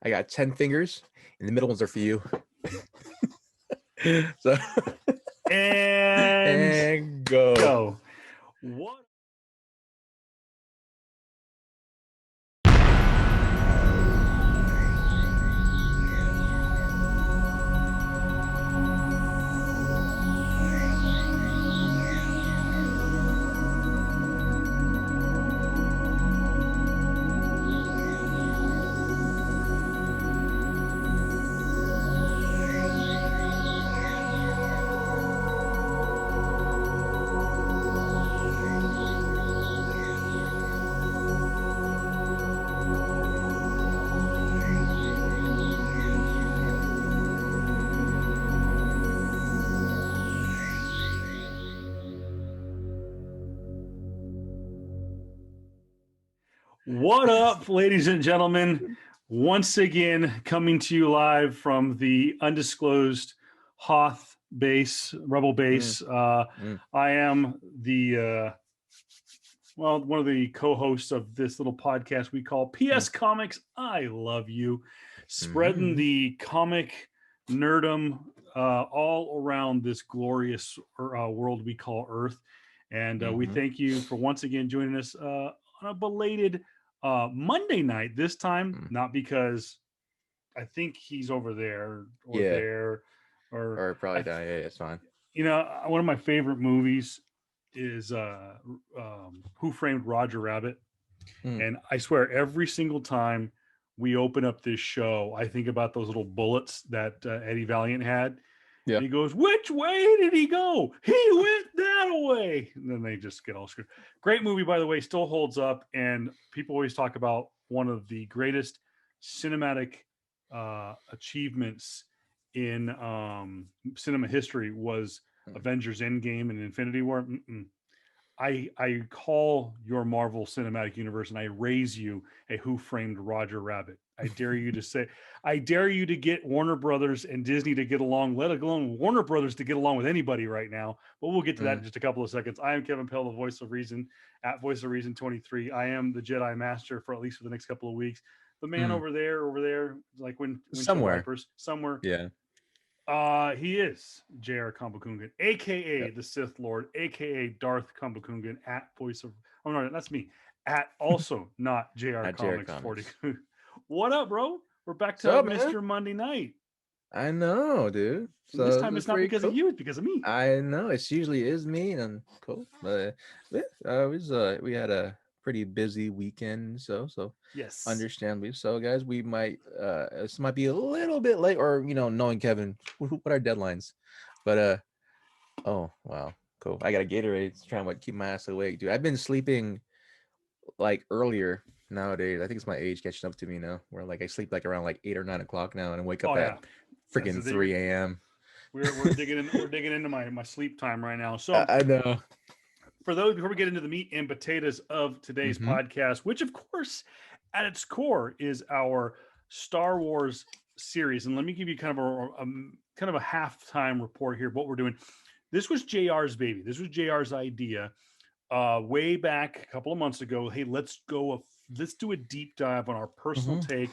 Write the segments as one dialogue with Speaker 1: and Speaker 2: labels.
Speaker 1: I got 10 fingers, and the middle ones are for you. So
Speaker 2: and
Speaker 1: go.
Speaker 2: What? What up, ladies and gentlemen? Once again, coming to you live from the undisclosed Hoth base, Rebel base. I am the one of the co-hosts of this little podcast we call PS Comics. I love you, spreading the comic nerdum all around this glorious world we call Earth. And we thank you for once again joining us on a belated Monday night this time, not because I think he's over there or there
Speaker 1: or probably that. Yeah, it's fine.
Speaker 2: You know, one of my favorite movies is Who Framed Roger Rabbit. And I swear every single time we open up this show, I think about those little bullets that Eddie Valiant had. Yeah. And he goes, which way did he go? He went that way. And then they just get all screwed. Great movie, by the way, still holds up. And people always talk about one of the greatest cinematic achievements in cinema history was Avengers Endgame and Infinity War. I call your Marvel Cinematic Universe and I raise you a Who Framed Roger Rabbit. I dare you to get Warner Brothers and Disney to get along, let alone Warner Brothers to get along with anybody right now. But we'll get to that in just a couple of seconds. I am Kevin Pell, the voice of reason at Voice of Reason 23. I am the Jedi Master for at least for the next couple of weeks. The man over there, like when
Speaker 1: somewhere.
Speaker 2: Yeah. He is J.R. Cabacungan, aka the Sith Lord, aka Darth Cabacungan at Voice of. Oh no, that's me. At also not J.R. Comics 40. What up, bro? We're back to Mr. Monday Night.
Speaker 1: I know, dude.
Speaker 2: So this time it's not because of you; it's because of me.
Speaker 1: I know. It usually is me, and cool. But we had a pretty busy weekend, so
Speaker 2: yes,
Speaker 1: understandably. So, guys, we might this might be a little bit late, or knowing Kevin, what are deadlines? But oh wow, cool. I got a Gatorade trying to keep my ass awake, dude. I've been sleeping like earlier nowadays. I think it's my age catching up to me now. Where like I sleep like around like 8 or 9 o'clock now, and I wake up at freaking 3 a.m.
Speaker 2: We're digging in. We're digging into my sleep time right now. So
Speaker 1: I know.
Speaker 2: For those, before we get into the meat and potatoes of today's podcast, which of course at its core is our Star Wars series, and let me give you kind of a halftime report here of what we're doing. This was JR's baby. This was JR's idea way back a couple of months ago. Hey, let's do a deep dive on our personal take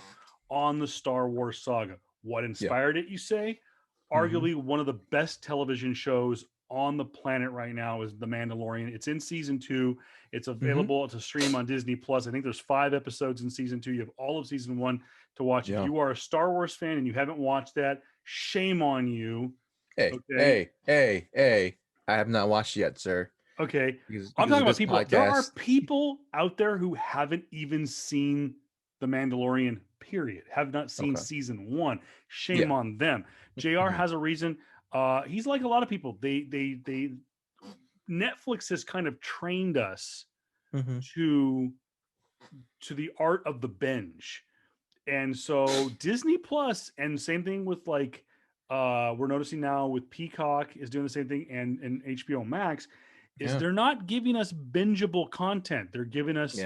Speaker 2: on the Star Wars saga. What inspired it, you say? Arguably one of the best television shows on the planet right now is The Mandalorian. It's in season 2. It's available to stream on Disney Plus. I think there's 5 episodes in season 2. You have all of season 1 to watch. If you are a Star Wars fan and you haven't watched that, shame on you.
Speaker 1: Hey. I have not watched yet, sir.
Speaker 2: Okay. I'm talking about people. There are people out there who haven't even seen The Mandalorian, period. Have not seen season 1. Shame on them. JR has a reason. He's like a lot of people. Netflix has kind of trained us to the art of the binge. And so Disney Plus, and same thing with like we're noticing now with Peacock is doing the same thing, and HBO Max is they're not giving us bingeable content. They're giving us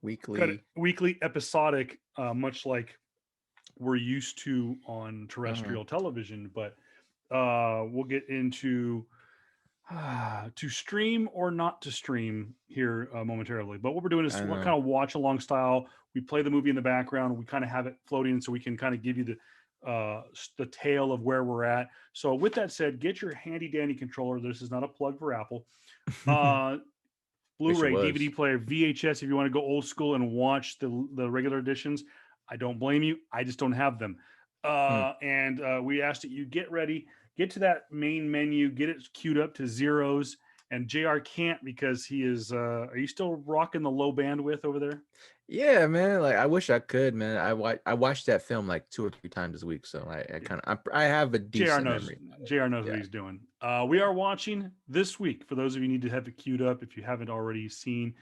Speaker 2: weekly episodic, much like we're used to on terrestrial television. But we'll get into to stream or not to stream here momentarily. But what we're doing is what kind of watch along style. we play the movie in the background. We kind of have it floating so we can kind of give you the tale of where we're at. So with that said, get your handy dandy controller. This is not a plug for Apple.
Speaker 1: Wish it
Speaker 2: Blu-ray,
Speaker 1: was.
Speaker 2: DVD player, VHS. If you want to go old school and watch the regular editions, I don't blame you. I just don't have them.
Speaker 1: Hmm.
Speaker 2: And we asked that you get ready, get to that main menu, get it queued up to zeros. And JR can't because he is. Are you still rocking the low bandwidth over there?
Speaker 1: Yeah, man. Like I wish I could, man. I watched that film like 2 or 3 times this week, so I kind of I have a
Speaker 2: JR
Speaker 1: decent
Speaker 2: knows.
Speaker 1: memory.
Speaker 2: JR knows what
Speaker 1: Yeah.
Speaker 2: he's doing. We are watching this week. For those of you who need to have it queued up, if you haven't already seen,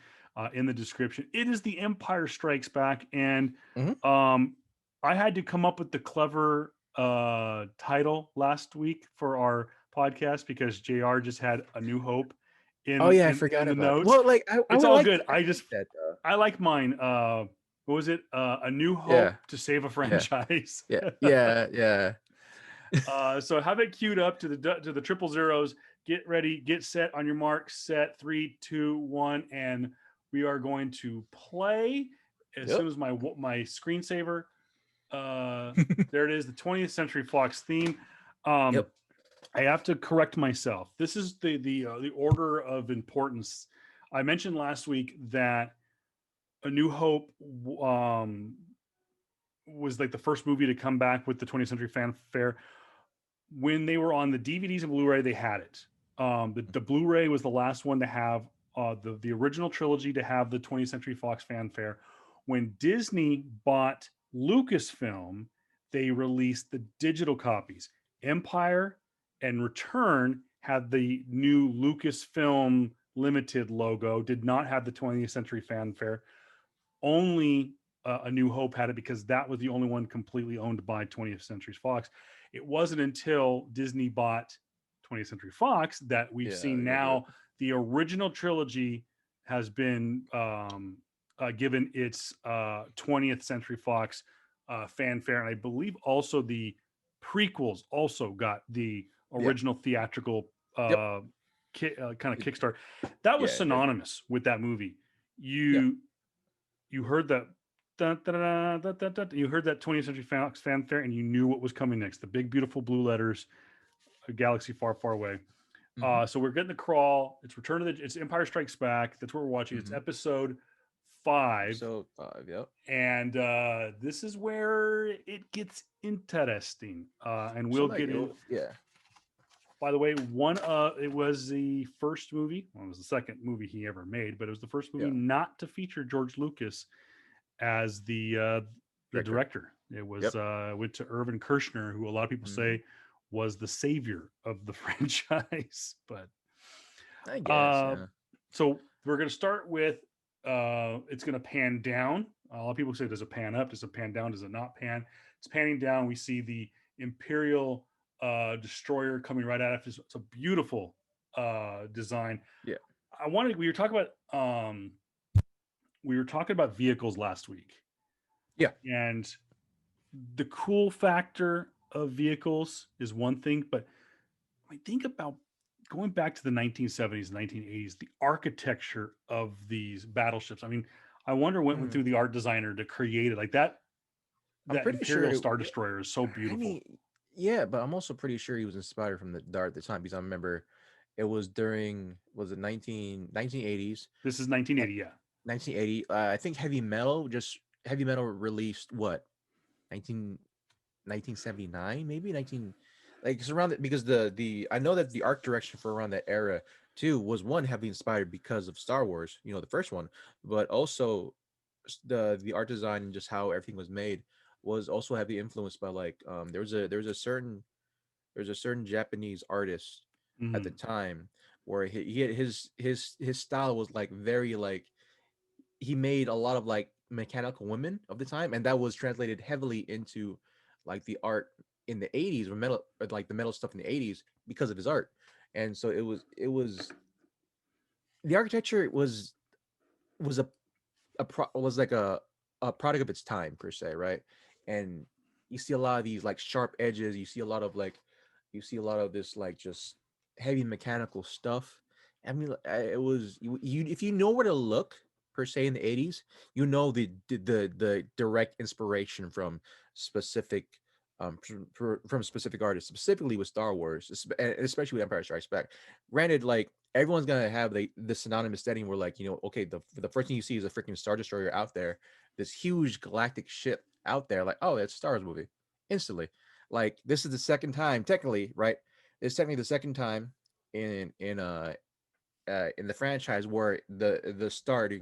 Speaker 2: in the description, it is The Empire Strikes Back, and
Speaker 1: Hmm.
Speaker 2: um, I had to come up with the clever title last week for our podcast because JR just had A New Hope
Speaker 1: Oh
Speaker 2: in
Speaker 1: yeah, I
Speaker 2: in
Speaker 1: forgot
Speaker 2: the
Speaker 1: about it.
Speaker 2: notes.
Speaker 1: Well, like I
Speaker 2: It's
Speaker 1: would
Speaker 2: all
Speaker 1: like
Speaker 2: good.
Speaker 1: I like that though.
Speaker 2: I like mine. What was it? A New
Speaker 1: Yeah,
Speaker 2: Hope to Save a
Speaker 1: yeah,
Speaker 2: Franchise.
Speaker 1: yeah, yeah, yeah.
Speaker 2: So have it queued up to the triple zeros. Get ready, get set on your mark, set 3, 2, 1, and we are going to play as
Speaker 1: Yep.
Speaker 2: soon as my screensaver. Uh, there it is, the 20th Century Fox theme. Um,
Speaker 1: Yep.
Speaker 2: I have to correct myself. This is the order of importance. I mentioned last week that A New Hope um, was like the first movie to come back with the 20th Century fanfare. When they were on the DVDs and Blu-ray, they had it. The Blu-ray was the last one to have the original trilogy to have the 20th Century Fox fanfare. When Disney bought Lucasfilm, they released the digital copies. Empire and Return had the new Lucasfilm Limited logo, did not have the 20th Century fanfare. Only A New Hope had it because that was the only one completely owned by 20th Century Fox. It wasn't until Disney bought 20th Century Fox that we've
Speaker 1: Yeah.
Speaker 2: seen
Speaker 1: Yep. Yep.
Speaker 2: now the original trilogy has been given its 20th Century Fox fanfare. And I believe also the prequels also got the
Speaker 1: Yeah.
Speaker 2: original theatrical
Speaker 1: Yep.
Speaker 2: kind of
Speaker 1: It-
Speaker 2: kickstart. That was
Speaker 1: Yeah. It did.
Speaker 2: synonymous with that movie.
Speaker 1: Yeah.
Speaker 2: You heard that you heard that 20th Century Fox fanfare and you knew what was coming next. The big beautiful blue letters, A Galaxy Far Far Away.
Speaker 1: Hmm.
Speaker 2: So we're getting the crawl. It's it's Empire Strikes Back. That's what we're watching. It's
Speaker 1: Hmm.
Speaker 2: episode 5.
Speaker 1: Episode 5. Yep.
Speaker 2: And this is where it gets interesting. And
Speaker 1: So
Speaker 2: we'll
Speaker 1: like
Speaker 2: get in.
Speaker 1: yeah.
Speaker 2: By the way, it was the first movie. Well, it was the second movie he ever made, but it was the first movie
Speaker 1: Yeah.
Speaker 2: not to feature George Lucas as the director. It was
Speaker 1: Yep.
Speaker 2: went to Irvin Kershner, who a lot of people
Speaker 1: Hmm.
Speaker 2: say was the savior of the franchise. But
Speaker 1: I guess.
Speaker 2: uh,
Speaker 1: Yeah.
Speaker 2: so we're going to start with it's going to pan down. A lot of people say, does it pan up? Does it pan down? Does it not pan? It's panning down. We see the Imperial destroyer coming right at us. It's a beautiful design.
Speaker 1: Yeah.
Speaker 2: We were talking about vehicles last week,
Speaker 1: Yeah.
Speaker 2: and the cool factor of vehicles is one thing, but I think about going back to the 1970s, 1980s, the architecture of these battleships. I mean, I wonder what went
Speaker 1: Mhm.
Speaker 2: through the art designer to create it. Like that
Speaker 1: I'm
Speaker 2: that
Speaker 1: pretty sure.
Speaker 2: Imperial Star Destroyer is so
Speaker 1: I
Speaker 2: beautiful.
Speaker 1: mean, yeah, but I'm also pretty sure he was inspired from the art at the time because I remember it was during was it 1980s.
Speaker 2: This is 1980, yeah.
Speaker 1: 1980. I think heavy metal released what 19 1979 maybe 19 like it's around it because the I know that the art direction for around that era too was one heavily inspired because of Star Wars, the first one, but also the art design and just how everything was made was also heavily influenced by like there's a certain Japanese artist at the
Speaker 2: Mhm.
Speaker 1: time where he had his style was like very like he made a lot of like mechanical women of the time, and that was translated heavily into like the art in the 80s or metal or like the metal stuff in the 80s because of his art. And so it was the architecture was was like a product of its time per se, right? And you see a lot of these like sharp edges, you see a lot of this like just heavy mechanical stuff. I mean, it was you if you know where to look, per se in the 80s, you know the direct inspiration from specific from specific artists, specifically with Star Wars, and especially with Empire Strikes Back. Granted, like everyone's gonna have the synonymous setting where, like, okay, the first thing you see is a freaking Star Destroyer out there, this huge galactic ship out there, like, oh, it's a Star Wars movie instantly. Like, this is the second time, technically, right? It's technically the second time in the franchise where the start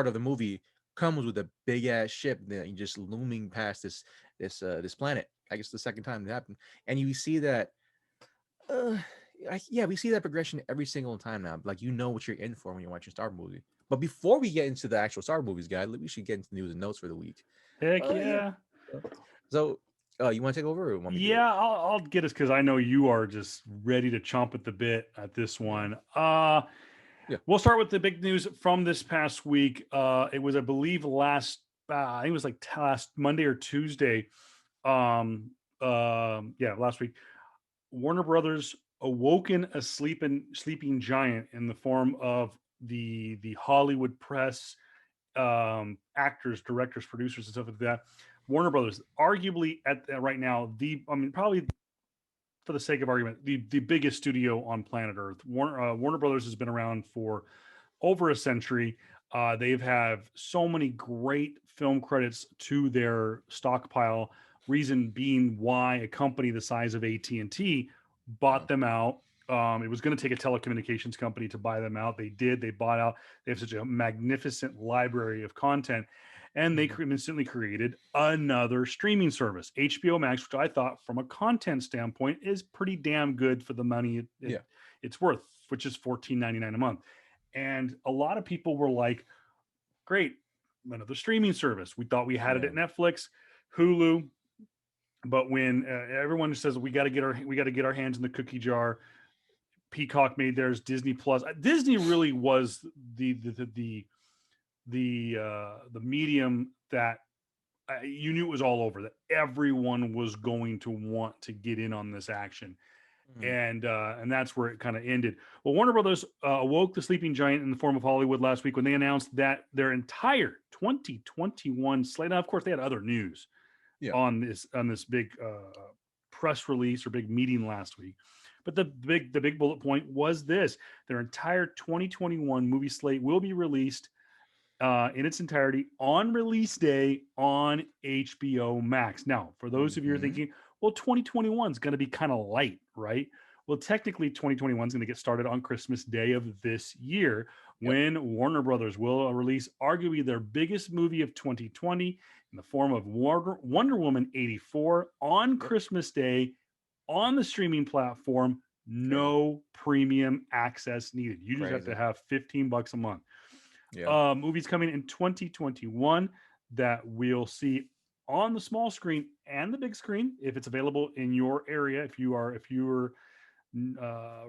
Speaker 1: of the movie comes with a big ass ship that just looming past this planet. I guess the second time it happened, and you see that. Uh, yeah, we see that progression every single time now. Like, you know what you're in for when you're watching a Star Wars movie. But before we get into the actual Star Wars movies, guys, we should get into news and notes for the week.
Speaker 2: Heck
Speaker 1: Yeah.
Speaker 2: yeah.
Speaker 1: So, you want to take over or want me to do it?
Speaker 2: Yeah, I'll get us because I know you are just ready to chomp at the bit at this one.
Speaker 1: Yeah.
Speaker 2: We'll start with the big news from this past week. It was, I believe, I think it was like last Monday or Tuesday. Yeah, last week. Warner Brothers awoken a sleeping giant in the form of the Hollywood press, actors, directors, producers, and stuff like that. Warner Brothers, arguably right now, probably for the sake of argument, the biggest studio on planet Earth. Warner Brothers has been around for over a century. They've have so many great film credits to their stockpile. Reason being why a company the size of AT&T bought them out. It was going to take a telecommunications company to buy them out. They did. They bought out. They have such a magnificent library of content. And they instantly created another streaming service, HBO Max, which I thought, from a content standpoint, is pretty damn good for the money it's worth, which is $14.99 a month. And a lot of people were like, great, another streaming service. We thought we had it at Netflix, Hulu. But when everyone says we got to get our hands in the cookie jar, Peacock made theirs, Disney Plus. Disney really was the medium that you knew it was all over, that everyone was going to want to get in on this action. And that's where it kind of ended. Well, Warner Brothers awoke the sleeping giant in the form of Hollywood last week when they announced that their entire 2021 slate. Now, of course, they had other news on this big press release or big meeting last week. But the big bullet point was this: their entire 2021 movie slate will be released in its entirety on release day on HBO Max. Now, for those of you who are thinking, well, 2021 is going to be kind of light, right? Well, technically, 2021 is going to get started on Christmas Day of this year, when Warner Brothers will release arguably their biggest movie of 2020 in the form of Wonder Woman 84 on Christmas Day on the streaming platform. No premium access needed. You just have to have $15 a month. Movies coming in 2021 that we'll see on the small screen and the big screen if it's available in your area. If your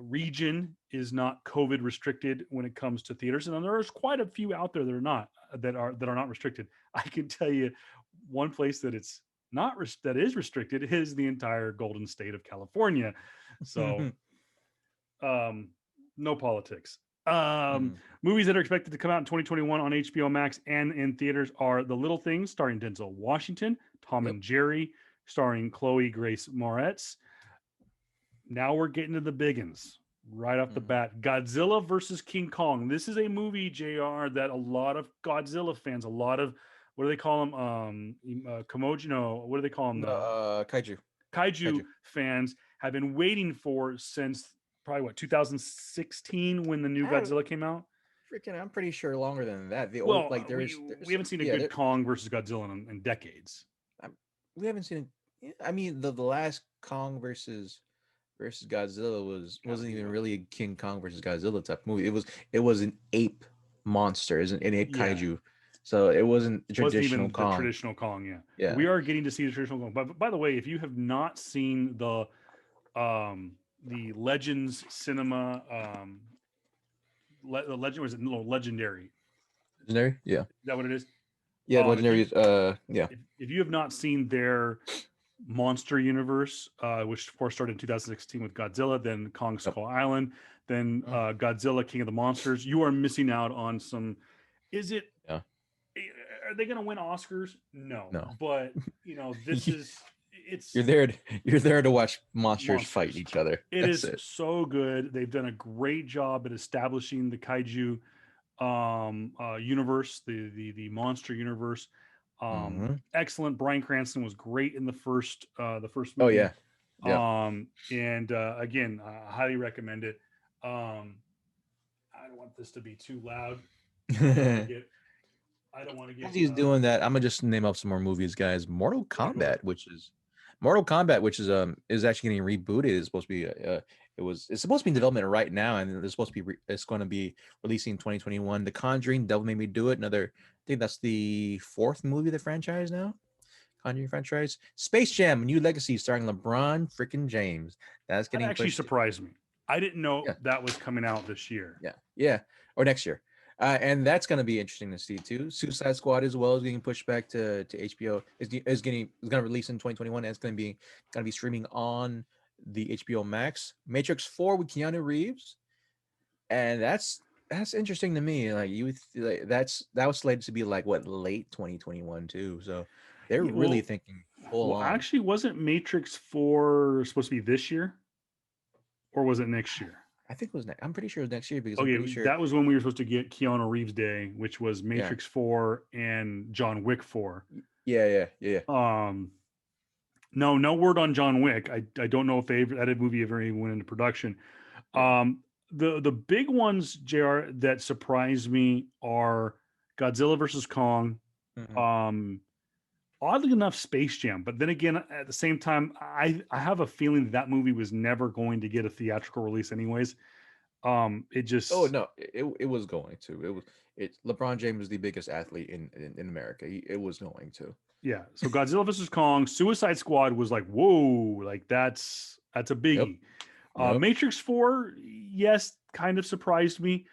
Speaker 2: region is not COVID restricted when it comes to theaters, and there's quite a few out there that are not restricted. I can tell you one place that it's not that is restricted is the entire Golden State of California. So, no politics. Movies that are expected to come out in 2021 on HBO Max and in theaters are The Little Things, starring Denzel Washington, Tom and Jerry, starring Chloe Grace Moretz. Now we're getting to the biggins right off the bat. Godzilla versus King Kong. This is a movie, JR, that a lot of Godzilla fans, a lot of, what do they call them? Kamoji? No, what do they call them? Kaiju fans have been waiting for since probably 2016 when the new Godzilla came out.
Speaker 1: Freaking, I'm pretty sure longer than that.
Speaker 2: We haven't seen a good Kong versus Godzilla in decades.
Speaker 1: We haven't seen it. I mean, the last Kong versus Godzilla wasn't even really a King Kong versus Godzilla type movie. It was an ape monster, an ape kaiju. So it wasn't traditional Kong.
Speaker 2: The traditional Kong, yeah. We are getting to see the traditional Kong. But by the way, if you have not seen the Legends cinema, the Legend was
Speaker 1: Legendary? Yeah.
Speaker 2: Is that what it is?
Speaker 1: Yeah, Legendary.
Speaker 2: If you have not seen their monster universe, which of course started in 2016 with Godzilla, then Kong Skull Island, then Godzilla King of the Monsters, you are missing out on some. Is it are they going to win Oscars? No,
Speaker 1: No.
Speaker 2: but this is it's
Speaker 1: You're there to watch monsters fight
Speaker 2: monsters.
Speaker 1: each other.
Speaker 2: It
Speaker 1: That's
Speaker 2: is
Speaker 1: it.
Speaker 2: so good. They've done a great job at establishing the kaiju universe, the monster universe.
Speaker 1: Hmm.
Speaker 2: Excellent. Bryan Cranston was great in the first
Speaker 1: Oh
Speaker 2: movie.
Speaker 1: yeah. Yep.
Speaker 2: And again, I highly recommend it. Um, I don't want this to be too loud. I don't want to get. I don't want to
Speaker 1: As
Speaker 2: get.
Speaker 1: he's doing that, I'm gonna just name up some more movies, guys.
Speaker 2: Yeah, go ahead.
Speaker 1: Mortal Kombat, which is actually getting rebooted. It's supposed to be it's supposed to be in development right now, and it's supposed to be it's going to be releasing 2021. The Conjuring, Devil Made Me Do It. Another, I think that's the fourth movie of the franchise now. Conjuring franchise. Space Jam: New Legacy, starring LeBron freaking James. That's
Speaker 2: That
Speaker 1: getting
Speaker 2: actually
Speaker 1: pushed.
Speaker 2: surprised me. I didn't know
Speaker 1: Yeah,
Speaker 2: that was coming out this year.
Speaker 1: yeah, or next year. And that's going to be interesting to see too. Suicide Squad as well is getting pushed back to HBO. Is going to release in 2021. And it's going to be streaming on the HBO Max. Matrix 4 with Keanu Reeves, and that's interesting to me. Like that was slated to be like what, late 2021 too. So they're
Speaker 2: Yeah,
Speaker 1: really thinking full
Speaker 2: well,
Speaker 1: on.
Speaker 2: actually, wasn't Matrix 4 supposed to be this year, or was it next year?
Speaker 1: I think it was I'm pretty sure it was next year because I'm
Speaker 2: Okay,
Speaker 1: pretty sure.
Speaker 2: that was when we were supposed to get Keanu Reeves Day, which was
Speaker 1: Yeah,
Speaker 2: Matrix 4 and John Wick 4.
Speaker 1: yeah.
Speaker 2: Um, no word on John Wick. I don't know if that movie ever even went into production.
Speaker 1: Yeah.
Speaker 2: Um, the big ones, Jr. That surprised me are Godzilla versus Kong.
Speaker 1: Hmm.
Speaker 2: Um, Oddly enough, Space Jam. But then again, at the same time, I have a feeling that movie was never going to get a theatrical release, anyways. It
Speaker 1: Oh
Speaker 2: just
Speaker 1: no, it was going to. LeBron James is the biggest athlete in America. It was going to.
Speaker 2: Yeah. So Godzilla versus Kong, Suicide Squad was like, whoa, like that's a
Speaker 1: Yep.
Speaker 2: biggie.
Speaker 1: Yep.
Speaker 2: Matrix 4, yes, kind of surprised me.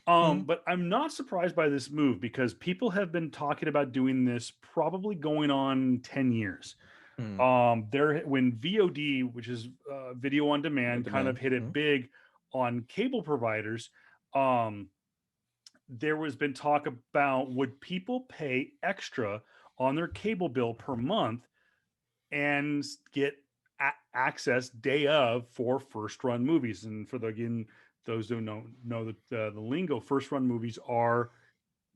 Speaker 1: Mhm.
Speaker 2: But I'm not surprised by this move because people have been talking about doing this probably going on 10 years.
Speaker 1: Mhm.
Speaker 2: There when VOD, which is video on
Speaker 1: On
Speaker 2: demand, kind of
Speaker 1: demand.
Speaker 2: hit it
Speaker 1: Mhm.
Speaker 2: big on cable providers. Um, there was been talk about would people pay extra on their cable bill per month and get access day of for first run movies. And for those who know the lingo, first run movies are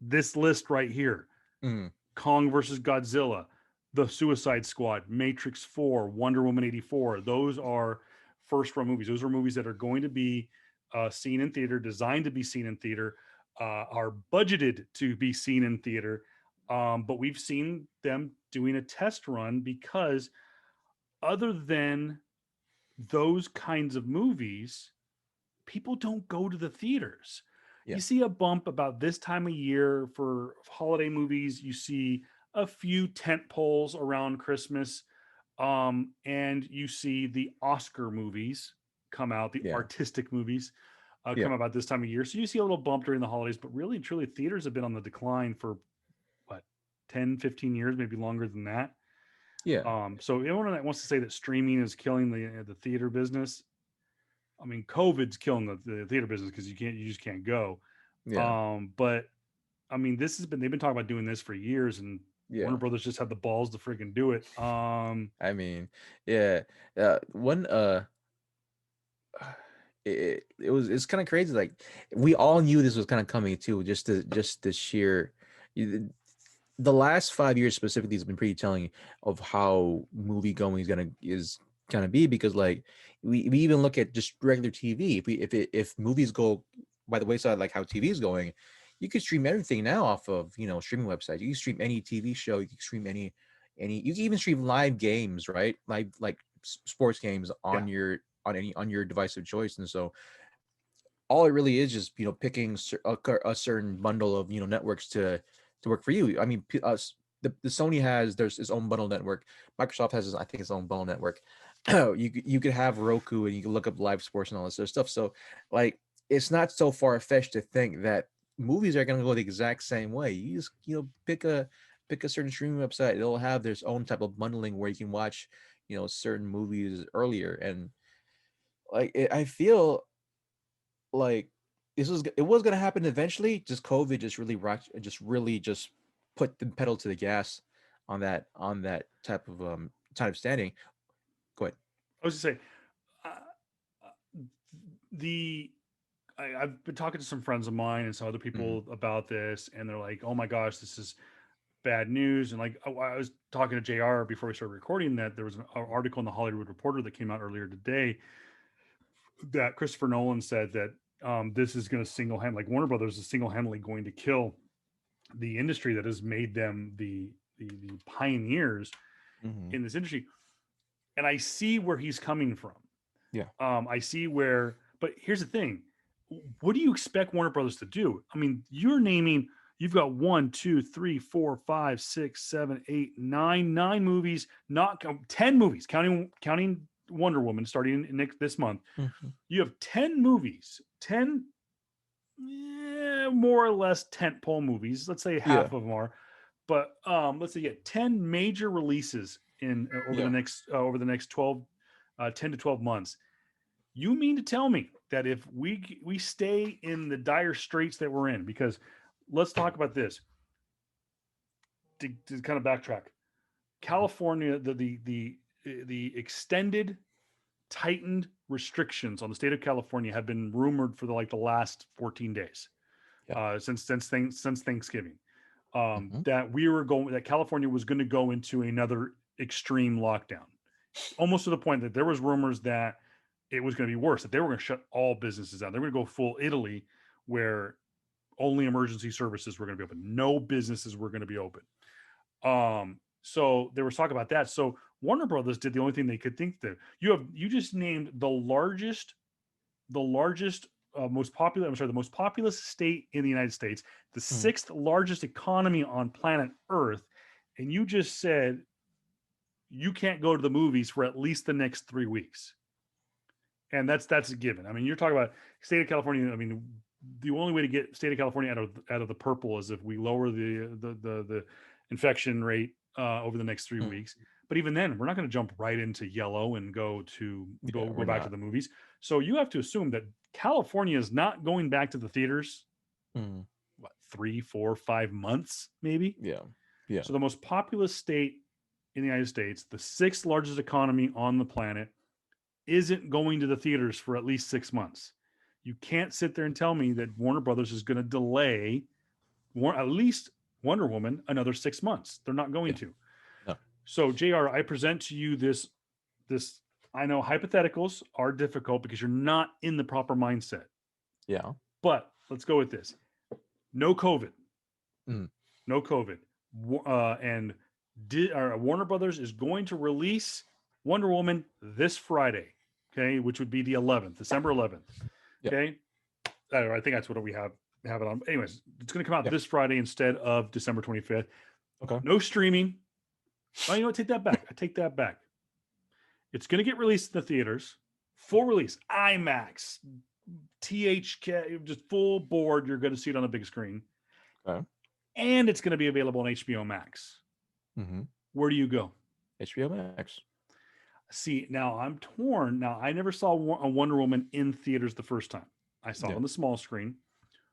Speaker 2: this list right here:
Speaker 1: Mhm.
Speaker 2: Kong versus Godzilla, The Suicide Squad, Matrix 4, Wonder Woman 84. Those are first run movies. Those are movies that are going to be seen in theater, designed to be seen in theater, are budgeted to be seen in theater. But we've seen them doing a test run because, other than those kinds of movies, people don't go to the theaters. You
Speaker 1: Yeah.
Speaker 2: see a bump about this time of year for holiday movies. You see a few tent poles around Christmas, and you see the Oscar movies come out, the
Speaker 1: Yeah.
Speaker 2: artistic movies
Speaker 1: Yeah.
Speaker 2: come about this time of year. So you see a little bump during the holidays, but really and truly, theaters have been on the decline for what, 10, 15 years, maybe longer than that.
Speaker 1: Yeah.
Speaker 2: So anyone that wants to say that streaming is killing the theater business, I mean, COVID's killing the theater business because you just can't go.
Speaker 1: Yeah.
Speaker 2: But I mean, they've been talking about doing this for years, and Warner
Speaker 1: Yeah.
Speaker 2: Brothers just had the balls to freaking do it.
Speaker 1: I mean, yeah. One it's kind of crazy. Like we all knew this was kind of coming too. Just the sheer the last 5 years specifically has been pretty telling of how movie going is gonna be because like we even look at just regular TV. If movies go by the wayside like how TV is going, you could stream everything now off of streaming websites. You can stream any TV show. You can stream any. You can even stream live games, right? Like sports games
Speaker 2: Yeah,
Speaker 1: on your device of choice. And so all it really is just picking a certain bundle of networks to work for you. I mean, the Sony has there's its own bundle network. Microsoft has I think its own bundle network. You could have Roku and you can look up live sports and all this other stuff. So like it's not so far fetched to think that movies are going to go the exact same way. You just pick a certain streaming website. It'll have their own type of bundling where you can watch certain movies earlier. And like I feel like it was gonna happen eventually. Just COVID just really just put the pedal to the gas on that type of standing. Go ahead.
Speaker 2: I was to say, uh, the I've been talking to some friends of mine and some other
Speaker 1: Mm-hmm.
Speaker 2: people about this, and they're like, "Oh my gosh, this is bad news." And like, I was talking to Jr. before we started recording that there was an article in the Hollywood Reporter that came out earlier today that Christopher Nolan said that this is going to like Warner Brothers is single handedly going to kill the industry that has made them the pioneers
Speaker 1: Mm-hmm.
Speaker 2: in this industry. And I see where he's coming from.
Speaker 1: Yeah.
Speaker 2: I see where, but here's the thing: what do you expect Warner Brothers to do? I mean, you're naming. You've got 1, 2, 3, 4, 5, 6, 7, 8, 9 movies, not 10 movies, counting Wonder Woman starting this month.
Speaker 1: Mm-hmm.
Speaker 2: You have 10 movies, 10 more or less tentpole movies. Let's say
Speaker 1: Yeah.
Speaker 2: half of them are, but let's say 10 major releases in
Speaker 1: Yeah.
Speaker 2: over the next 12, 10 to 12 months. You mean to tell me that if we stay in the dire straits that we're in, because let's talk about this to kind of backtrack. California, the extended, tightened restrictions on the state of California have been rumored for the last 14 days,
Speaker 1: Yeah.
Speaker 2: since Thanksgiving,
Speaker 1: Mm-hmm.
Speaker 2: that California was going to go into another extreme lockdown, almost to the point that there was rumors that it was going to be worse, that they were going to shut all businesses down. They were going to go full Italy, where only emergency services were going to be open. No businesses were going to be open. So there was talk about that. So Warner Brothers did the only thing they could think to. You just named the largest, most popular. I'm sorry, the most populous state in the United States, the
Speaker 1: Mm-hmm.
Speaker 2: sixth largest economy on planet Earth, and you just said you can't go to the movies for at least the next 3 weeks. And that's a given. I mean, you're talking about state of California. I mean, the only way to get state of California out of the purple is if we lower the infection rate over the next 3 weeks. But even then, we're not going to jump right into yellow and go
Speaker 1: Yeah. We're
Speaker 2: back to
Speaker 1: not.
Speaker 2: the movies. So you have to assume that California is not going back to the theaters.
Speaker 1: Mm-hmm.
Speaker 2: What, 3, 4, 5 months maybe?
Speaker 1: Yeah. Yeah.
Speaker 2: So the most populous state in the United States, the sixth largest economy on the planet, isn't going to the theaters for at least 6 months. You can't sit there and tell me that Warner Brothers is going to delay at least Wonder Woman another 6 months. They're not going
Speaker 1: Yeah.
Speaker 2: to.
Speaker 1: No.
Speaker 2: So, JR, I present to you this. I know hypotheticals are difficult because you're not in the proper mindset.
Speaker 1: Yeah.
Speaker 2: But let's go with this. No COVID.
Speaker 1: Mm.
Speaker 2: No COVID. And Warner Brothers is going to release Wonder Woman this Friday, okay, which would be the 11th, December 11th.
Speaker 1: Yep.
Speaker 2: Okay, I think that's what we have it on. Anyways, it's going to come out
Speaker 1: Yep.
Speaker 2: this Friday instead of December 25th.
Speaker 1: Okay.
Speaker 2: No streaming. Oh, you know what? Take that back. I take that back. It's going to get released in the theaters, full release, IMAX, THK, just full board. You're going to see it on a big screen.
Speaker 1: Okay.
Speaker 2: And it's going to be available on HBO Max.
Speaker 1: Mm-hmm.
Speaker 2: Where do you go?
Speaker 1: HBO Max.
Speaker 2: See, now I'm torn. Now, I never saw a Wonder Woman in theaters the first time. I saw it on the small screen,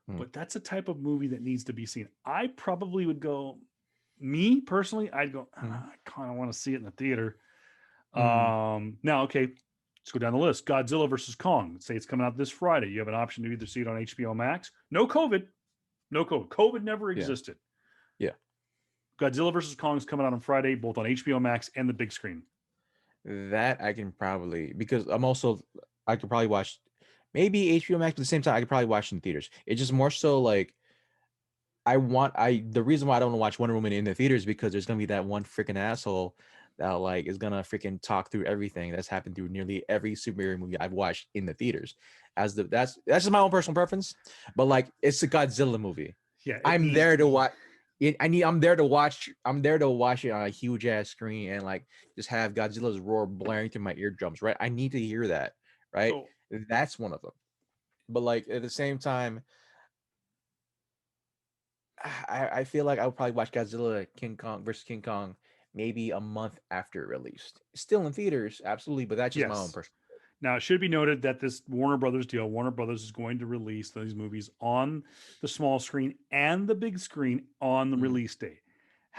Speaker 2: but that's a type of movie that needs to be seen. I probably would go, me personally, I'd go, I kind of want to see it in the theater. Now, okay, let's go down the list. Godzilla versus Kong. Let's say it's coming out this Friday. You have an option to either see it on HBO Max. No COVID. No COVID. COVID never existed.
Speaker 1: Yeah.
Speaker 2: Godzilla versus Kong is coming out on Friday, both on HBO Max and the big screen.
Speaker 1: That I can probably, because I could probably watch maybe HBO Max, but at the same time I could probably watch in theaters. It's just more so like the reason why I don't want to watch Wonder Woman in the theaters is because there's gonna be that one freaking asshole that like is gonna freaking talk through everything that's happened through nearly every superhero movie I've watched in the theaters. That's just my own personal preference, but like it's a Godzilla movie.
Speaker 2: Yeah,
Speaker 1: I'm there to watch. I'm there to watch. I'm there to watch it on a huge ass screen and like just have Godzilla's roar blaring through my eardrums. Right, I need to hear that. Right,
Speaker 2: So,
Speaker 1: that's one of them. But like at the same time, I feel like I would probably watch Godzilla King Kong versus King Kong maybe a month after it released. Still in theaters, absolutely, but that's just my own
Speaker 2: yes.
Speaker 1: personal.
Speaker 2: Now, it should be noted that this Warner Brothers deal, Warner Brothers is going to release these movies on the small screen and the big screen on the release date.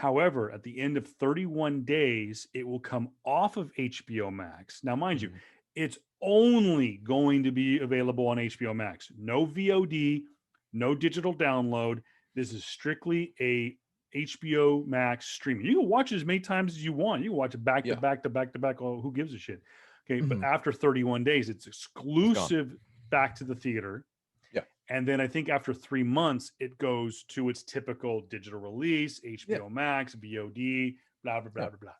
Speaker 2: However, at the end of 31 days, it will come off of HBO Max. Now, mind you,
Speaker 1: Mhm.
Speaker 2: it's only going to be available on HBO Max. No VOD, no digital download. This is strictly a HBO Max streaming. You can watch it as many times as you want. You can watch it back to
Speaker 1: Yeah.
Speaker 2: back to back to back. Oh, who gives a shit? Okay, but
Speaker 1: Mhm.
Speaker 2: after 31 days, it's
Speaker 1: It's gone.
Speaker 2: exclusive back to the theater.
Speaker 1: Yeah.
Speaker 2: And then I think after 3 months, it goes to its typical digital release,
Speaker 1: Yeah.
Speaker 2: HBO Max, VOD, blah, blah,
Speaker 1: Yeah.
Speaker 2: blah, blah,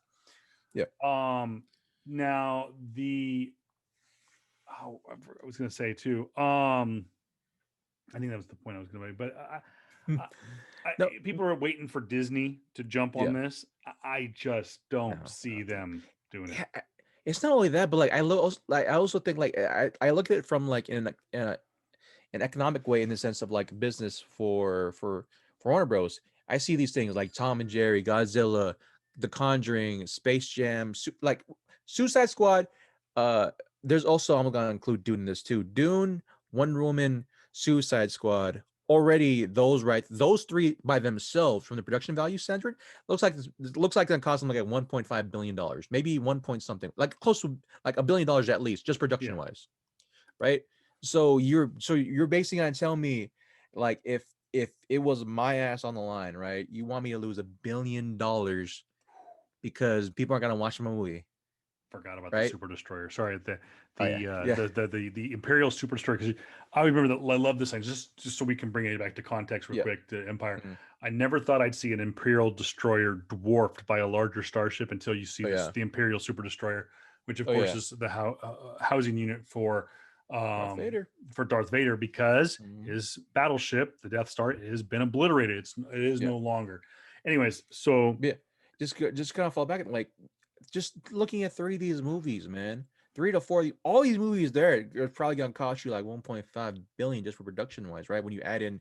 Speaker 1: Yeah.
Speaker 2: blah. Now the, oh, I was going to say too, I think that was the point I was going to make, but
Speaker 1: No.
Speaker 2: people are waiting for Disney to jump on
Speaker 1: Yeah.
Speaker 2: this. I just don't
Speaker 1: No.
Speaker 2: see them doing it.
Speaker 1: Yeah, it's not only that, but like I also think like I look at it from like an economic way in the sense of like business for Warner Bros. I see these things like Tom and Jerry, Godzilla, The Conjuring, Space Jam, like Suicide Squad. Uh, there's also I'm gonna include Dune in this too. Dune, Wonder Woman, Suicide Squad. Already those three by themselves from the production value standard looks like that cost them like $1.5 billion, maybe 1 point something, like close to like $1 billion at least, just production
Speaker 2: Yeah.
Speaker 1: wise, right? So you're basing on telling me like if it was my ass on the line, right? You want me to lose $1 billion because people aren't gonna watch my movie,
Speaker 2: Forgot about the
Speaker 1: right?
Speaker 2: Super Destroyer. Sorry,
Speaker 1: Oh yeah, yeah,
Speaker 2: the Imperial Super Destroyer. Because I remember that I love this thing. Just so we can bring it back to context real
Speaker 1: yeah.
Speaker 2: quick. To Empire,
Speaker 1: Mhm.
Speaker 2: I never thought I'd see an Imperial Destroyer dwarfed by a larger starship until you see
Speaker 1: Oh
Speaker 2: this
Speaker 1: yeah,
Speaker 2: the Imperial Super Destroyer, which of
Speaker 1: oh
Speaker 2: course
Speaker 1: yeah.
Speaker 2: is the housing unit
Speaker 1: Darth Vader.
Speaker 2: for Darth Vader because
Speaker 1: Mhm.
Speaker 2: his battleship, the Death Star, has been obliterated. It is
Speaker 1: Yeah,
Speaker 2: no longer. Anyways, so
Speaker 1: yeah. Just kind of fall back and like just looking at three of these movies, man. Three to four, all these movies there are probably gonna cost you like 1.5 billion just for production wise, right? When you add in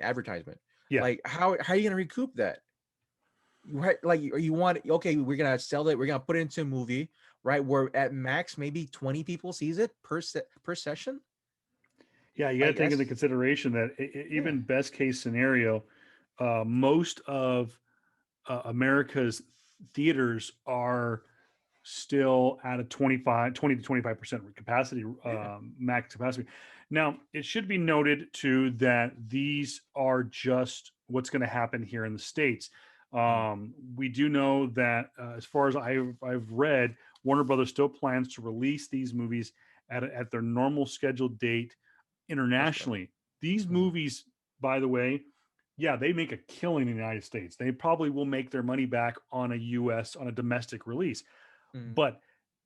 Speaker 1: advertisement,
Speaker 2: yeah.
Speaker 1: like how are you gonna recoup that? Right, like you want okay, we're gonna sell it, we're gonna put it into a movie, right? Where at max maybe 20 people sees it per session.
Speaker 2: Yeah, you got to
Speaker 1: Like
Speaker 2: take into
Speaker 1: that's
Speaker 2: consideration that
Speaker 1: yeah,
Speaker 2: even best case scenario, most of America's theaters are still at a 20 to 25% capacity,
Speaker 1: yeah.
Speaker 2: max capacity. Now, it should be noted too that these are just what's going to happen here in the States.
Speaker 1: Mm,
Speaker 2: We do know that as far as I've read, Warner Brothers still plans to release these movies at their normal scheduled date
Speaker 1: elsewhere.
Speaker 2: internationally. These
Speaker 1: Mhm.
Speaker 2: movies, by the way, yeah, they make a killing in the United States. They probably will make their money back on a domestic release.
Speaker 1: Mm,
Speaker 2: But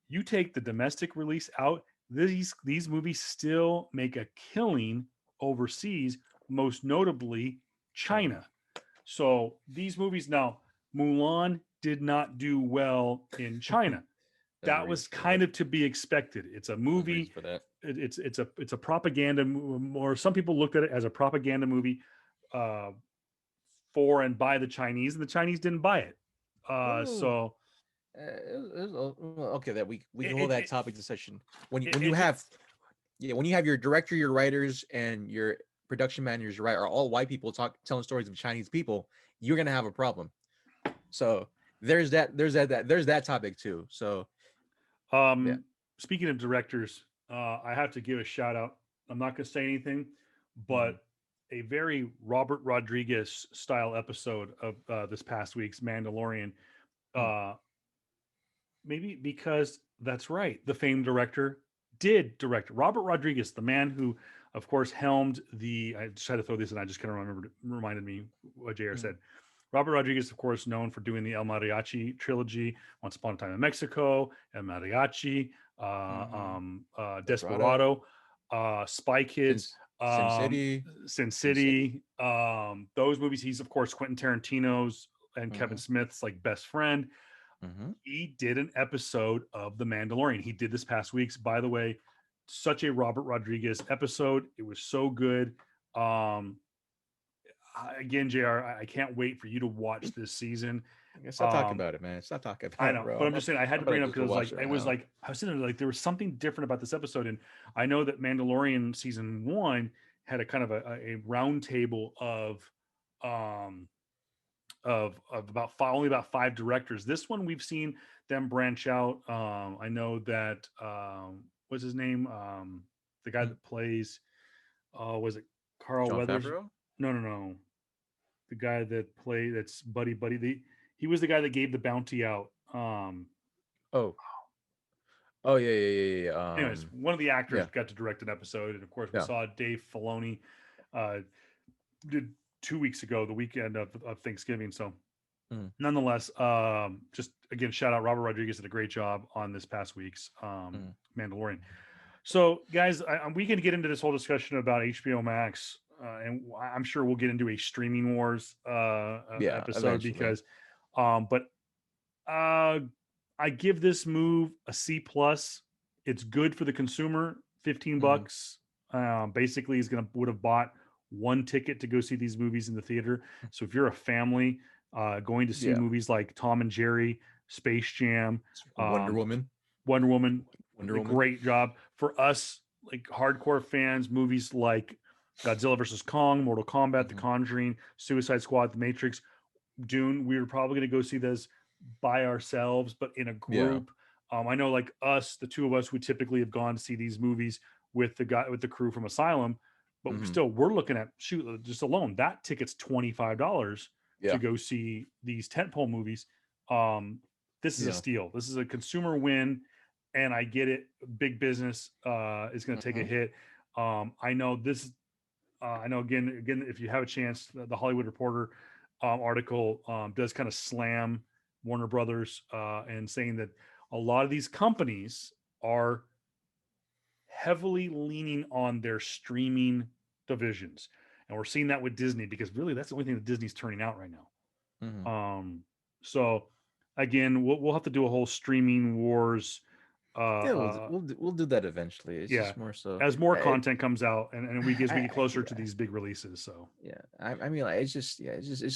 Speaker 2: you take the domestic release out, these movies still make a killing overseas, most notably
Speaker 1: China.
Speaker 2: China. So these movies now, Mulan did not do well in China.
Speaker 1: There's
Speaker 2: That
Speaker 1: reasons
Speaker 2: was
Speaker 1: for that.
Speaker 2: kind of to be expected. It's a
Speaker 1: There's reasons
Speaker 2: movie.
Speaker 1: for that.
Speaker 2: It's a propaganda, or some people looked at it as a propaganda movie uh, for and by the Chinese, and the Chinese didn't buy it.
Speaker 1: Oh,
Speaker 2: So
Speaker 1: okay, that we can
Speaker 2: it,
Speaker 1: hold
Speaker 2: it,
Speaker 1: that
Speaker 2: it,
Speaker 1: topic discussion when you
Speaker 2: it,
Speaker 1: when you
Speaker 2: it just
Speaker 1: have yeah, when you have your director, your writers, and your production managers, right, are all white people telling stories of Chinese people, you're gonna have a problem. So there's that topic too. So yeah.
Speaker 2: Um, speaking of directors, I have to give a shout out. I'm not going to say anything,
Speaker 1: Mhm.
Speaker 2: but a very Robert Rodriguez style episode of this past week's Mandalorian.
Speaker 1: Mm.
Speaker 2: Uh, maybe because that's right, the famed director did direct. Robert Rodriguez, the man who, of course, helmed the. I just had to throw this in. I just kind of reminded me what JR
Speaker 1: Mm.
Speaker 2: said. Robert Rodriguez, of course, known for doing the El Mariachi trilogy, Once Upon a Time in Mexico, El Mariachi,
Speaker 1: Mm-hmm. Desperado,
Speaker 2: Desperado, Spy Kids,
Speaker 1: Sin City,
Speaker 2: Sin
Speaker 1: Sin City.
Speaker 2: City. Those movies. He's, of course, Quentin Tarantino's and Kevin
Speaker 1: Mm-hmm.
Speaker 2: Smith's like best friend.
Speaker 1: Mm-hmm.
Speaker 2: He did an episode of The Mandalorian. He did this past week's, by the way, such a Robert Rodriguez episode. It was so good. Um, Again, JR, I can't wait for you to watch this season.
Speaker 1: Stop talking
Speaker 2: Um,
Speaker 1: about it, man. Stop talking
Speaker 2: I
Speaker 1: about it,
Speaker 2: know,
Speaker 1: bro.
Speaker 2: but I'm just saying I had
Speaker 1: I'm
Speaker 2: to bring
Speaker 1: about
Speaker 2: it
Speaker 1: to
Speaker 2: up
Speaker 1: just go
Speaker 2: because
Speaker 1: watch it right now.
Speaker 2: I was sitting there like there was something different about this episode, and I know that Mandalorian season one had a kind of a round table of um of only about 5 directors. This one we've seen them branch out. I know that what's his name? The guy that plays was it Carl
Speaker 1: John
Speaker 2: Weathers?
Speaker 1: Favreau.
Speaker 2: No. The guy that's Buddy. He was the guy that gave the bounty out.
Speaker 1: Oh, oh yeah.
Speaker 2: Anyways, one of the actors
Speaker 1: Yeah,
Speaker 2: got to direct an episode, and of course, we
Speaker 1: yeah.
Speaker 2: saw Dave Filoni uh, did 2 weeks ago, the weekend of Thanksgiving. So,
Speaker 1: Mm,
Speaker 2: nonetheless, just again, shout out Robert Rodriguez did a great job on this past week's
Speaker 1: mm.
Speaker 2: Mandalorian. So, guys, we can get into this whole discussion about HBO Max, and I'm sure we'll get into a streaming wars
Speaker 1: Yeah,
Speaker 2: episode
Speaker 1: eventually.
Speaker 2: because, but I give this move a C plus. It's good for the consumer. 15
Speaker 1: Mm,
Speaker 2: bucks. Basically, he's would have bought one ticket to go see these movies in the theater. So if you're a family going to see
Speaker 1: yeah.
Speaker 2: movies like Tom and Jerry, Space Jam,
Speaker 1: Wonder
Speaker 2: um,
Speaker 1: Woman.
Speaker 2: Wonder Woman,
Speaker 1: Wonder
Speaker 2: a
Speaker 1: Woman.
Speaker 2: great job for us, like hardcore fans. Movies like Godzilla versus Kong, Mortal Kombat, The
Speaker 1: Hmm.
Speaker 2: Conjuring, Suicide Squad, The Matrix, Dune. We were probably going to go see those by ourselves, but in a
Speaker 1: Yeah.
Speaker 2: group. I know, like us, the two of us, we typically have gone to see these movies with the crew from Asylum, but
Speaker 1: Hmm.
Speaker 2: still, we're looking at just alone that ticket's $25 to
Speaker 1: Yeah.
Speaker 2: go see these tentpole movies. Um, this is a
Speaker 1: Yeah.
Speaker 2: steal. This is a consumer win, and I get it. Big business is going to take a
Speaker 1: Hmm.
Speaker 2: hit. I know this. I know again, if you have a chance, the Hollywood Reporter article does kind of slam Warner Brothers and saying that a lot of these companies are heavily leaning on their streaming divisions, and we're seeing that with Disney because really that's the only thing that Disney's turning out right now.
Speaker 1: Hmm.
Speaker 2: So again, we'll have to do a whole streaming wars.
Speaker 1: Yeah, we'll do that eventually. It's
Speaker 2: Yeah,
Speaker 1: just more so.
Speaker 2: as more
Speaker 1: It,
Speaker 2: content comes out, and as we get closer to
Speaker 1: yeah,
Speaker 2: these big releases. So
Speaker 1: yeah. I mean, like, it's just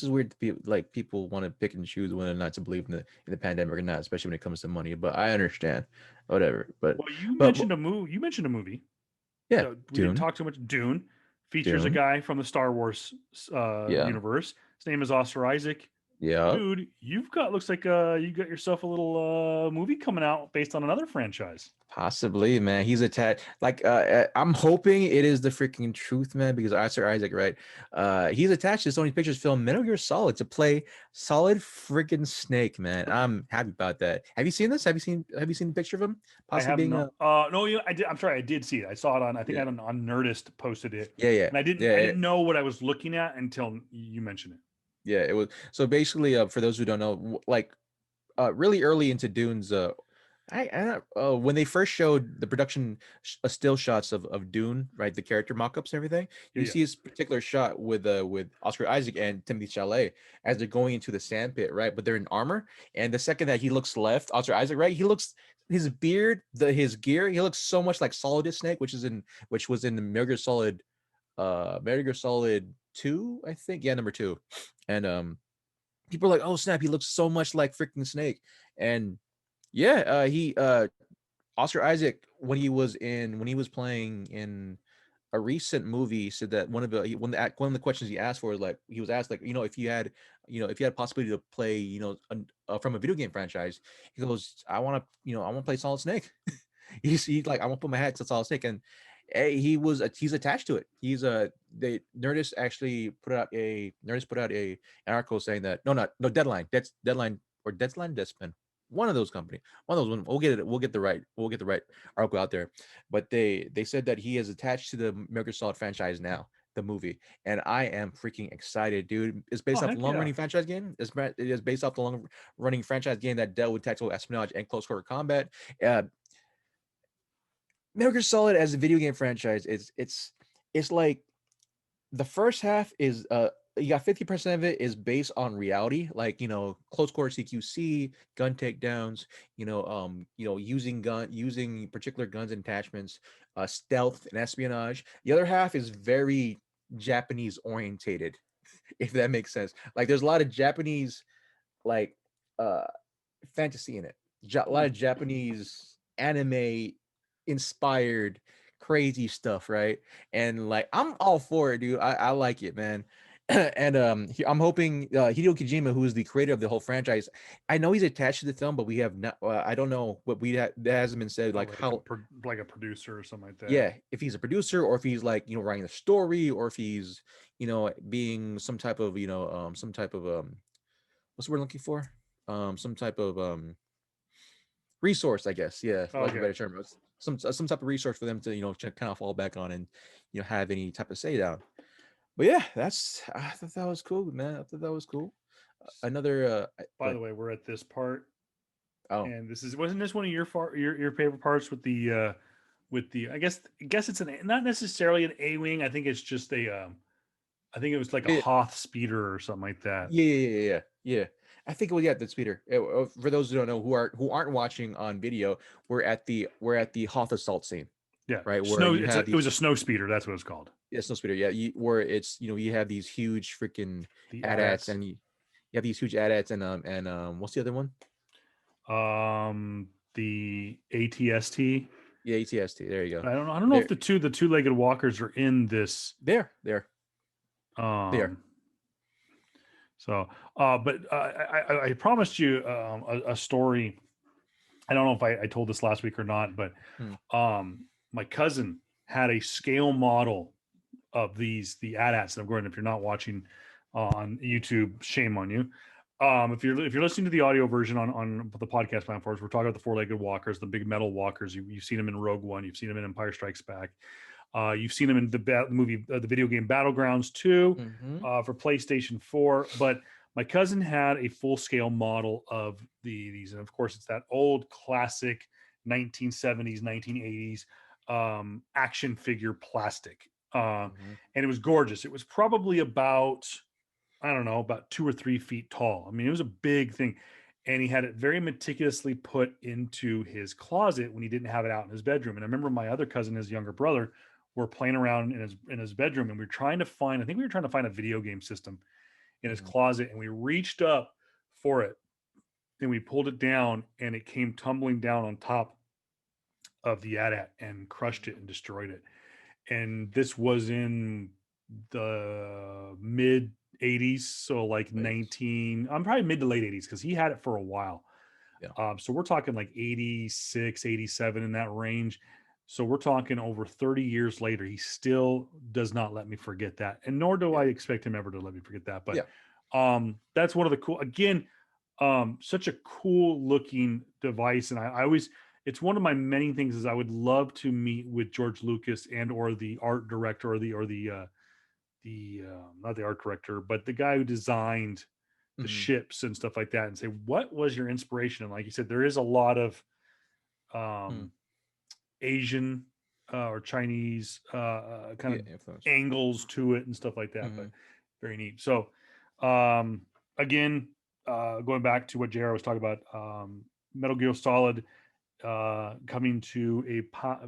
Speaker 1: weird to be like people want to pick and choose whether or not to believe in the pandemic or not, especially when it comes to money. But I understand, whatever.
Speaker 2: well, you
Speaker 1: But
Speaker 2: mentioned a movie. You mentioned a movie
Speaker 1: yeah,
Speaker 2: that we didn't
Speaker 1: Dune,
Speaker 2: talk too much. Dune features a
Speaker 1: Dune.
Speaker 2: guy from the Star Wars
Speaker 1: Yeah,
Speaker 2: universe. His name is Oscar Isaac.
Speaker 1: yeah.
Speaker 2: Dude, looks like you got yourself a little movie coming out based on another franchise.
Speaker 1: Possibly, man. He's attached. Like, I'm hoping it is the freaking truth, man. Because Sir Isaac, right? He's attached to Sony Pictures film Metal Gear Solid to play Solid freaking Snake, man. I'm happy about that. Have you seen this? Have you seen the picture of him
Speaker 2: I
Speaker 1: possibly
Speaker 2: have
Speaker 1: being
Speaker 2: not.
Speaker 1: a?
Speaker 2: No, I did. I'm sorry, I did see it. I saw it on. I think I
Speaker 1: Yeah,
Speaker 2: on Nerdist posted it,
Speaker 1: yeah, yeah,
Speaker 2: and I didn't. I
Speaker 1: yeah,
Speaker 2: didn't know what I was looking at until you mentioned it.
Speaker 1: yeah. It was so basically. For those who don't know, like, really early into Dune's when they first showed the production still shots of Dune, right, the character mock-ups and everything,
Speaker 2: Yeah,
Speaker 1: you
Speaker 2: yeah.
Speaker 1: see this particular shot with Oscar Isaac and Timothy Chalamet as they're going into the sand pit, right, but they're in armor, and the second that he looks left, Oscar Isaac, right, he looks, his beard, his gear, he looks so much like Solidus Snake, which was in the Metal Gear Solid 2, I think, yeah, number 2, and people are like, oh snap, he looks so much like freaking Snake, and yeah, he Oscar Isaac, when he was playing in a recent movie, said that one of the questions he asked for is like, he was asked, like, if you had possibility to play, from a video game franchise, he goes, I want to play Solid Snake. He's like, I want to put my hat to Solid Snake, and he's attached to it. They Nerdist put out an article saying that, no, Deadline, that's Deadline, or Deadspin, one of those company, one of those. We'll get the right article out there, but they said that he is attached to the Metal Gear Solid franchise now, the movie, and I am freaking excited, dude. It's
Speaker 2: Oh
Speaker 1: based off the
Speaker 2: heck
Speaker 1: long
Speaker 2: yeah!
Speaker 1: running franchise game. It is based off the long running franchise game that dealt with tactical espionage and close quarter combat. Uh, Metal Gear Solid as a video game franchise, it's like the first half is you got 50% of it is based on reality, like, close quarter CQC, gun takedowns, using particular guns and attachments, stealth and espionage. The other half is very Japanese orientated, if that makes sense. Like, there's a lot of Japanese, like, uh fantasy in it. A lot
Speaker 2: Hmm.
Speaker 1: of Japanese anime inspired crazy stuff, right? And like, I'm all for it, dude. I like it, man. And I'm hoping Hideo Kojima, who is the creator of the whole franchise, I know he's attached to the film, but we have not. I don't know what that hasn't been said. Like how,
Speaker 2: like a producer or something like that.
Speaker 1: yeah, if he's a producer or if he's like writing the story or if he's being some type of some type of what's the word I'm looking for some type of resource, I guess. Yeah, for lack of a better term. Some type of resource for them to to kind of fall back on and have any type of say down. But yeah, I thought that was cool, man. I thought that was cool. Another
Speaker 2: By the way, we're at this part,
Speaker 1: oh
Speaker 2: and wasn't this one of your favorite parts with the I guess it's not necessarily an A-wing. I think it's just I think it was like a
Speaker 1: yeah,
Speaker 2: Hoth speeder or something like that.
Speaker 1: yeah. I think it was the speeder. For those who don't know who aren't watching on video, we're at the Hoth assault scene.
Speaker 2: Yeah,
Speaker 1: right. Where you have
Speaker 2: it was a snow speeder. That's what it's called.
Speaker 1: Yeah, snow speeder. Yeah, where it's you have these huge freaking AT-ATs and you have these huge AT-ATs and what's the other one?
Speaker 2: The ATST.
Speaker 1: Yeah, ATST. There you go.
Speaker 2: I don't know if the two-legged walkers are in this.
Speaker 1: There.
Speaker 2: So, but I promised you a story. I don't know if I told this last week or not, but my cousin had a scale model of the AT-ATs. And I'm going, if you're not watching on YouTube, shame on you. If you're listening to the audio version on the podcast platforms, we're talking about the four-legged walkers, the big metal walkers. You've seen them in Rogue One. You've seen them in Empire Strikes Back. You've seen them in the movie, the video game Battlegrounds 2 for PlayStation 4. But my cousin had a full-scale model of these, and of course, it's that old classic 1970s, 1980s action figure plastic, and it was gorgeous. It was probably about, I don't know, about 2 or 3 feet tall. I mean, it was a big thing. And he had it very meticulously put into his closet when he didn't have it out in his bedroom. And I remember my other cousin, his younger brother, were playing around in his bedroom, and we were trying to find a video game system in his closet, and we reached up for it and we pulled it down, and it came tumbling down on top of the AT-AT and crushed it and destroyed it. And this was in the mid 80s, so like I'm probably mid to late 80s, because he had it for a while. So we're talking like 86, 87, in that range. So we're talking over 30 years later, he still does not let me forget that, and nor do I expect him ever to let me forget that. But that's one of the cool, again, such a cool looking device. And I always, it's one of my many things is I would love to meet with George Lucas and or the art director or the not the art director, but the guy who designed the ships and stuff like that, and say, what was your inspiration? And like you said, there is a lot of Asian or Chinese kind of angles to it and stuff like that, but very neat. So again, going back to what JR was talking about, Metal Gear Solid coming to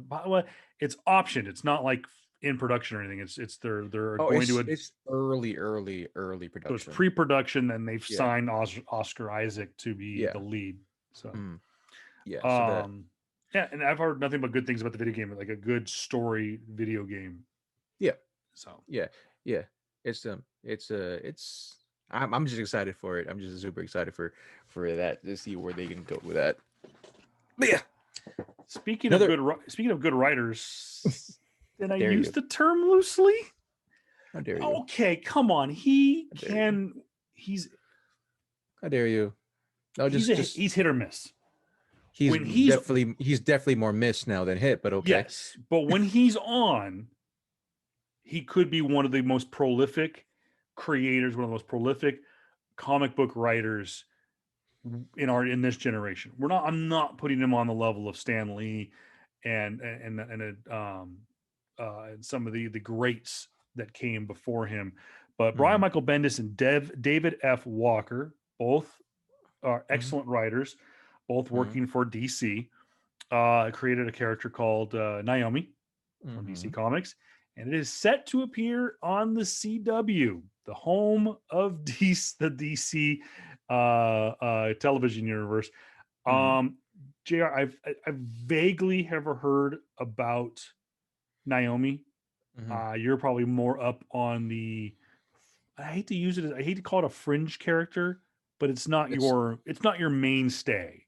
Speaker 2: well, it's optioned. It's not like in production or anything. It's they're going to
Speaker 1: it's early production.
Speaker 2: So it's pre-production, and they've signed Oscar Isaac to be the lead. So yeah, and I've heard nothing but good things about the video game, like a good story video game.
Speaker 1: Yeah.
Speaker 2: So
Speaker 1: yeah, it's I'm just excited for it. I'm just super excited for that, to see where they can go with that. But yeah,
Speaker 2: speaking of good writers, and I use the term loosely.
Speaker 1: How dare you?
Speaker 2: Okay, come on. He's
Speaker 1: how dare you? No,
Speaker 2: he's hit or miss.
Speaker 1: He's definitely more miss now than hit, but okay.
Speaker 2: Yes, but when he's on, he could be one of the most prolific creators, one of the most prolific comic book writers in this generation. I'm not putting him on the level of Stan Lee and some of the greats that came before him, but Brian Michael Bendis and David F. Walker, both are excellent writers, both working for DC, created a character called Naomi from DC Comics, and it is set to appear on the CW, the home of the DC television universe. JR, I've vaguely ever heard about Naomi. You're probably more up on the I hate to use it. I hate to call it a fringe character, but it's not
Speaker 1: It's
Speaker 2: your mainstay.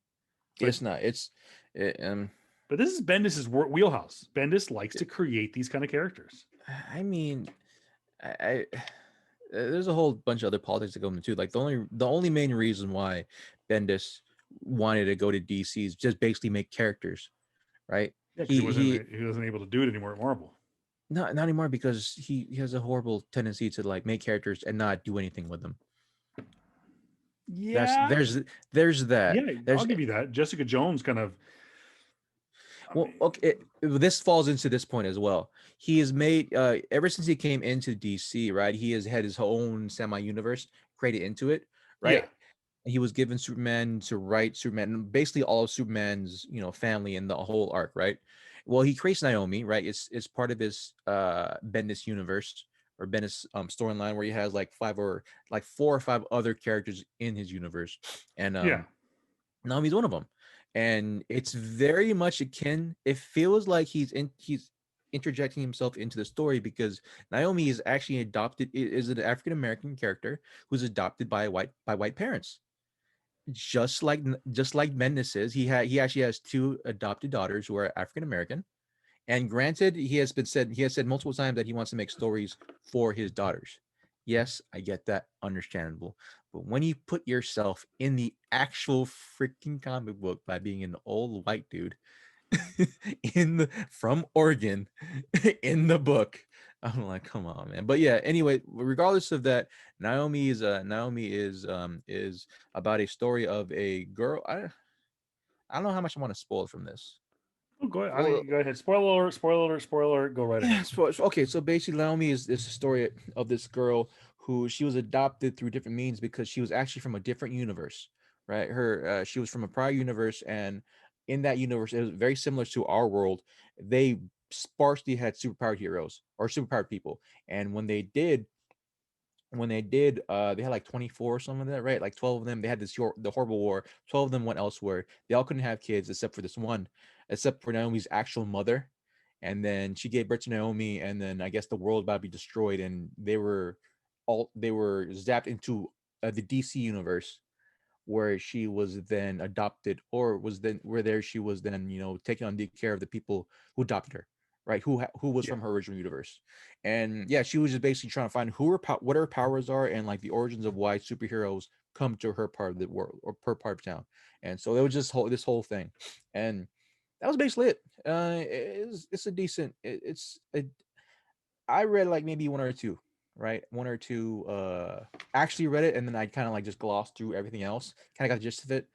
Speaker 2: But
Speaker 1: it's not. It, um.
Speaker 2: but this is Bendis's wheelhouse. Bendis likes to create these kind of characters.
Speaker 1: I mean, I there's a whole bunch of other politics that go into too. Like the only main reason why Bendis wanted to go to DC is just basically make characters, right?
Speaker 2: Yeah, because
Speaker 1: He
Speaker 2: he wasn't able to do it anymore at Marvel.
Speaker 1: not anymore because he has a horrible tendency to like make characters and not do anything with them. That's
Speaker 2: Yeah,
Speaker 1: there's that.
Speaker 2: yeah, I'll
Speaker 1: There's
Speaker 2: give you that. Jessica Jones kind of. I
Speaker 1: well,
Speaker 2: mean,
Speaker 1: okay. This falls into this point as well. He has made ever since he came into DC, right? He has had his own semi-universe created into it,
Speaker 2: yeah,
Speaker 1: right? He was given Superman to write Superman, basically all of Superman's family in the whole arc, right? Well, he creates Naomi, right? It's part of his Bendis universe or Bendis storyline where he has like four or five other characters in his universe, and
Speaker 2: yeah.
Speaker 1: Naomi's one of them. And it's very much akin. It feels like he's interjecting himself into the story because Naomi is actually is an African American character who's adopted by white parents, just like Bendis is. He actually has two adopted daughters who are African American. And granted, he has said multiple times that he wants to make stories for his daughters. Yes, I get that, understandable. But when you put yourself in the actual freaking comic book by being an old white dude from Oregon in the book, I'm like, come on, man. But yeah, anyway, regardless of that, Naomi is about a story of a girl. I don't know how much I want to spoil from this.
Speaker 2: Oh, go ahead.
Speaker 1: Well,
Speaker 2: Go ahead. Spoiler alert! Spoiler alert! Spoiler alert! Go right ahead.
Speaker 1: yeah, okay. So basically, Naomi is this story of this girl who she was adopted through different means because she was actually from a different universe, right? She was from a prior universe, and in that universe, it was very similar to our world. They sparsely had superpowered heroes or superpowered people, and when they did, they had like 24 or something like that, right? Like 12 of them. They had the horrible war. 12 of them went elsewhere. They all couldn't have kids except for this one, except for Naomi's actual mother. And then she gave birth to Naomi, and then I guess the world about to be destroyed, and they were zapped into the DC universe where she was then adopted, or was then where there she was then taking on the care of the people who adopted her, right? Who was
Speaker 2: Yeah,
Speaker 1: from her original universe. And yeah, she was just basically trying to find what her powers are and like the origins of why superheroes come to her part of the world or per part of town. And so it was just this whole thing, and that was basically it. It's a decent. I read like maybe one or two, right? One or two. Actually read it, and then I kind of like just glossed through everything else. Kind of got the gist of it.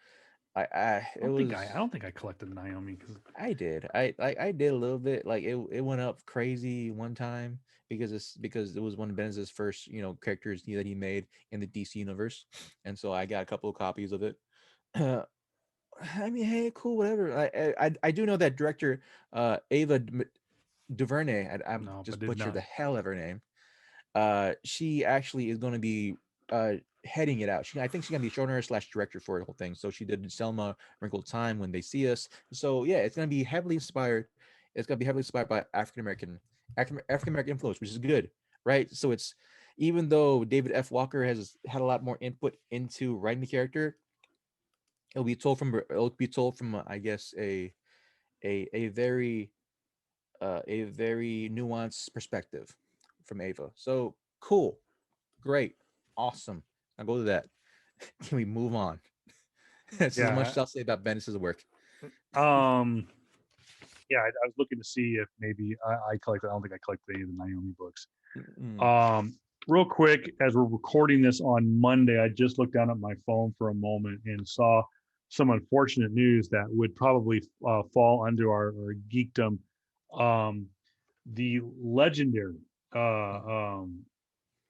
Speaker 1: It was.
Speaker 2: I don't think I collected Naomi because
Speaker 1: I did. I did a little bit. Like it went up crazy one time because it was one of Benz's first characters that he made in the DC universe, and so I got a couple of copies of it. I mean, hey, cool, whatever. I do know that director Ava DuVernay. I'm
Speaker 2: no, but
Speaker 1: just
Speaker 2: did
Speaker 1: butchered
Speaker 2: not.
Speaker 1: the hell of her name. She actually is going to be heading it out. I think she's going to be showrunner / director for the whole thing. So she did Selma, Wrinkled Time, When They See Us. So yeah, it's going to be heavily inspired. It's going to be heavily inspired by African American influence, which is good, right? So it's even though David F. Walker has had a lot more input into writing the character, it'll be told from I guess a very nuanced perspective from Ava. So cool, great, awesome. I'll go to that. Can we move on? That's as much
Speaker 2: Yeah.
Speaker 1: as I'll say about Bendis's work.
Speaker 2: Um. Yeah, I was looking to see if maybe I collected. I don't think I collected any of the Naomi books.
Speaker 1: Mm,
Speaker 2: Um. Real quick, as we're recording this on Monday, I just looked down at my phone for a moment and saw some unfortunate news that would probably fall under our geekdom. Um, the legendary,
Speaker 1: mm,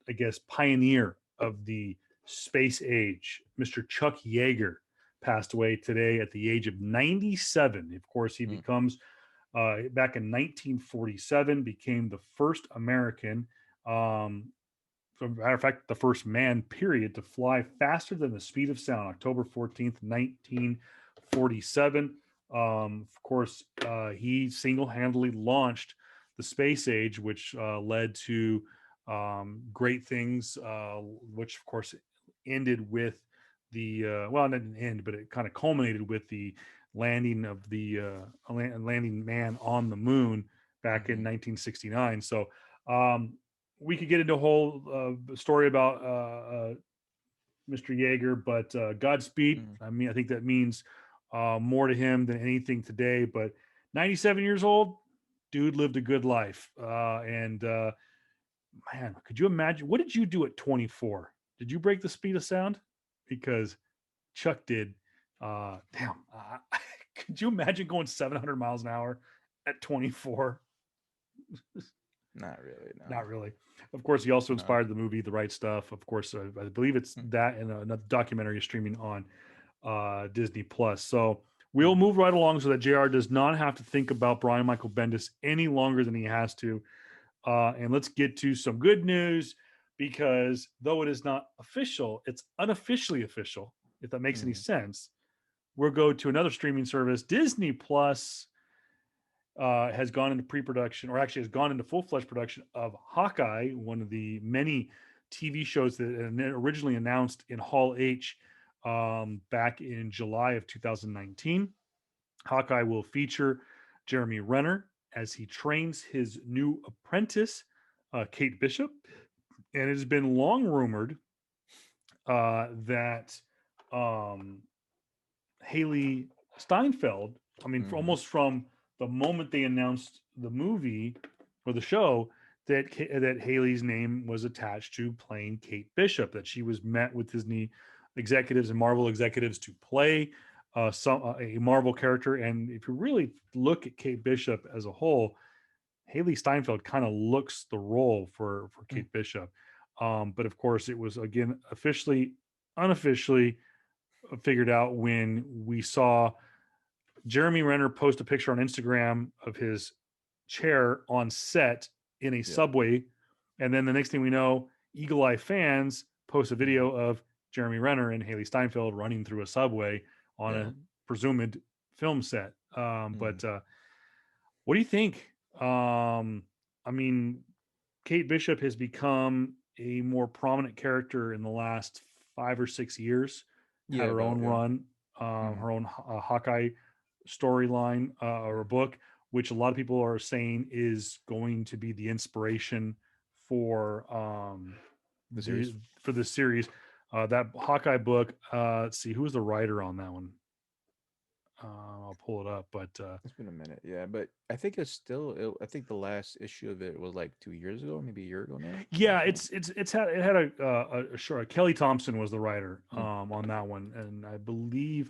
Speaker 2: I guess, pioneer of the space age, Mr. Chuck Yeager, passed away today at the age of 97. Of course, he
Speaker 1: mm,
Speaker 2: becomes, back in 1947, became the first American, as a matter of fact, the first man, period, to fly faster than the speed of sound, October 14th, 1947. Of course, he single handedly launched the space age, which led to Great Things, which of course ended with the well, it didn't end, but it kind of culminated with the landing of the landing man on the moon back in
Speaker 1: Mm-hmm.
Speaker 2: 1969. So um, we could get into a whole story about Mr. Yeager, but Godspeed.
Speaker 1: Mm-hmm.
Speaker 2: I mean, I think that means more to him than anything today. But 97 years old, dude lived a good life. And man, could you imagine? What did you do at 24? Did you break the speed of sound? Because Chuck did. Damn. Could you imagine going 700 miles an hour at 24?
Speaker 1: Not really, no.
Speaker 2: Not really. Of course, he also
Speaker 1: No.
Speaker 2: inspired the movie The Right Stuff. Of course, I believe it's that and another documentary streaming on Disney Plus. So we'll
Speaker 1: Mm-hmm.
Speaker 2: move right along so that JR does not have to think about Brian Michael Bendis any longer than he has to. And let's get to some good news because though it is not official, it's unofficially official, if that makes any
Speaker 1: Mm-hmm.
Speaker 2: sense. We'll go to another streaming service. Disney Plus has gone into pre-production, or actually has gone into full-fledged production of Hawkeye, one of the many TV shows that originally announced in Hall H back in July of 2019. Hawkeye will feature Jeremy Renner as he trains his new apprentice, Kate Bishop. And it has been long rumored that um, Haley Steinfeld, I mean,
Speaker 1: Mm-hmm.
Speaker 2: almost from the moment they announced the movie or the show, that Haley's name was attached to playing Kate Bishop, that she was met with Disney executives and Marvel executives to play a Marvel character. And if you really look at Kate Bishop as a whole, Haley Steinfeld kind of looks the role for Kate Bishop. But of course, it was again officially, unofficially figured out when we saw Jeremy Renner post a picture on Instagram of his chair on set in a
Speaker 1: Yep.
Speaker 2: subway. And then the next thing we know, Eagle Eye fans post a
Speaker 1: Mm-hmm.
Speaker 2: video of Jeremy Renner and Haley Steinfeld running through a subway on
Speaker 1: Yeah.
Speaker 2: a presumed film set.
Speaker 1: Mm-hmm.
Speaker 2: But what do you think? I mean, Kate Bishop has become a more prominent character in the last 5 or 6 years. Had
Speaker 1: Yeah,
Speaker 2: her
Speaker 1: about
Speaker 2: own
Speaker 1: yeah.
Speaker 2: run,
Speaker 1: Mm-hmm.
Speaker 2: her own Hawkeye storyline or a book, which a lot of people are saying is going to be the inspiration for
Speaker 1: The
Speaker 2: the
Speaker 1: series.
Speaker 2: for this series. That Hawkeye book. Let's see, who was the writer on that one? I'll pull it up, but
Speaker 1: It's been a minute, yeah, but I think it's still. I think the last issue of it was like 2 years ago, or maybe a year ago now.
Speaker 2: yeah,
Speaker 1: So,
Speaker 2: it's had it had a sure Kelly Thompson was the writer
Speaker 1: mm,
Speaker 2: on that one, and I believe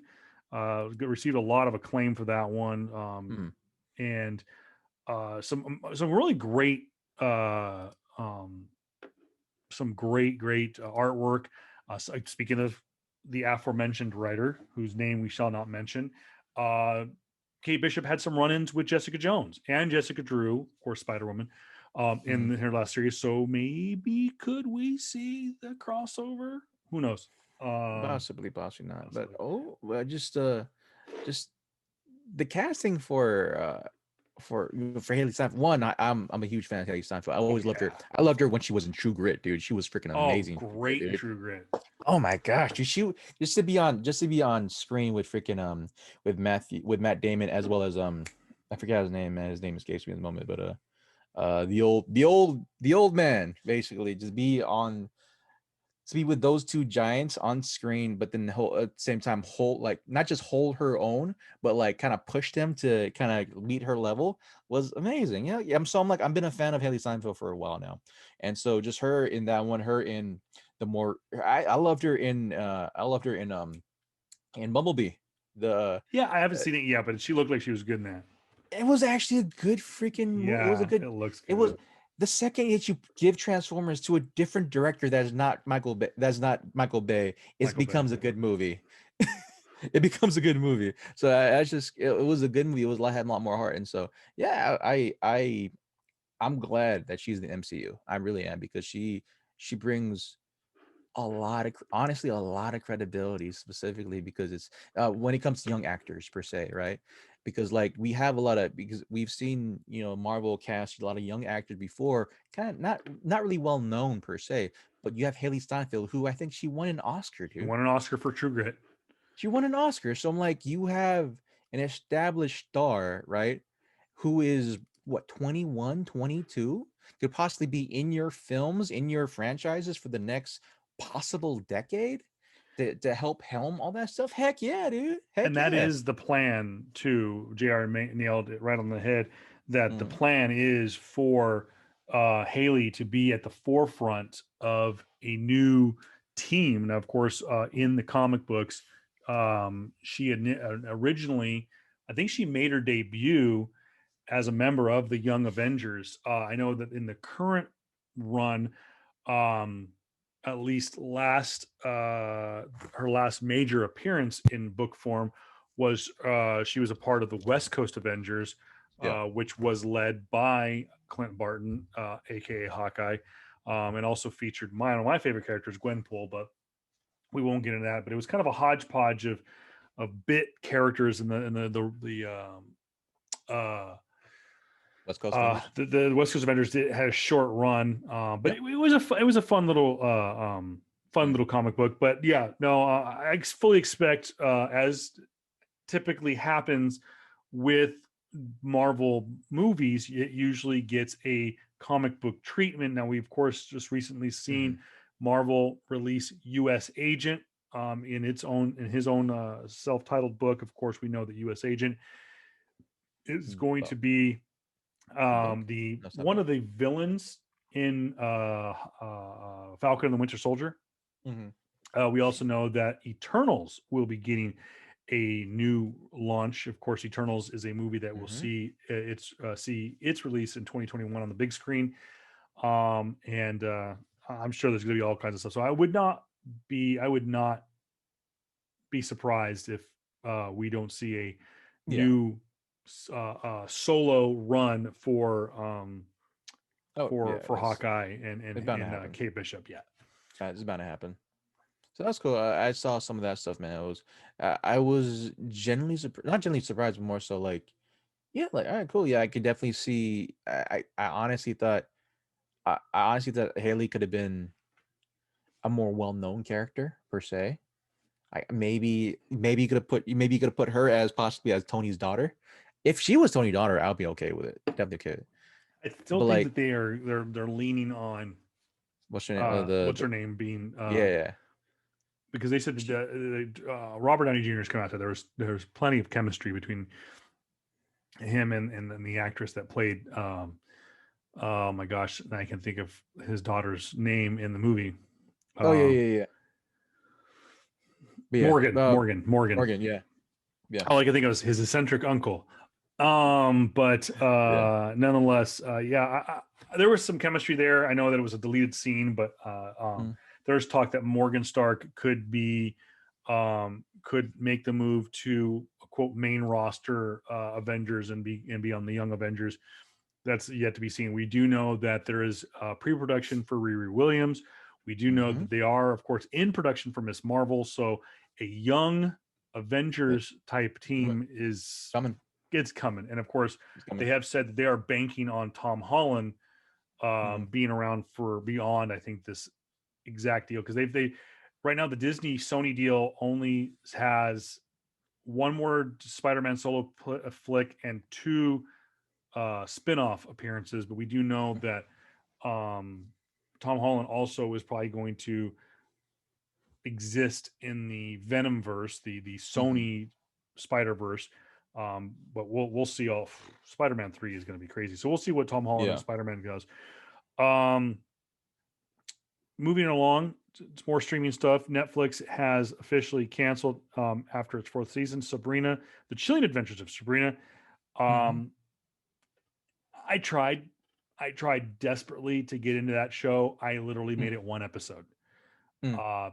Speaker 2: received a lot of acclaim for that one,
Speaker 1: mm,
Speaker 2: and some really great um, some great artwork. Speaking of the aforementioned writer, whose name we shall not mention, uh, Kate Bishop had some run-ins with Jessica Jones and Jessica Drew, or Spider Woman, in
Speaker 1: mm.
Speaker 2: her last series. So maybe could we see the crossover? Who knows?
Speaker 1: Possibly, possibly not. But
Speaker 2: Possibly.
Speaker 1: oh, well, just the casting for Haley Steinfeld. One, I'm a huge fan of Haley Steinfeld. I
Speaker 2: Oh
Speaker 1: always loved her.
Speaker 2: yeah.
Speaker 1: I loved her when she was in True Grit, dude. She was freaking
Speaker 2: Oh,
Speaker 1: amazing, True Grit,
Speaker 2: great in
Speaker 1: dude.
Speaker 2: True Grit.
Speaker 1: Oh my gosh, dude, she just to be on screen with freaking with Matt Damon, as well as I forgot his name, man. His name escapes me in the moment, but the old man, basically, just be on to be with those two giants on screen, but then at the same time hold, like, not just hold her own, but like kind of push them to kind of meet her level, was amazing. Yeah, yeah. I'm like, I've been a fan of Haley Steinfeld for a while now, and so just her in that one, her in the more, I loved her in Bumblebee. The
Speaker 2: Yeah, I haven't
Speaker 1: uh,
Speaker 2: seen it yet, but she looked like she was good in that.
Speaker 1: it was actually a good freaking it was a
Speaker 2: Yeah,
Speaker 1: good,
Speaker 2: it looks
Speaker 1: it was
Speaker 2: good.
Speaker 1: the second that you give Transformers to a different director that is not Michael Bay, it
Speaker 2: Michael Bay.
Speaker 1: becomes a good movie. It becomes a good movie. So I just it was a good movie. It was had a lot more heart, and so yeah, I'm glad that she's in the MCU. I really am, because she brings a lot of credibility, specifically because it's when it comes to young actors per se, right? because like we have a lot of, because we've seen, Marvel cast a lot of young actors before, kind of not really well known per se, but you have Haley Steinfeld, who I think she won an Oscar,
Speaker 2: He
Speaker 1: dude.
Speaker 2: won an Oscar for True Grit.
Speaker 1: She won an Oscar. So I'm like, you have an established star, right? Who is what, 21, 22, could possibly be in your films, in your franchises for the next possible decade to help helm all that stuff. Heck yeah, dude. Heck
Speaker 2: And that
Speaker 1: yeah.
Speaker 2: is the plan too. JR nailed it right on the head, that the
Speaker 1: Mm,
Speaker 2: plan is for Haley to be at the forefront of a new team. Now, of course, in the comic books, she had originally, I think she made her debut as a member of the Young Avengers. I know that in the current run, um, at least her last major appearance in book form was she was a part of the West Coast Avengers,
Speaker 1: yeah.
Speaker 2: which was led by Clint Barton, aka Hawkeye, and also featured one of my favorite characters, Gwenpool, but we won't get into that. But it was kind of a hodgepodge of bit characters in
Speaker 1: West Coast Avengers.
Speaker 2: the West Coast Avengers had a short run, but
Speaker 1: Yep.
Speaker 2: it was a fun little
Speaker 1: Mm,
Speaker 2: comic book. But yeah, no, I fully expect, as typically happens with Marvel movies, it usually gets a comic book treatment. Now we of course just recently
Speaker 1: mm,
Speaker 2: seen Marvel release U.S. Agent, in his own self-titled book. Of course, we know that U.S. Agent is going
Speaker 1: oh,
Speaker 2: to be
Speaker 1: a book?
Speaker 2: the
Speaker 1: No, it's not a
Speaker 2: one
Speaker 1: book.
Speaker 2: of the villains in Falcon and the Winter Soldier.
Speaker 1: Hmm.
Speaker 2: We also know that Eternals will be getting a new launch. Of course, Eternals is a movie that will
Speaker 1: Hmm.
Speaker 2: see its release in 2021 on the big screen, and I'm sure there's going to be all kinds of stuff. So I would not be surprised if we don't see a
Speaker 1: Yeah.
Speaker 2: new solo run
Speaker 1: Oh, yeah.
Speaker 2: for Hawkeye
Speaker 1: It's bound to happen.
Speaker 2: Kate Bishop yet.
Speaker 1: It's bound to happen. So that's cool. I saw some of that stuff, man. It was, I was genuinely surprised, not genuinely surprised, but more so like, yeah, like, all right, cool. Yeah, I could definitely see. I honestly thought, I honestly thought Haley could have been a more well-known character per se. Maybe you could have put her as possibly as Tony's daughter. If she was Tony's daughter, I'll be okay with it. Definitely okay.
Speaker 2: I still
Speaker 1: But
Speaker 2: think
Speaker 1: like,
Speaker 2: that they're leaning on
Speaker 1: what's her name?
Speaker 2: what's her name being,
Speaker 1: Yeah,
Speaker 2: because they said
Speaker 1: she,
Speaker 2: that Robert Downey Jr. has come out there. There's plenty of chemistry between him and the actress that played. Oh my gosh, I can think of his daughter's name in the movie.
Speaker 1: oh yeah,
Speaker 2: Um,
Speaker 1: yeah, yeah. But yeah,
Speaker 2: Morgan.
Speaker 1: Morgan, yeah, yeah,
Speaker 2: All I can think of is his eccentric uncle. But
Speaker 1: yeah.
Speaker 2: nonetheless, yeah, there was some chemistry there. I know that it was a deleted scene, but
Speaker 1: Mm,
Speaker 2: there's talk that Morgan Stark could make the move to a quote main roster Avengers and be on the Young Avengers. That's yet to be seen. We do know that there is pre-production for Riri Williams. We do know
Speaker 1: mm-hmm.
Speaker 2: that they are, of course, in production for Miss Marvel. So a young Avengers type team is
Speaker 1: Coming,
Speaker 2: it's coming. And of course,
Speaker 1: it's coming.
Speaker 2: they have said that they are banking on Tom Holland
Speaker 1: Mm,
Speaker 2: being around for beyond, I think, this exact deal. Because they right now the Disney Sony deal only has one more Spider-Man solo flick and two spin-off appearances, but we do know that um, Tom Holland also is probably going to exist in the Venom verse, the
Speaker 1: mm-hmm.
Speaker 2: Sony Spider Verse. But we'll see. All Spider-Man 3 is going to be crazy, so we'll see what Tom Holland and
Speaker 1: Yeah.
Speaker 2: Spider-Man does. Um, moving along, it's more streaming stuff. Netflix has officially canceled after its fourth season, Sabrina: The Chilling Adventures of Sabrina.
Speaker 1: Mm-hmm.
Speaker 2: Um, I tried. I tried desperately to get into that show. I literally made
Speaker 1: Mm,
Speaker 2: it one episode.
Speaker 1: mm,
Speaker 2: Uh,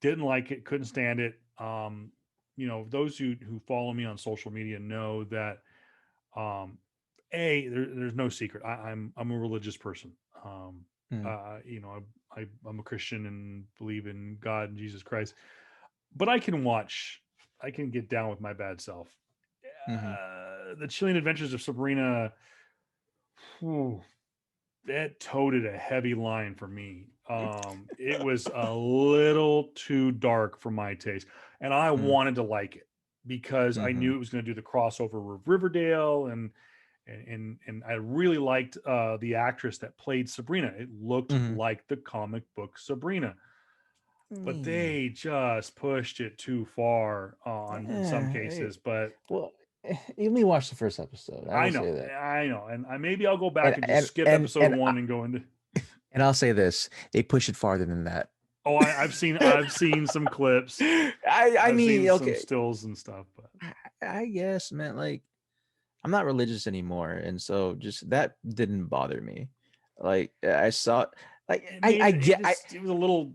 Speaker 2: didn't like it. Couldn't stand it. Those who follow me on social media know that um, there's no secret. I'm a religious person.
Speaker 1: mm.
Speaker 2: I'm a Christian and believe in God and Jesus Christ. But I can get down with my bad self.
Speaker 1: Mm-hmm.
Speaker 2: The Chilling Adventures of Sabrina, whew, that toted a heavy line for me. It was a little too dark for my taste, and I wanted to like it because I
Speaker 1: Mm-hmm.
Speaker 2: knew it was going to do the crossover with Riverdale, and I really liked the actress that played Sabrina. It looked
Speaker 1: Mm-hmm.
Speaker 2: like the comic book Sabrina, but
Speaker 1: Mm.
Speaker 2: they just pushed it too far on in some
Speaker 1: Eh,
Speaker 2: cases. But
Speaker 1: well, you only watch the first episode. I will say that,
Speaker 2: I know, and maybe I'll go back
Speaker 1: and
Speaker 2: and just
Speaker 1: and
Speaker 2: skip
Speaker 1: and
Speaker 2: episode
Speaker 1: and
Speaker 2: one and go into.
Speaker 1: and I'll say this: they push it farther than that.
Speaker 2: Oh, I've seen some clips.
Speaker 1: I
Speaker 2: I've seen
Speaker 1: mean,
Speaker 2: some
Speaker 1: okay,
Speaker 2: stills and stuff, but
Speaker 1: I guess, man. Like, I'm not religious anymore, and so just that didn't bother me. Like, I saw, like,
Speaker 2: it made it. It was a little.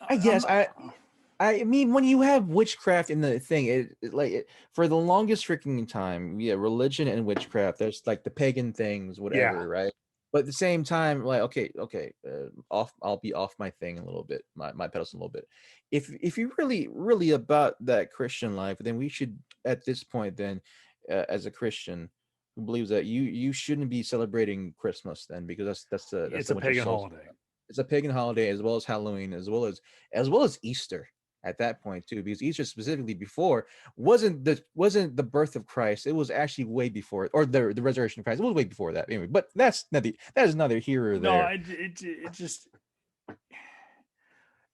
Speaker 1: I
Speaker 2: I'm
Speaker 1: guess,
Speaker 2: not.
Speaker 1: I mean, when you have witchcraft in the thing, for the longest freaking time, yeah, religion and witchcraft. There's like the pagan things,
Speaker 2: Yeah,
Speaker 1: whatever, right? But at the same time, like, okay, off. I'll be off my thing a little bit, my pedestal a little bit. If you're really about that Christian life, then we should, at this point, then, as a Christian who believes that you shouldn't be celebrating Christmas then, because that's
Speaker 2: it's
Speaker 1: the
Speaker 2: a
Speaker 1: winter
Speaker 2: pagan
Speaker 1: solstice.
Speaker 2: holiday.
Speaker 1: It's a pagan holiday, as well as Halloween, as well as Easter at that point too, because Easter specifically before wasn't the birth of Christ. It was actually way before, or the resurrection of Christ. It was way before that anyway. But that is neither here or
Speaker 2: No,
Speaker 1: there.
Speaker 2: it just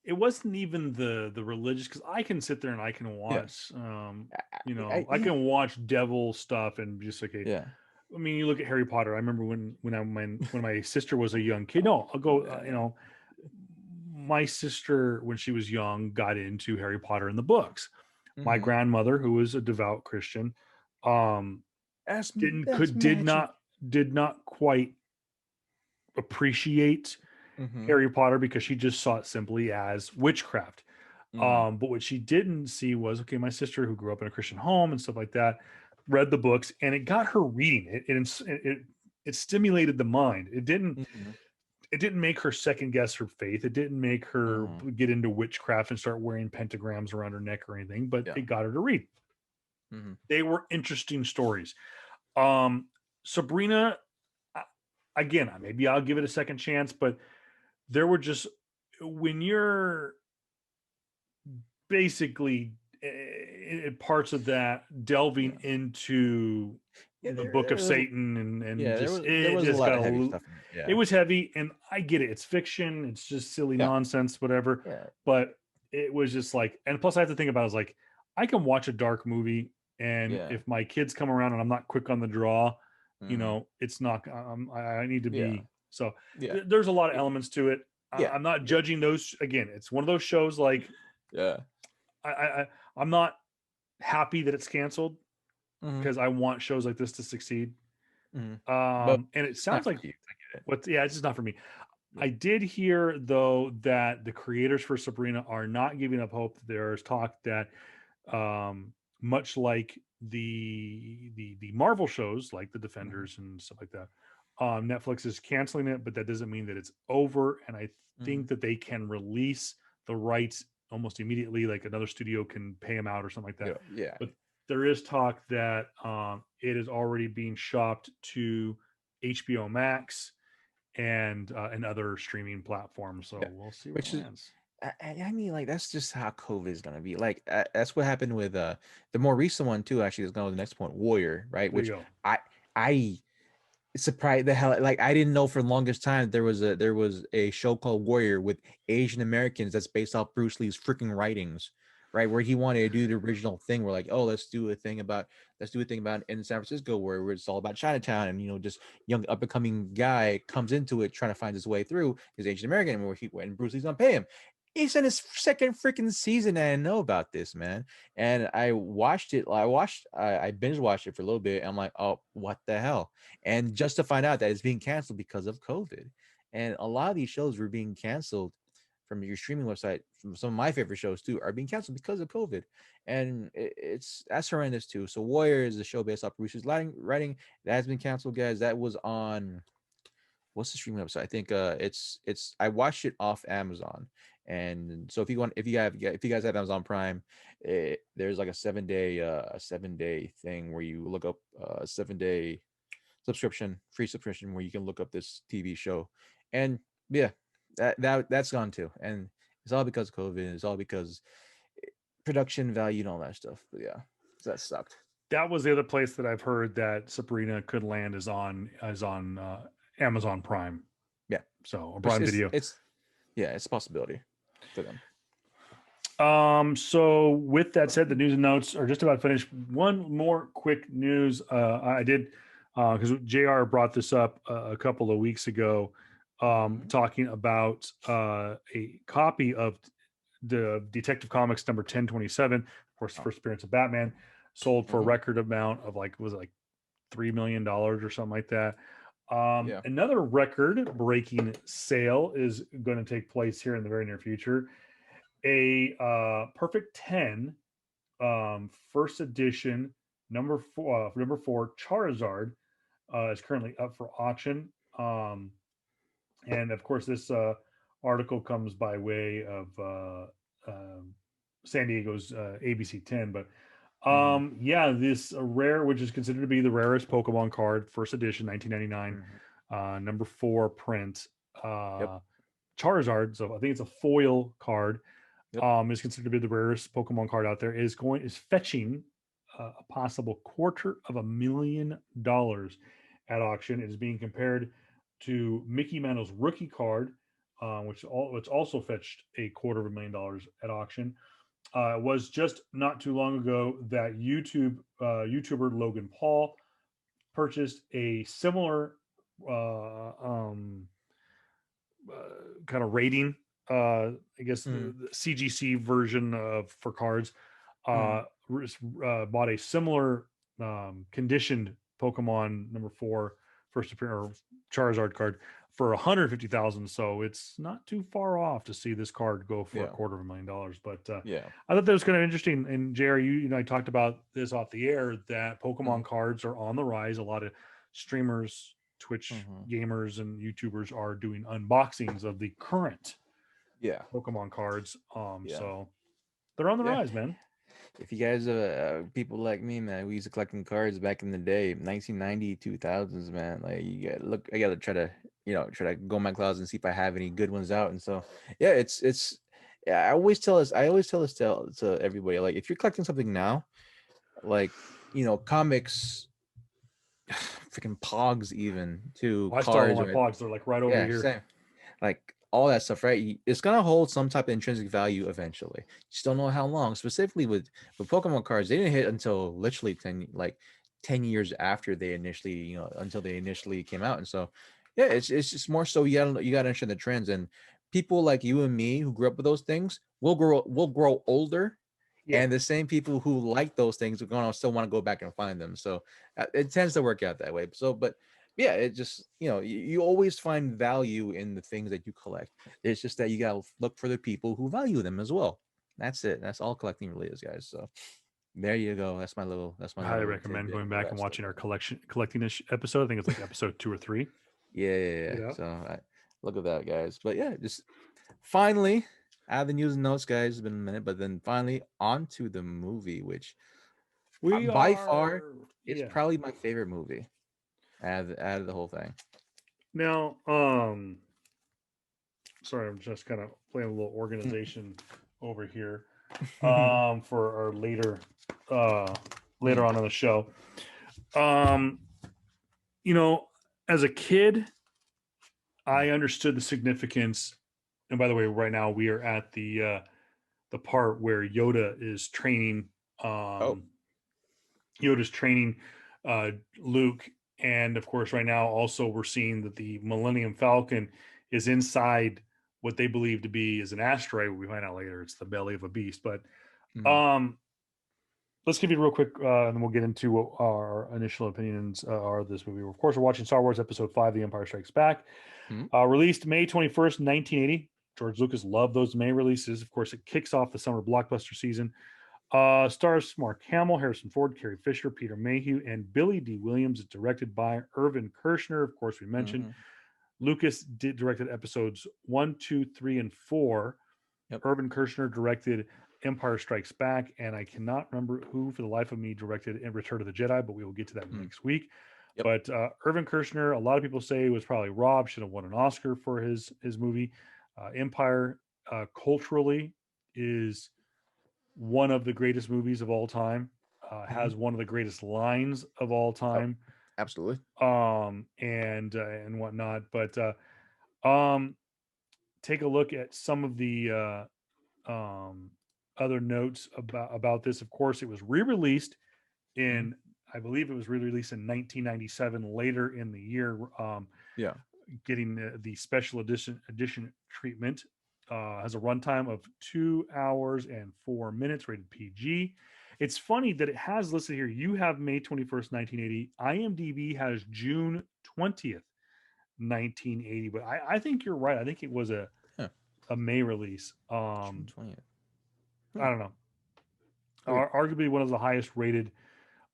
Speaker 2: it wasn't even the religious, because I can sit there and I can
Speaker 1: Yeah,
Speaker 2: watch I
Speaker 1: yeah,
Speaker 2: can watch devil stuff and just okay.
Speaker 1: yeah,
Speaker 2: I mean, you look at Harry Potter. I remember when my sister was a young kid. No, I'll go. My sister, when she was young, got into Harry Potter and the books. My
Speaker 1: mm-hmm.
Speaker 2: grandmother, who was a devout Christian, um,
Speaker 1: That's
Speaker 2: did
Speaker 1: magic.
Speaker 2: not quite appreciate
Speaker 1: Mm-hmm.
Speaker 2: Harry Potter because she just saw it simply as witchcraft.
Speaker 1: Mm-hmm.
Speaker 2: But what she didn't see was, okay, my sister, who grew up in a Christian home and stuff like that, read the books, and it got her reading. It stimulated the mind.
Speaker 1: Mm-hmm.
Speaker 2: It didn't make her second guess her faith. It didn't make her
Speaker 1: Mm-hmm.
Speaker 2: get into witchcraft and start wearing pentagrams around her neck or anything, but
Speaker 1: Yeah.
Speaker 2: it got her to read.
Speaker 1: Mm-hmm.
Speaker 2: They were interesting stories. Um, Sabrina, again, maybe I'll give it a second chance, but there were just, when you're basically parts of that delving
Speaker 1: Yeah.
Speaker 2: into
Speaker 1: Yeah.
Speaker 2: the book of
Speaker 1: There was.
Speaker 2: Satan, and
Speaker 1: Yeah.
Speaker 2: just
Speaker 1: There
Speaker 2: it
Speaker 1: was a
Speaker 2: just
Speaker 1: lot
Speaker 2: got
Speaker 1: of heavy
Speaker 2: a,
Speaker 1: stuff in it.
Speaker 2: it
Speaker 1: Yeah.
Speaker 2: was heavy, and I get it, it's fiction, it's just silly
Speaker 1: Yeah.
Speaker 2: nonsense, whatever,
Speaker 1: Yeah.
Speaker 2: but it was just like, and plus I have to think about it, is like, I can watch a dark movie, and
Speaker 1: Yeah.
Speaker 2: if my kids come around and I'm not quick on the draw,
Speaker 1: Mm-hmm.
Speaker 2: it's not, I need to
Speaker 1: Yeah.
Speaker 2: be. So
Speaker 1: Yeah.
Speaker 2: there's a lot of elements to it.
Speaker 1: Yeah.
Speaker 2: I'm not judging those. Again, it's one of those shows, like,
Speaker 1: Yeah.
Speaker 2: I'm not happy that it's canceled,
Speaker 1: Mm-hmm.
Speaker 2: because I want shows like this to succeed.
Speaker 1: Mm-hmm. But
Speaker 2: And it
Speaker 1: not
Speaker 2: sounds
Speaker 1: for
Speaker 2: like,
Speaker 1: you. I get it.
Speaker 2: yeah, it's just not for me.
Speaker 1: Yeah.
Speaker 2: I did hear, though, that the creators for Sabrina are not giving up hope. There's talk that, much like the Marvel shows, like the
Speaker 1: Mm-hmm.
Speaker 2: Defenders and stuff like that, Netflix is canceling it, but that doesn't mean that it's over. And I
Speaker 1: Mm-hmm.
Speaker 2: think that they can release the rights almost immediately, like another studio can pay them out or something like that.
Speaker 1: Yeah. Yeah.
Speaker 2: But there is talk that it is already being shopped to HBO Max and other streaming platforms. So
Speaker 1: Yeah.
Speaker 2: we'll see where it
Speaker 1: Which is,
Speaker 2: lands.
Speaker 1: I mean, like, that's just how COVID is gonna be. Like, that's what happened with the more recent one too. Actually, is going to the next point, Warrior, right?
Speaker 2: There you
Speaker 1: Which
Speaker 2: go.
Speaker 1: I surprised the hell. Like, I didn't know for the longest time there was a show called Warrior with Asian Americans that's based off Bruce Lee's freaking writings, right? Where he wanted to do the original thing. We're like, oh, let's do a thing about in San Francisco where it's all about Chinatown, and just young up and coming guy comes into it trying to find his way through. He's Asian American, and where he when Bruce Lee's gonna pay him. He's in his second freaking season, and I didn't know about this, man. And I watched it. I binge watched it for a little bit. And I'm like, oh, what the hell? And just to find out that it's being canceled because of COVID. And a lot of these shows were being canceled from your streaming website. From some of my favorite shows too are being canceled because of COVID, and that's horrendous too. So Warrior is a show based off Bruce's writing that has been canceled, guys. That was on what's the streaming website? I think it's I watched it off Amazon. And so if you guys have Amazon Prime, there's like a 7-day thing where you look up a 7-day free subscription where you can look up this TV show. And yeah, that's gone too. And it's all because of COVID. It's all because production value and all that stuff. But yeah, that sucked.
Speaker 2: That was the other place that I've heard that Sabrina could land is on Amazon Prime.
Speaker 1: Yeah.
Speaker 2: So or
Speaker 1: Which
Speaker 2: Prime Video.
Speaker 1: it's yeah, it's a possibility for them.
Speaker 2: So with that said, the news and notes are just about finished. One more quick news. I did because JR brought this up a couple of weeks ago, talking about a copy of the Detective Comics number 1027, of course, first appearance of Batman, sold for a record amount of like $3 million or something like that. Another record breaking sale is going to take place here in the very near future. A Perfect 10 first edition number four Charizard is currently up for auction. And of course, this article comes by way of San Diego's ABC 10. But this rare, which is considered to be the rarest Pokemon card, first edition, 1999, number 4 print. Charizard, so I think it's a foil card. Is considered to be the rarest Pokemon card out there. Is fetching a possible $250,000 at auction. It is being compared to Mickey Mantle's rookie card, which also fetched $250,000 at auction. It was just not too long ago that YouTuber Logan Paul purchased a similar kind of rating. I guess the CGC version for cards, bought a similar conditioned Pokemon number 4 first appearance Charizard card for $150,000. So it's not too far off to see this card go for $250,000. But I thought that was kind of interesting. And Jerry, you know, I talked about this off the air that Pokemon cards are on the rise. A lot of streamers, Twitch gamers, and YouTubers are doing unboxings of the current Pokemon cards. So they're on the rise, man.
Speaker 1: If you guys people like me, man, we used to collecting cards back in the day, 1990, 2000s, man. Like I gotta try to go in my closet and see if I have any good ones out. And so I always tell this to everybody, like, if you're collecting something now, like, comics, freaking Pogs, even to
Speaker 2: I
Speaker 1: cards,
Speaker 2: still have my Pogs. They're like right over here.
Speaker 1: Same. Like all that stuff, right? It's gonna hold some type of intrinsic value eventually. Just don't know how long. Specifically with Pokemon cards, they didn't hit until literally 10 years after they initially, until they initially came out. And so, it's just more so you gotta understand the trends. And people like you and me who grew up with those things will grow older. And the same people who like those things are gonna still want to go back and find them. So it tends to work out that way. So, but yeah, it just, you always find value in the things that you collect. It's just that you gotta look for the people who value them as well. That's it. That's all collecting really is, guys. So there you go. That's my
Speaker 2: I highly recommend going back and watching our collecting episode. I think it's like episode 2 or 3.
Speaker 1: Yeah. So look at that, guys. But yeah, just finally out of the news and notes, guys. It's been a minute, but then finally on to the movie, which by far it's probably my favorite movie out of the whole thing.
Speaker 2: Now, sorry, I'm just kind of playing a little organization over here for our later on the show. As a kid, I understood the significance. And by the way, right now we are at the part where Yoda is training. Yoda's training Luke, and of course, right now also we're seeing that the Millennium Falcon is inside what they believe to be is an asteroid. We find out later it's the belly of a beast. But let's give you real quick, and then we'll get into what our initial opinions are of this movie. Of course, we're watching Star Wars Episode 5, The Empire Strikes Back. Released May 21st, 1980. George Lucas loved those May releases. Of course, it kicks off the summer blockbuster season. Stars Mark Hamill, Harrison Ford, Carrie Fisher, Peter Mayhew, and Billy D. Williams. It's directed by Irvin Kershner. Of course, we mentioned Lucas directed episodes 1, 2, 3, and 4.
Speaker 1: Yep.
Speaker 2: Irvin Kershner directed Empire Strikes Back, and I cannot remember who, for the life of me, directed Return of the Jedi, but we will get to that next week.
Speaker 1: Yep.
Speaker 2: But Irvin Kershner, a lot of people say was probably robbed, should have won an Oscar for his movie. Empire, culturally, is one of the greatest movies of all time. Has one of the greatest lines of all time.
Speaker 1: Oh, absolutely.
Speaker 2: And whatnot. But take a look at some of the other notes about this. Of course, it was re-released in, I believe it was re-released in 1997, later in the year.
Speaker 1: Yeah.
Speaker 2: Getting the special edition treatment. Has a runtime of 2 hours and 4 minutes, rated PG. It's funny that it has listed here. You have May 21st, 1980. IMDb has June 20th, 1980. But I think you're right. I think it was a May release.
Speaker 1: June 20th.
Speaker 2: I don't know. Arguably one of the highest rated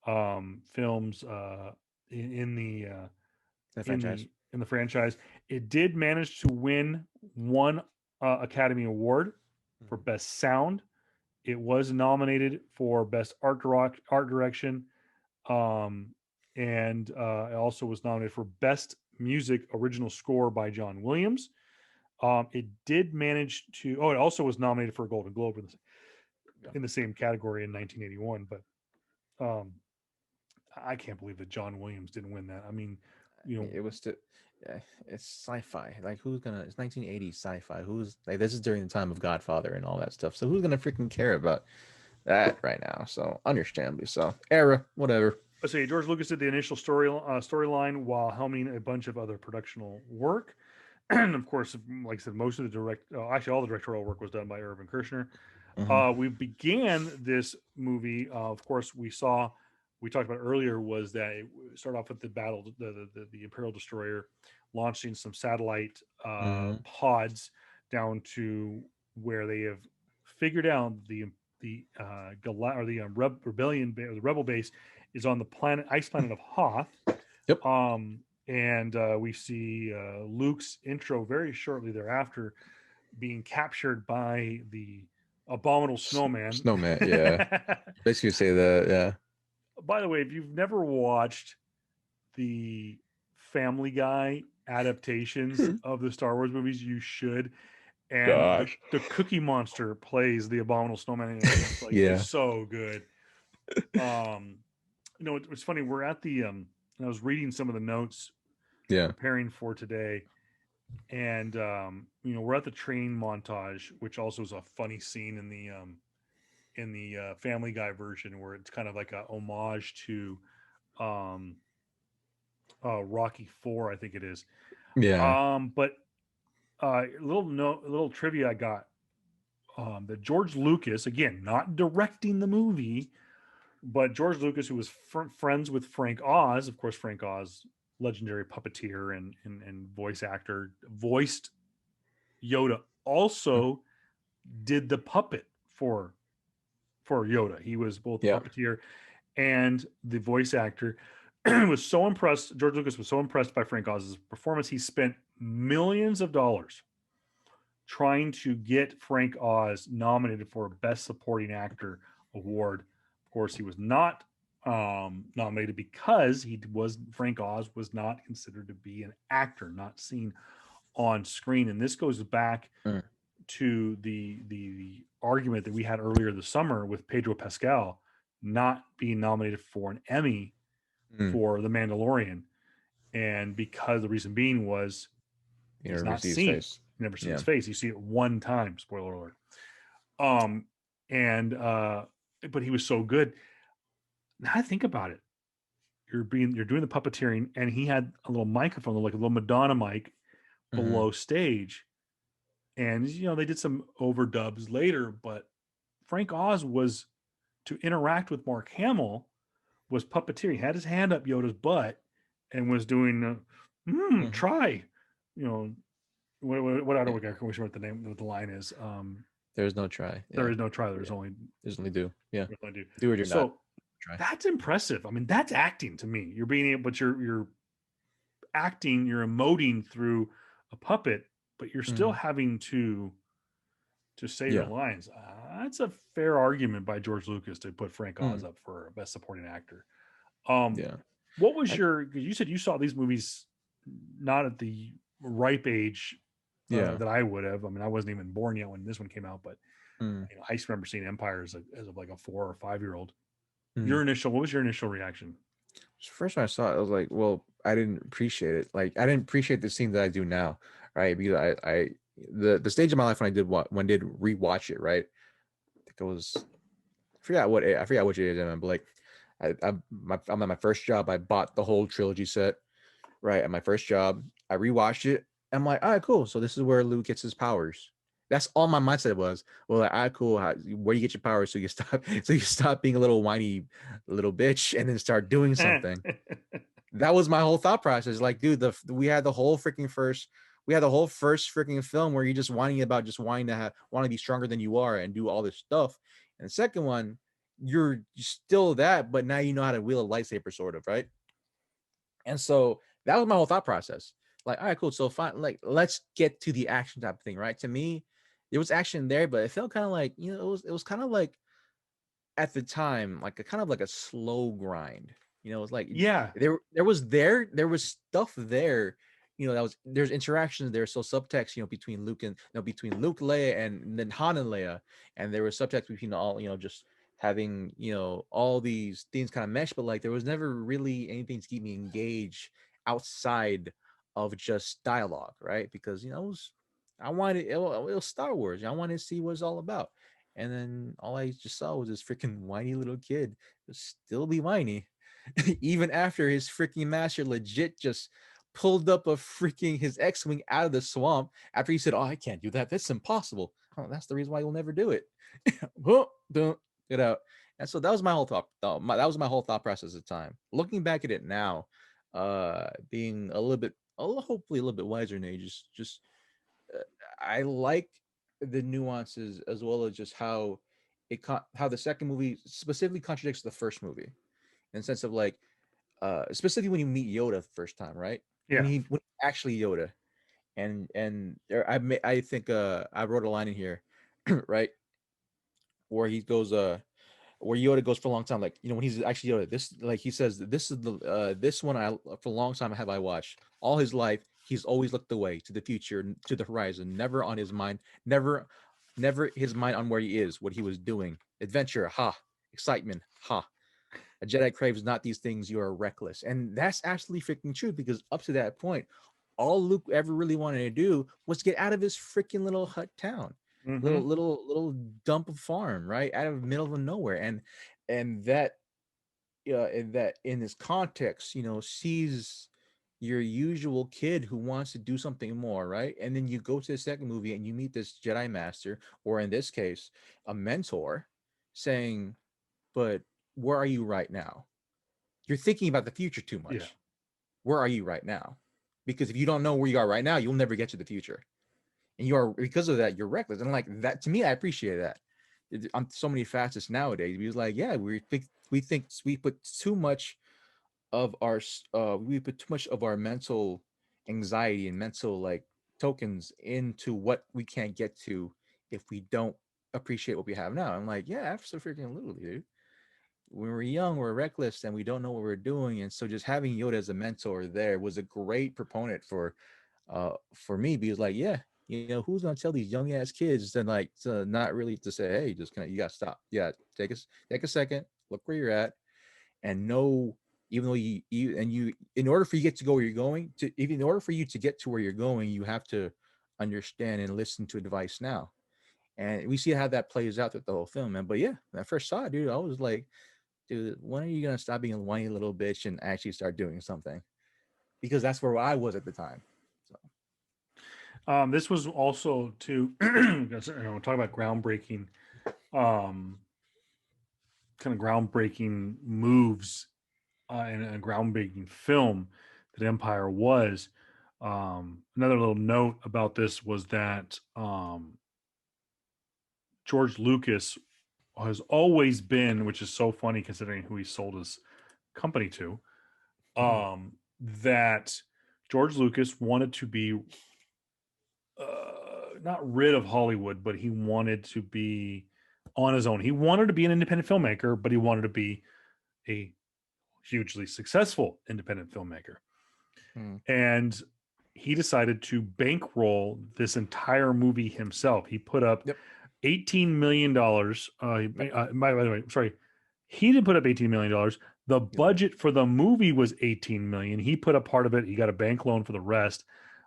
Speaker 2: films in the franchise. In the franchise. It did manage to win one Academy Award for Best Sound. It was nominated for Best Art Direction, and it also was nominated for Best Music Original Score by John Williams. It did manage to. Oh, it also was nominated for a Golden Globe in the same category in 1981. But I can't believe that John Williams didn't win that. I mean,
Speaker 1: it was still. It's sci-fi. Like, who's gonna? It's 1980 sci-fi. Who's like, this is during the time of Godfather and all that stuff. So who's gonna freaking care about that right now? So understandably, so era, whatever.
Speaker 2: Let's see. George Lucas did the initial storyline while helming a bunch of other productional work, and of course, like I said, most of the actually all the directorial work was done by Irvin Kershner. We began this movie. Of course, we talked about earlier was that it started off with the battle, the Imperial destroyer launching some satellite pods down to where they have figured out the rebel base is on the ice planet of Hoth.
Speaker 1: Yep.
Speaker 2: And we see Luke's intro very shortly thereafter being captured by the abominable snowman.
Speaker 1: Yeah. Basically say that, yeah.
Speaker 2: By the way, if you've never watched the Family Guy adaptations of the Star Wars movies, you should. And the Cookie Monster plays the abominable snowman. It's like, it's so good. It's funny. We're at the I was reading some of the notes, preparing for today, and we're at the train montage, which also is a funny scene in the Family Guy version, where it's kind of like a homage to Rocky IV, I think it is. But little trivia I got, that George Lucas, again, not directing the movie, but George Lucas, who was friends with Frank Oz, of course, Frank Oz, legendary puppeteer and voice actor, voiced Yoda, also did the puppet for Yoda. He was both the puppeteer and the voice actor. Was so impressed. George Lucas was so impressed by Frank Oz's performance. He spent millions of dollars trying to get Frank Oz nominated for a Best Supporting Actor award. Of course, he was not nominated because Frank Oz was not considered to be an actor, not seen on screen. And this goes back to the argument that we had earlier this summer with Pedro Pascal not being nominated for an Emmy for The Mandalorian, and because the reason being was he's not seen. You never see his face. You see it one time. Spoiler alert. But he was so good. Now I think about it. You're doing the puppeteering, and he had a little microphone, like a little Madonna mic, below stage. And they did some overdubs later, but Frank Oz was to interact with Mark Hamill, was puppeteering. He had his hand up Yoda's butt and was doing try. What I don't know what the name of the line is.
Speaker 1: There's no try.
Speaker 2: There is no try. There's only
Speaker 1: do. Yeah.
Speaker 2: Only do.
Speaker 1: Do or do not.
Speaker 2: Try. That's impressive. I mean, that's acting to me. You're being able, but you're acting, you're emoting through a puppet, but you're still having to say your
Speaker 1: Yeah.
Speaker 2: lines. That's a fair argument by George Lucas to put Frank Oz
Speaker 1: Mm.
Speaker 2: up for best supporting actor.
Speaker 1: Yeah.
Speaker 2: What was
Speaker 1: I,
Speaker 2: your? Because you said you saw these movies not at the ripe age
Speaker 1: yeah.
Speaker 2: that I would have. I mean, I wasn't even born yet when this one came out, but
Speaker 1: Mm.
Speaker 2: I just remember seeing Empire as of like a 4 or 5 year old.
Speaker 1: Mm.
Speaker 2: What was your initial reaction?
Speaker 1: First when I saw it, I was like, well, I didn't appreciate it. Like, I didn't appreciate the scene that I do now, right? Because the stage of my life when I did rewatch it, right? I think it was I forgot which age I'm in, but like I'm at my first job. I bought the whole trilogy set, right? At my first job, I rewatched it. I'm like, all right, cool. So this is where Luke gets his powers. That's all my mindset was. Well, like, all right, cool. Where you get your powers, so you stop, so you stop being a little whiny little bitch, and then start doing something. That was my whole thought process. Like, dude, we had the whole freaking first. We had the whole first freaking film where you're just whining about just wanting to want to be stronger than you are and do all this stuff. And the second one, you're still that, but now you know how to wield a lightsaber, sort of, right? And so that was my whole thought process. Like, all right, cool. So fine, like let's get to the action type of thing, right? To me, there was action there, but it felt kind of like, it was kind of like at the time, like a kind of like a slow grind. It was like
Speaker 2: Yeah,
Speaker 1: there was stuff there, there's interactions there, so subtext, between Luke, Leia, and then Han and Leia, and there was subtext between all, just having, all these things kind of mesh, but like there was never really anything to keep me engaged outside of just dialogue, right? Because I wanted it was Star Wars. I wanted to see what it's all about. And then all I just saw was this freaking whiny little kid still be whiny, even after his freaking master legit just pulled up a freaking his X-wing out of the swamp after he said, "Oh, I can't do that. That's impossible." Oh, that's the reason why you'll never do it. Don't get out. And so that was my whole that was my whole thought process at the time. Looking back at it now, being hopefully a little bit wiser in age, just I like the nuances as well as just how how the second movie specifically contradicts the first movie in the sense of like specifically when you meet Yoda the first time, right? When
Speaker 2: yeah.
Speaker 1: he actually Yoda, and I think I wrote a line in here, right, where he goes where Yoda goes for a long time, like when he's actually Yoda, this like he says this is the this one I for a long time have I watched all his life. He's always looked away to the future, to the horizon, never on his mind, never his mind on where he is, what he was doing. Adventure, ha. Excitement, ha. A Jedi craves not these things. You are reckless, and that's actually freaking true because up to that point, all Luke ever really wanted to do was get out of his freaking little hut town,
Speaker 2: Mm-hmm.
Speaker 1: little dump of farm, right out of the middle of nowhere, and that in this context, sees your usual kid who wants to do something more, right? And then you go to the second movie and you meet this Jedi master, or in this case, a mentor, saying, "But where are you right now? You're thinking about the future too
Speaker 2: Yeah.
Speaker 1: much. Where are you right now? Because if you don't know where you are right now, you'll never get to the future. And you are because of that, you're reckless." And like that to me, I appreciate that. On so many facets nowadays, we was like, yeah, we think we put too much of our we put too much of our mental anxiety and mental like tokens into what we can't get to if we don't appreciate what we have now. I'm like, yeah, absolutely freaking little, dude. When we're young, we're reckless and we don't know what we're doing. And so just having Yoda as a mentor there was a great proponent for me because like, yeah, who's gonna tell these young ass kids to like to not really to say, hey, just kind of you gotta stop. Yeah, take a second, look where you're at, and know even though you in order for you get to go where you're going to even in order for you to get to where you're going, you have to understand and listen to advice now. And we see how that plays out through the whole film, man. But yeah, when I first saw it, dude, I was like, dude, when are you gonna stop being a whiny little bitch and actually start doing something? Because that's where I was at the time. So
Speaker 2: This was also to talk about groundbreaking, um, kind of groundbreaking moves in a groundbreaking film that Empire was. Another little note about this was that George Lucas has always been, which is so funny considering who he sold his company to,
Speaker 1: mhm.
Speaker 2: that George Lucas wanted to be not rid of Hollywood, but he wanted to be on his own. He wanted to be an independent filmmaker, but he wanted to be a hugely successful independent filmmaker.
Speaker 1: Mm.
Speaker 2: And he decided to bankroll this entire movie himself. He put up
Speaker 1: Yep.
Speaker 2: $18 million. By the way, sorry, he didn't put up $18 million. The budget for the movie was $18 million. He put up part of it. He got a bank loan for the rest.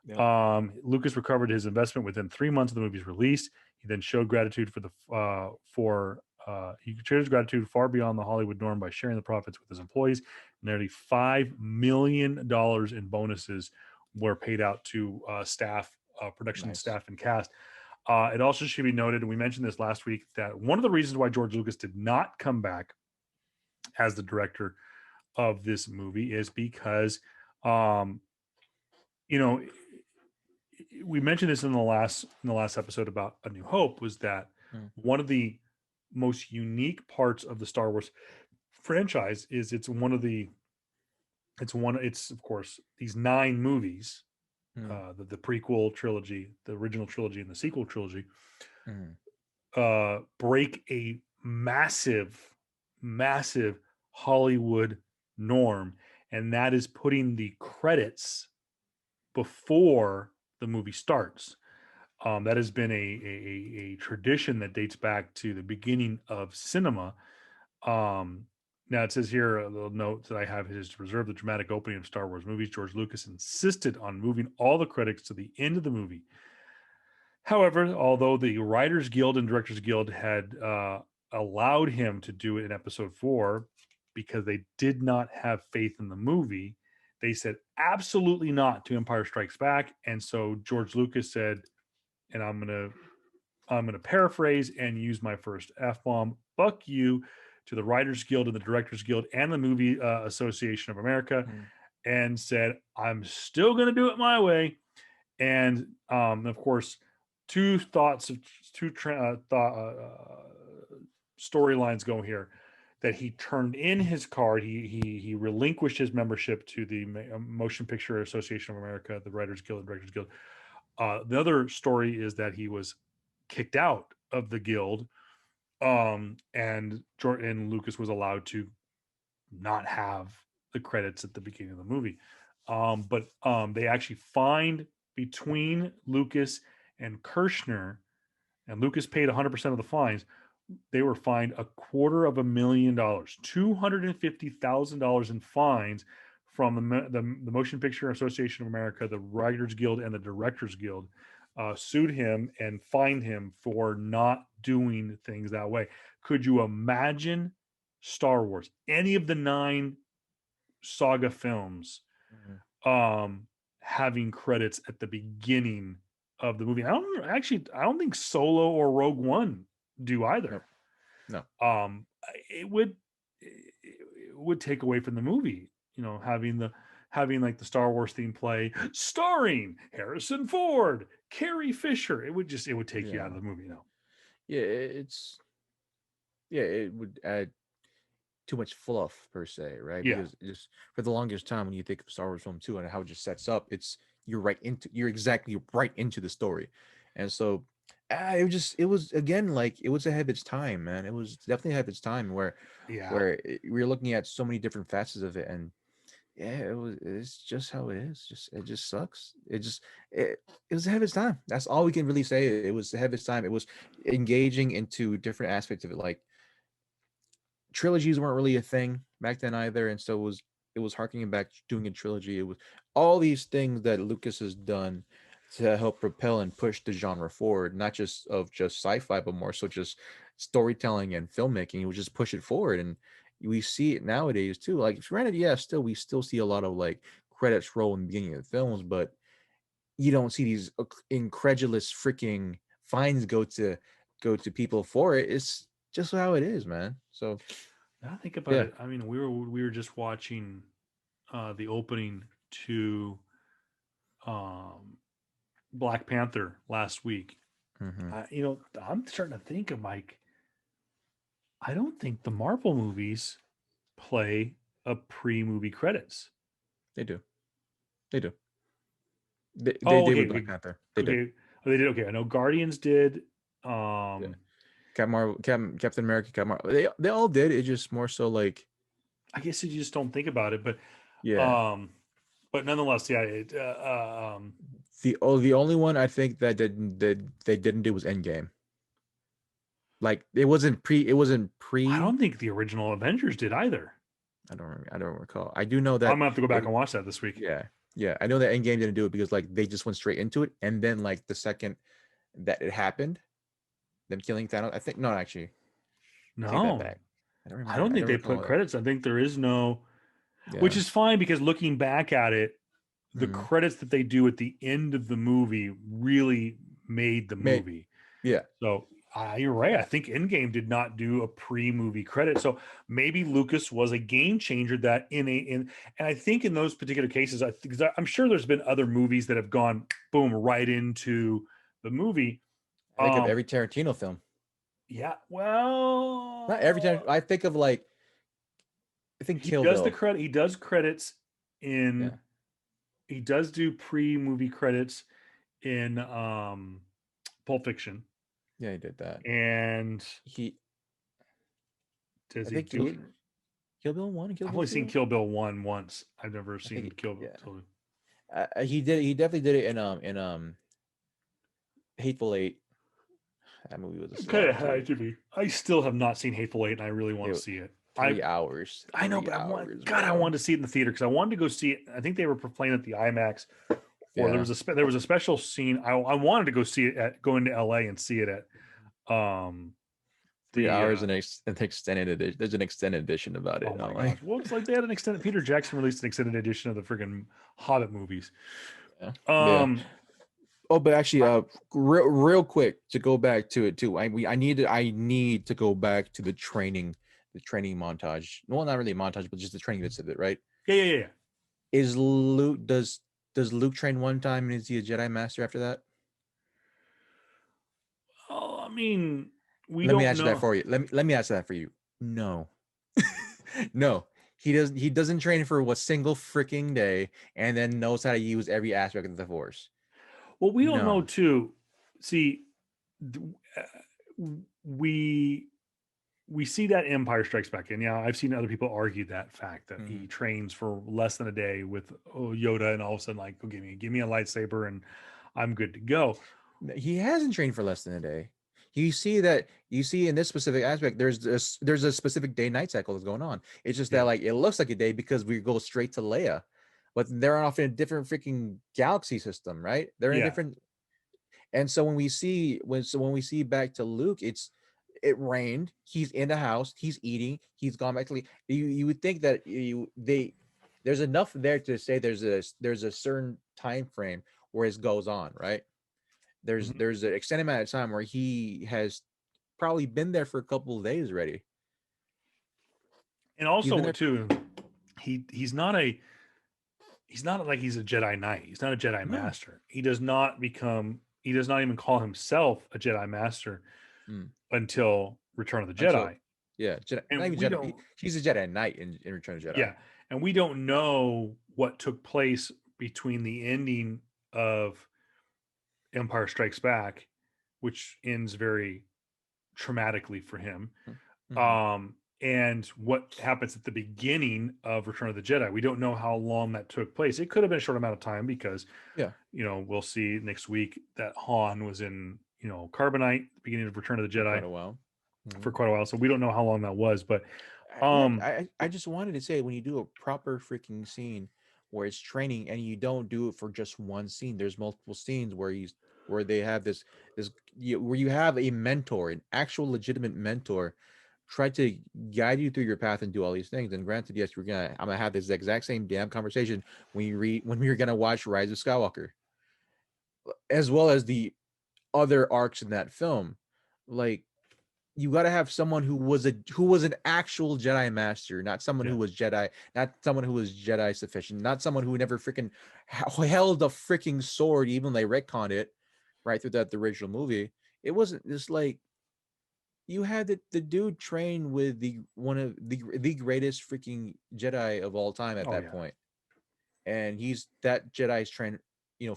Speaker 2: Yep. Lucas recovered his investment within 3 months of the movie's release. He then showed gratitude he showed his gratitude far beyond the Hollywood norm by sharing the profits with his employees. Nearly $5 million in bonuses were paid out to staff, production staff, and cast. It also should be noted, and we mentioned this last week, that one of the reasons why George Lucas did not come back as the director of this movie is because, we mentioned this in the last episode about A New Hope, was that one of the most unique parts of the Star Wars franchise is it's of course these 9 movies, the prequel trilogy, the original trilogy, and the sequel trilogy, break a massive Hollywood norm, and that is putting the credits before the movie starts. That has been a tradition that dates back to the beginning of cinema. Now it says here, a little note that I have is to preserve the dramatic opening of Star Wars movies. George Lucas insisted on moving all the credits to the end of the movie. However, although the Writers Guild and Directors Guild had allowed him to do it in Episode 4 because they did not have faith in the movie, they said absolutely not to Empire Strikes Back. And so George Lucas said, and I'm gonna paraphrase and use my first F-bomb, fuck you to the Writers Guild and the Directors Guild and the Movie Association of America, and said, I'm still gonna do it my way. And of course, two storylines go here. That he turned in his card. He relinquished his membership to the Motion Picture Association of America, the Writers Guild, and Directors Guild. The other story is that he was kicked out of the guild, and Lucas was allowed to not have the credits at the beginning of the movie. But they actually fined between Lucas and Kirshner, and Lucas paid 100% of the fines. They were fined $250,000, $250,000 in fines from the Motion Picture Association of America, the Writers Guild, and the Directors Guild. Sued him and fined him for not doing things that way. Could you imagine Star Wars, any of the 9 saga films, having credits at the beginning of the movie? I don't think Solo or Rogue One do either.
Speaker 1: No.
Speaker 2: It would take away from the movie, having like the Star Wars theme play starring Harrison Ford, Carrie Fisher. It would take you out of the movie.
Speaker 1: It would add too much fluff per se, right?
Speaker 2: Yeah.
Speaker 1: Because just for the longest time, when you think of Star Wars film 2 and how it just sets up, you're exactly right into the story. And so it was again, like, it was ahead of its time, man. It was definitely ahead of its time where we're looking at so many different facets of it. And it's just how it is. It just sucks. It was ahead of its time. That's all we can really say. It was ahead of its time. It was engaging into different aspects of it. Like, trilogies weren't really a thing back then either, and so it was harkening back to doing a trilogy. It was all these things that Lucas has done to help propel and push the genre forward, not just sci-fi, but more so just storytelling and filmmaking. It would just push it forward, and we see it nowadays too. Like, granted, we still see a lot of like credits roll in the beginning of the films, but you don't see these incredulous freaking fines go to people for it. It's just how it is, man. So
Speaker 2: now think about it. I mean, we were just watching the opening to Black Panther last week. I'm starting to think of, like, I don't think the Marvel movies play a pre-movie credits.
Speaker 1: They do. They
Speaker 2: Oh,
Speaker 1: did
Speaker 2: okay,
Speaker 1: with Black
Speaker 2: okay,
Speaker 1: Panther. They did.
Speaker 2: okay. Oh, they did. Okay, I know Guardians did.
Speaker 1: Yeah.
Speaker 2: Um,
Speaker 1: Captain America, Captain Marvel. They all did. It's just more so like,
Speaker 2: I guess you just don't think about it,
Speaker 1: yeah.
Speaker 2: um, but nonetheless, yeah.
Speaker 1: The only one I think that they didn't do was Endgame. Like it wasn't
Speaker 2: I
Speaker 1: pre.
Speaker 2: don't think the original Avengers did either.
Speaker 1: I don't recall. I do know
Speaker 2: I'm
Speaker 1: that
Speaker 2: gonna have to go back
Speaker 1: it,
Speaker 2: and watch that this week.
Speaker 1: yeah. Yeah, I know that Endgame didn't do it because like they just went straight into it, and then like the second that it happened, them killing Thanos. I think no, actually, I take that
Speaker 2: No,
Speaker 1: back. I don't
Speaker 2: I
Speaker 1: remember.
Speaker 2: don't
Speaker 1: I
Speaker 2: think
Speaker 1: don't
Speaker 2: they put
Speaker 1: recall that.
Speaker 2: credits. I think there is no, which
Speaker 1: Yeah.
Speaker 2: is fine because looking back at it, the
Speaker 1: Mm.
Speaker 2: credits that they do at the end of the movie really made the
Speaker 1: May
Speaker 2: movie.
Speaker 1: Yeah.
Speaker 2: So you're right. I think Endgame did not do a pre-movie credit. So maybe Lucas was a game changer that and I think in those particular cases, I'm sure there's been other movies that have gone boom right into the movie.
Speaker 1: I think of
Speaker 2: Um,
Speaker 1: every Tarantino film.
Speaker 2: yeah,
Speaker 1: Not every
Speaker 2: well,
Speaker 1: time. I think of like I think
Speaker 2: he
Speaker 1: Kill
Speaker 2: does the
Speaker 1: Bill.
Speaker 2: credit. He does credits in.
Speaker 1: Yeah.
Speaker 2: He does do pre-movie credits in Pulp Fiction.
Speaker 1: Yeah, he did that.
Speaker 2: And
Speaker 1: He
Speaker 2: does
Speaker 1: I
Speaker 2: he
Speaker 1: think
Speaker 2: do it?
Speaker 1: Kill Bill 1 and Kill
Speaker 2: I've
Speaker 1: Bill
Speaker 2: only seen
Speaker 1: 2.
Speaker 2: Kill Bill 1 once. I've never
Speaker 1: I
Speaker 2: seen
Speaker 1: think
Speaker 2: Kill Bill
Speaker 1: yeah.
Speaker 2: 2.
Speaker 1: He definitely did it in Hateful Eight. That movie was a
Speaker 2: Kind of
Speaker 1: slog too.
Speaker 2: had to be. I still have not seen Hateful Eight, and I really want to
Speaker 1: It
Speaker 2: see it. I
Speaker 1: 3 hours.
Speaker 2: I know,
Speaker 1: 3
Speaker 2: but
Speaker 1: hours,
Speaker 2: I
Speaker 1: bro.
Speaker 2: wanted to see it in the theater because I wanted to go see it. I think they were playing at the IMAX, or
Speaker 1: Yeah.
Speaker 2: there was a special scene. I wanted to go see it at go into LA and see it at
Speaker 1: 3 hours and an extended edition. There's an extended edition about
Speaker 2: oh
Speaker 1: it.
Speaker 2: my
Speaker 1: I'm like,
Speaker 2: gosh. Well, it's like they had an extended Peter Jackson released an extended edition of the friggin' Hobbit movies.
Speaker 1: yeah. Yeah.
Speaker 2: Um
Speaker 1: Oh, but actually,
Speaker 2: I,
Speaker 1: real quick to go back to it too. I need to go back to the training montage. Well, not really a montage, but just the training bits of it. Right?
Speaker 2: yeah.
Speaker 1: Is Luke does Luke train one time and is he a Jedi Master after that?
Speaker 2: Oh, I mean, we
Speaker 1: Let me
Speaker 2: don't
Speaker 1: answer that
Speaker 2: know.
Speaker 1: for you. Let me answer that for you. No, no. He doesn't train for a single freaking day and then knows how to use every aspect of the Force.
Speaker 2: Well, we don't know
Speaker 1: No.
Speaker 2: too. See, we we see that Empire Strikes Back, and yeah, I've seen other people argue that fact that he
Speaker 1: Mhm.
Speaker 2: trains for less than a day with Yoda, and all of a sudden, like, oh, give me a lightsaber, and I'm good to go.
Speaker 1: He hasn't trained for less than a day. You see in this specific aspect, there's a specific day night cycle that's going on. It's just that
Speaker 2: Yeah,
Speaker 1: like it looks like a day because we go straight to Leia, but they're off in a different freaking galaxy system, right? They're in a
Speaker 2: yeah.
Speaker 1: different. And so when we see back to Luke, it rained. He's in the house. He's eating. He's gone back to you would think that there's enough there to say there's a certain time frame where it goes on, right?
Speaker 2: Mhm.
Speaker 1: There's an extended amount of time where he has probably been there for a couple of days already.
Speaker 2: And
Speaker 1: He's been
Speaker 2: also
Speaker 1: there.
Speaker 2: too, he's not a he's not like he's a Jedi Knight. He's not a Jedi
Speaker 1: No.
Speaker 2: Master. He does not become. He does not even call himself a Jedi Master
Speaker 1: Mm.
Speaker 2: until Return of the
Speaker 1: Until
Speaker 2: Jedi.
Speaker 1: yeah, Jedi, not
Speaker 2: And
Speaker 1: even
Speaker 2: we
Speaker 1: Jedi.
Speaker 2: don't.
Speaker 1: He's a Jedi Knight in Return of the Jedi.
Speaker 2: Yeah, and we don't know what took place between the ending of Empire Strikes Back, which ends very traumatically for him,
Speaker 1: Mm-hmm.
Speaker 2: um, and what happens at the beginning of Return of the Jedi. We don't know how long that took place. It could have been a short amount of time because
Speaker 1: Yeah,
Speaker 2: we'll see next week that Han was in Carbonite at the beginning of Return of the
Speaker 1: for quite
Speaker 2: Jedi
Speaker 1: a while. Mm-hmm.
Speaker 2: for quite a while. So we don't know how long that was, but um,
Speaker 1: I just wanted to say when you do a proper freaking scene where it's training and you don't do it for just one scene, there's multiple scenes where they have where you have a mentor, an actual legitimate mentor, try to guide you through your path and do all these things. And granted, yes, I'm gonna have this exact same damn conversation when we're gonna watch Rise of Skywalker, as well as the other arcs in that film. Like you got to have someone who was an actual Jedi master, not someone
Speaker 2: yeah.
Speaker 1: who was Jedi, not someone who was Jedi sufficient, not someone who never freaking held a freaking sword, even they retconned it right through the original movie. It wasn't just like you had the dude train with the one of the greatest freaking Jedi of all time at
Speaker 2: Oh
Speaker 1: that
Speaker 2: yeah.
Speaker 1: point, and he's that Jedi's trained.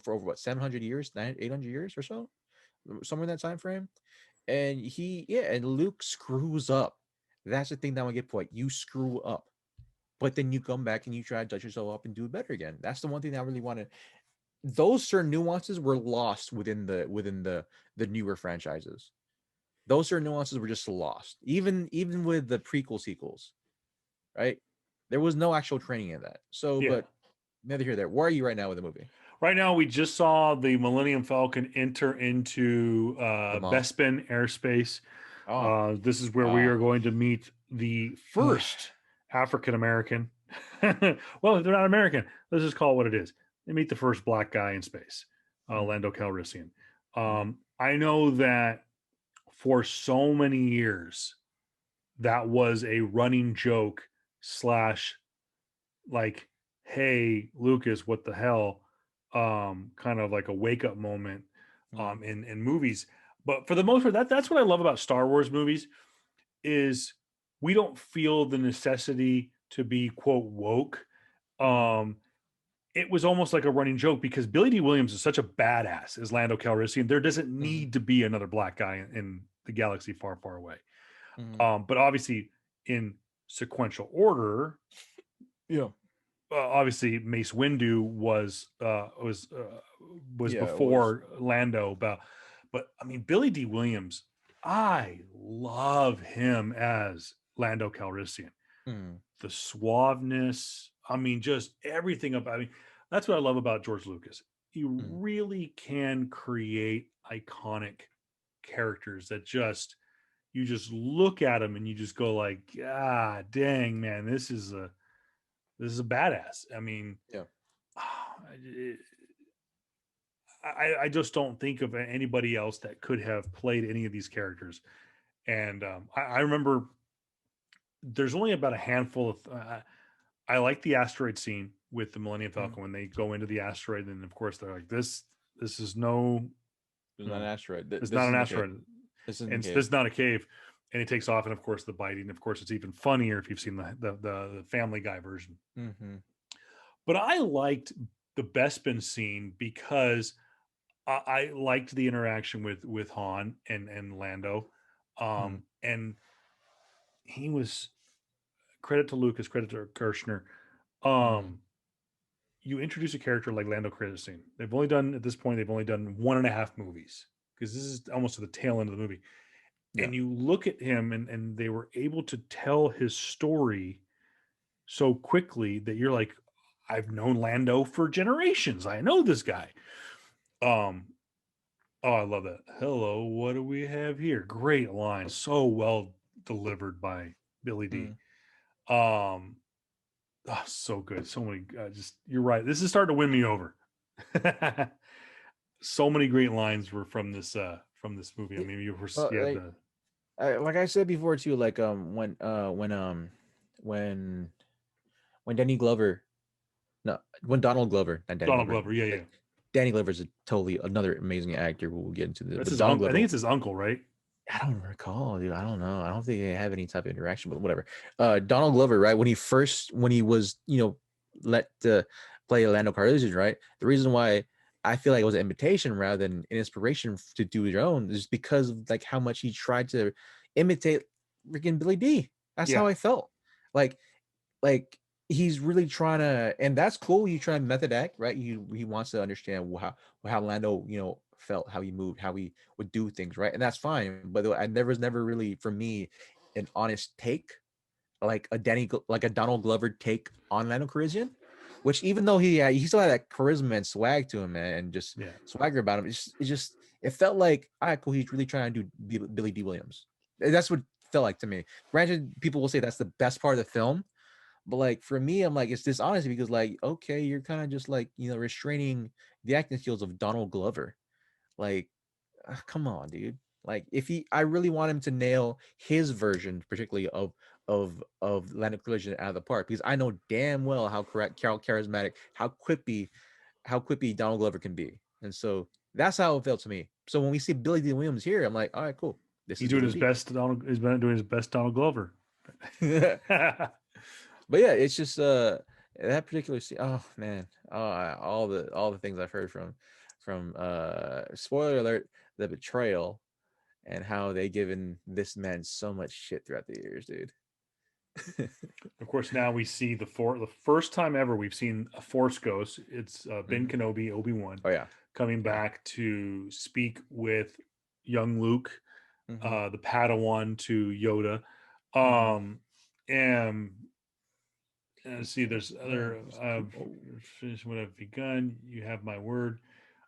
Speaker 1: for over 700 years, 800 years or so, somewhere in that time frame. And and Luke screws up. That's the thing that I want to get point. You screw up, but then you come back and you try to dust yourself up and do it better again. That's the one thing that I really wanted. Those certain nuances were lost within the newer franchises. Those certain nuances were just lost. Even with the prequel sequels, right? There was no actual training in that. So,
Speaker 2: Yeah.
Speaker 1: but neither here nor there. Where are you right now with the movie?
Speaker 2: Right now, we just saw the Millennium Falcon enter into Bespin airspace.
Speaker 1: Oh,
Speaker 2: This is where we are going to meet the first African American. Well, they're not American. Let's just call it what it is. They meet the first black guy in space, Lando Calrissian. I know that for so many years, that was a running joke slash like, hey, Lucas, what the hell? Kind of like a wake up moment in movies. But for the most part, that's what I love about Star Wars movies is we don't feel the necessity to be quote woke. It was almost like a running joke because Billy D. Williams is such a badass as Lando Calrissian. There doesn't need to be another black guy in the galaxy far, far away. But obviously in sequential order, obviously Mace Windu was before Lando, but I mean Billy D. Williams, I love him as Lando Calrissian. The suaveness, I mean, just everything about. I mean, that's what I love about George Lucas. He really can create iconic characters that you just look at them and you just go like, ah, dang, man, this is a badass. I mean, I just don't think of anybody else that could have played any of these characters. And I remember there's only about a handful of. I like the asteroid scene with the Millennium Falcon when they go into the asteroid, and of course they're like, "This is no,
Speaker 1: it's not an asteroid.
Speaker 2: It's not an asteroid. This is not a cave." And he takes off, and of course the biting. Of course, it's even funnier if you've seen the Family Guy version. But I liked the Bespin scene because I liked the interaction with Han and Lando, and he was. Credit to Lucas, credit to Kirshner. You introduce a character like Lando Calrissian. They've only done 1.5 movies because this is almost to the tail end of the movie. And you look at him and they were able to tell his story so quickly that you're like, I've known Lando for generations. I know this guy. Oh, I love that. Hello, what do we have here? Great line. So well delivered by Billy D. So good. So many. You're right. This is starting to win me over. So many great lines were from this movie. I mean, you were
Speaker 1: like I said before too. Like when Danny Glover, no, when Donald Glover, not Danny
Speaker 2: Donald
Speaker 1: Glover.
Speaker 2: Glover, yeah.
Speaker 1: Danny Glover is another amazing actor. We'll get into this.
Speaker 2: That's his uncle. I think it's his uncle, right?
Speaker 1: I don't recall, dude. I don't know. I don't think they have any type of interaction, but whatever. Donald Glover, right? When he was, let to play Lando Calrissian, right? The reason why I feel like it was an invitation rather than an inspiration to do your own is because of like how much he tried to imitate freaking Billy D. That's how I felt. Like he's really trying to, and that's cool. He's trying to method act, right? He wants to understand how Lando, felt, how he moved, how he would do things, right? And that's fine. But there was never really for me an honest take, like a Donald Glover take on Lando Calrissian, which even though he still had that charisma and swag to him, man, and just swagger about him, it felt like, all right, cool. He's really trying to do Billy D. Williams. That's what it felt like to me. Granted, people will say that's the best part of the film. But like for me, I'm like, it's dishonest because like, okay, you're kind of just like, restraining the acting skills of Donald Glover. Like, come on, dude. Like I really want him to nail his version, particularly of Lando Calrissian out of the park, because I know damn well how charismatic, how quippy Donald Glover can be. And so that's how it felt to me. So when we see Billy D. Williams here, I'm like, all right, cool.
Speaker 2: He's doing his best. He's been doing his best Donald Glover.
Speaker 1: But yeah, it's just that particular scene. Oh man, all the things I've heard from spoiler alert, the betrayal and how they given this man so much shit throughout the years, dude.
Speaker 2: Of course, now we see the first time ever we've seen a Force ghost. It's Ben
Speaker 1: Mhm.
Speaker 2: Kenobi, Obi-Wan,
Speaker 1: Oh yeah,
Speaker 2: coming
Speaker 1: yeah.
Speaker 2: back to speak with young Luke,
Speaker 1: Hmm.
Speaker 2: the Padawan to Yoda.
Speaker 1: Hmm.
Speaker 2: And
Speaker 1: You
Speaker 2: see,
Speaker 1: can't
Speaker 2: there's
Speaker 1: run.
Speaker 2: other
Speaker 1: He's too old.
Speaker 2: finish what I've begun. You have my word.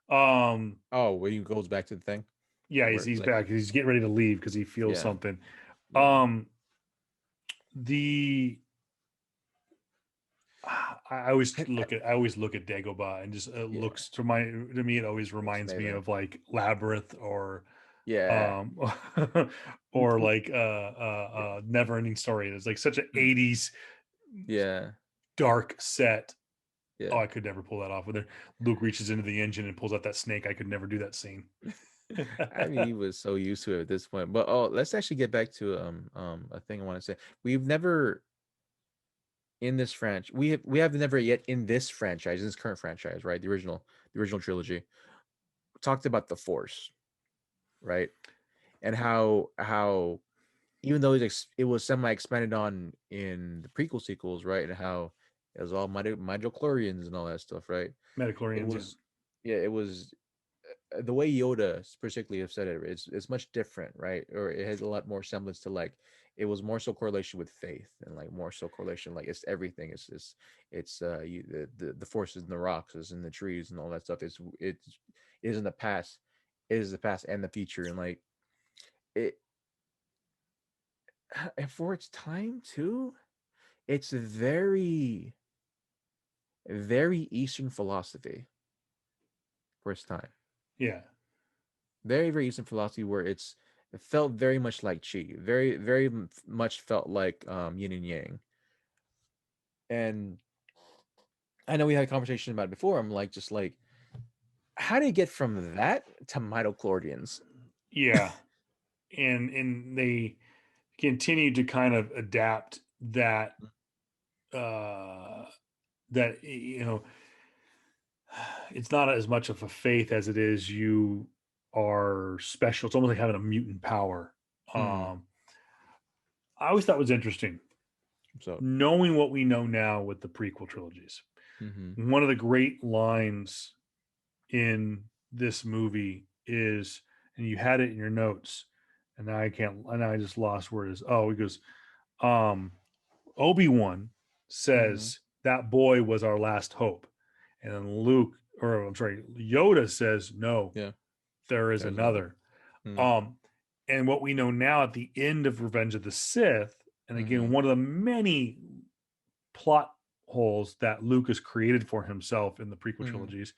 Speaker 2: Um,
Speaker 1: Oh, when he goes back to the thing,
Speaker 2: yeah,
Speaker 1: where
Speaker 2: he's
Speaker 1: like,
Speaker 2: back. He's getting ready to leave because he feels
Speaker 1: yeah,
Speaker 2: something.
Speaker 1: yeah,
Speaker 2: Um, the I always look at Dagobah and just it
Speaker 1: yeah.
Speaker 2: looks to me it always
Speaker 1: Looks
Speaker 2: reminds me
Speaker 1: amazing.
Speaker 2: of like Labyrinth or
Speaker 1: Yeah.
Speaker 2: um
Speaker 1: Whoop,
Speaker 2: or
Speaker 1: whoop.
Speaker 2: like
Speaker 1: Yeah.
Speaker 2: Never Ending Story. It's like such an
Speaker 1: Mm.
Speaker 2: 80s
Speaker 1: Yeah.
Speaker 2: dark set. Oh,
Speaker 1: Yeah.
Speaker 2: I could never pull that off. With it, Luke reaches into the engine and pulls out that snake. I could never do that scene.
Speaker 1: I mean, he was so used to it at this point. But oh, let's actually get back to a thing I want to say. We've never in this franchise we have never yet in this franchise, in this current franchise, right? The original trilogy, talked about the Force, right? And how even though it was semi expanded on in the prequel sequels, right? And how it was all midichlorians and all that stuff, right? It
Speaker 2: Metachlorians, yeah.
Speaker 1: was yeah, it was the way Yoda particularly have said it's much different, right? Or it has a lot more semblance to like it was more so correlation with faith and like more so correlation like it's everything. It's the forces in the rocks, is in the trees and all that stuff. It is in the past. It is the past and the future and like it and for its time too. It's very Eastern philosophy for its time.
Speaker 2: Yeah.
Speaker 1: Very very Eastern philosophy where it felt very much like chi, very much felt like yin and yang. And I know we had a conversation about it before. I'm like just like how do you get from that to midichlorians?
Speaker 2: Yeah. And they continue to kind of adapt that uh that it's not as much of a faith as it is you are special. It's almost like having a mutant power.
Speaker 1: Mm-hmm.
Speaker 2: um I always thought was interesting
Speaker 1: So
Speaker 2: knowing what we know now with the prequel trilogies.
Speaker 1: mm-hmm.
Speaker 2: One of the great lines in this movie is, and you had it in your notes, and now I can't, and now I just lost where it is. Oh, he goes, um, Obi-Wan
Speaker 1: Mm-hmm.
Speaker 2: says that boy was our last hope. And then Luke, or I'm sorry, Yoda says, no,
Speaker 1: Yeah,
Speaker 2: there is
Speaker 1: there's another.
Speaker 2: another.
Speaker 1: Mm-hmm.
Speaker 2: Um, and what we know now at the end of Revenge of the Sith, and
Speaker 1: Mm-hmm.
Speaker 2: again, one of the many plot holes that Lucas created for himself in the prequel
Speaker 1: Mm-hmm.
Speaker 2: trilogies,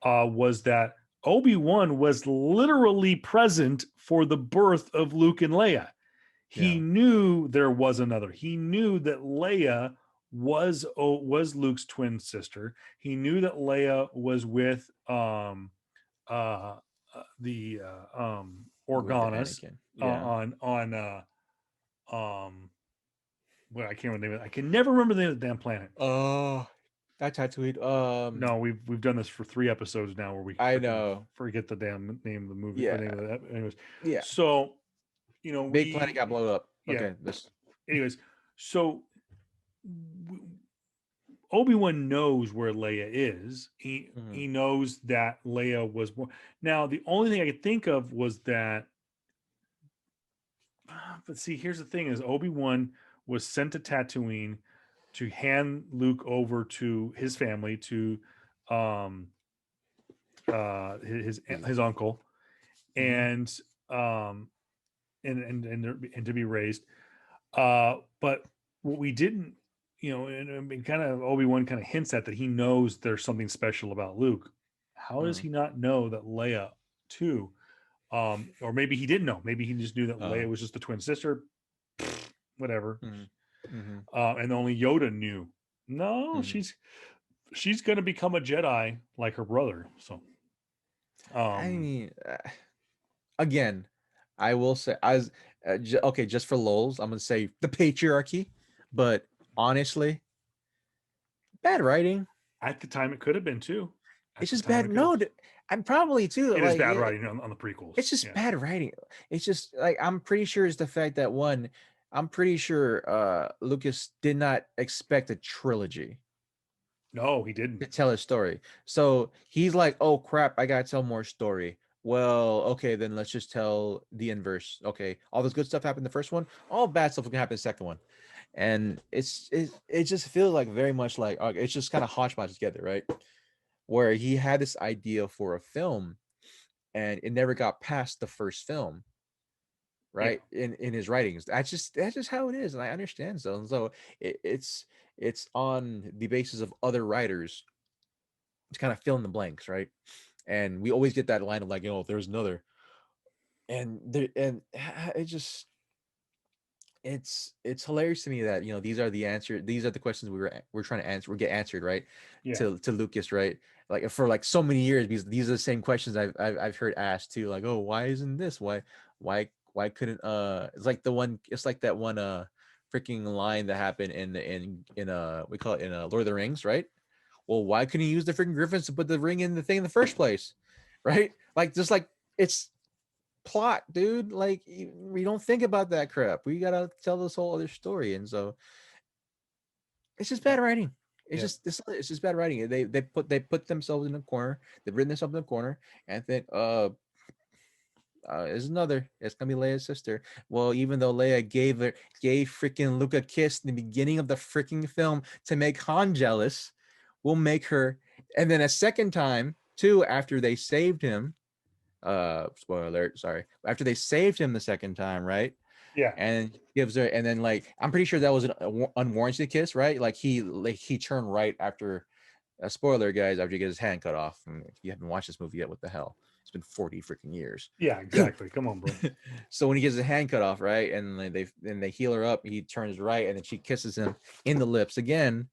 Speaker 2: was that Obi-Wan was literally present for the birth of Luke and Leia. He
Speaker 1: Yeah.
Speaker 2: knew there was another. He knew that Leia was Luke's twin sister. He knew that Leia was with uh, the
Speaker 1: With the
Speaker 2: Organas
Speaker 1: Anakin. Yeah.
Speaker 2: on um well, I can't remember the name of it. I can never remember the name of the damn planet.
Speaker 1: Oh, that Tatooine.
Speaker 2: No, we've done this for 3 episodes now where we
Speaker 1: I
Speaker 2: freaking
Speaker 1: know.
Speaker 2: forget the damn name of the movie, the
Speaker 1: Yeah.
Speaker 2: name of that. Anyways,
Speaker 1: Yeah.
Speaker 2: so
Speaker 1: Big planet got
Speaker 2: we
Speaker 1: blown up.
Speaker 2: yeah.
Speaker 1: Okay. This.
Speaker 2: Anyways, so Obi Wan knows where Leia is.
Speaker 1: Mhm.
Speaker 2: He knows that Leia was born. Now, the only thing I could think of was that. But see, here's the thing: is Obi Wan was sent to Tatooine to hand Luke over to his family to um his uncle
Speaker 1: Mhm.
Speaker 2: and um and to be raised. But what we didn't, and kind of Obi-Wan kind of hints at that he knows there's something special about Luke. How does
Speaker 1: Mhm.
Speaker 2: he not know that Leia too? Or maybe he didn't know. Maybe he just knew that
Speaker 1: Uh.
Speaker 2: Leia was just a twin sister. Whatever.
Speaker 1: Mhm. Mhm.
Speaker 2: And only Yoda knew. No,
Speaker 1: Mhm.
Speaker 2: she's gonna become a Jedi like her brother. So
Speaker 1: I
Speaker 2: um
Speaker 1: mean, again, I will say as okay, just for lulz, I'm gonna say the patriarchy. But honestly, bad writing.
Speaker 2: At the time, it could have been too.
Speaker 1: It's
Speaker 2: At the
Speaker 1: just
Speaker 2: time,
Speaker 1: bad.
Speaker 2: it could have.
Speaker 1: No, I'm probably too.
Speaker 2: It is
Speaker 1: Like
Speaker 2: bad writing on the prequels.
Speaker 1: it's just
Speaker 2: Yeah.
Speaker 1: bad writing. It's just like I'm pretty sure it's the fact that one. I'm pretty sure Lucas did not expect a trilogy
Speaker 2: No, he didn't.
Speaker 1: to tell a story. So he's like, "Oh crap, I gotta tell more story." Well, okay, then let's just tell the inverse. Okay, all this good stuff happened in the first one. All bad stuff can happen in the second one, and it just feels like very much like it's just kind of hodgepodge together, right? Where he had this idea for a film, and it never got past the first film,
Speaker 2: Yeah.
Speaker 1: right? In his writings, that's just how it is, and I understand. So it's on the basis of other writers to kind of fill in the blanks, right? And we always get that line of like, there's another, and there, and it just it's hilarious to me that these are the questions we're trying to answer, we get answered, right?
Speaker 2: Yeah.
Speaker 1: To Lucas, right? Like for like so many years, because these are the same questions I've heard asked too, like, oh, why isn't this, why couldn't it's like that one freaking line that happened in we call it in Lord of the Rings, right? Well, why couldn't he use the freaking griffins to put the ring in the thing in the first place, right? Like just like it's plot, dude. Like we don't think about that crap. We gotta tell this whole other story, and so it's just bad writing. It's
Speaker 2: Yep.
Speaker 1: just it's just bad writing. They put themselves in a corner. They've written themselves in a corner and think, is another. It's gonna be Leia's sister. Well, even though Leia gave freaking Luke a kiss in the beginning of the freaking film to make Han jealous, we'll make her. And then a second time too, after they saved him. Spoiler alert. Sorry. After they saved him the second time, right?
Speaker 2: Yeah.
Speaker 1: And gives her, and then like I'm pretty sure that was an unwarranted kiss, right? Like he turned right after. Spoiler, guys. After he gets his hand cut off. And if you haven't watched this movie yet, what the hell? It's been 40 freaking years.
Speaker 2: Yeah. Exactly. Come on, bro.
Speaker 1: So when he gets his hand cut off, right, and they heal her up, he turns right, and then she kisses him in the lips again,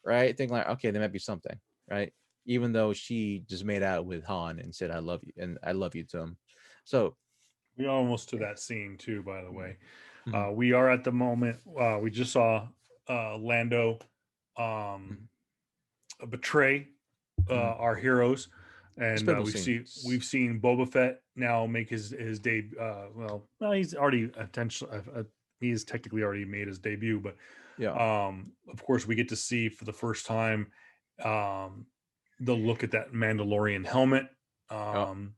Speaker 1: right? Thinking like, okay, there might be something, right? Even though she just made out with Han and said, "I love you," and "I love you" to him. So,
Speaker 2: We almost to that scene too. By the way,
Speaker 1: mhm,
Speaker 2: we are at the moment. We just saw Lando
Speaker 1: mhm,
Speaker 2: betray
Speaker 1: mhm.
Speaker 2: our heroes, and
Speaker 1: Despicable scene.
Speaker 2: we've seen Boba Fett now make his debut. Well, he's already he is technically already made his debut, but
Speaker 1: Yeah.
Speaker 2: of course we get to see for the first time um, the look at that Mandalorian helmet,
Speaker 1: Oh.
Speaker 2: um,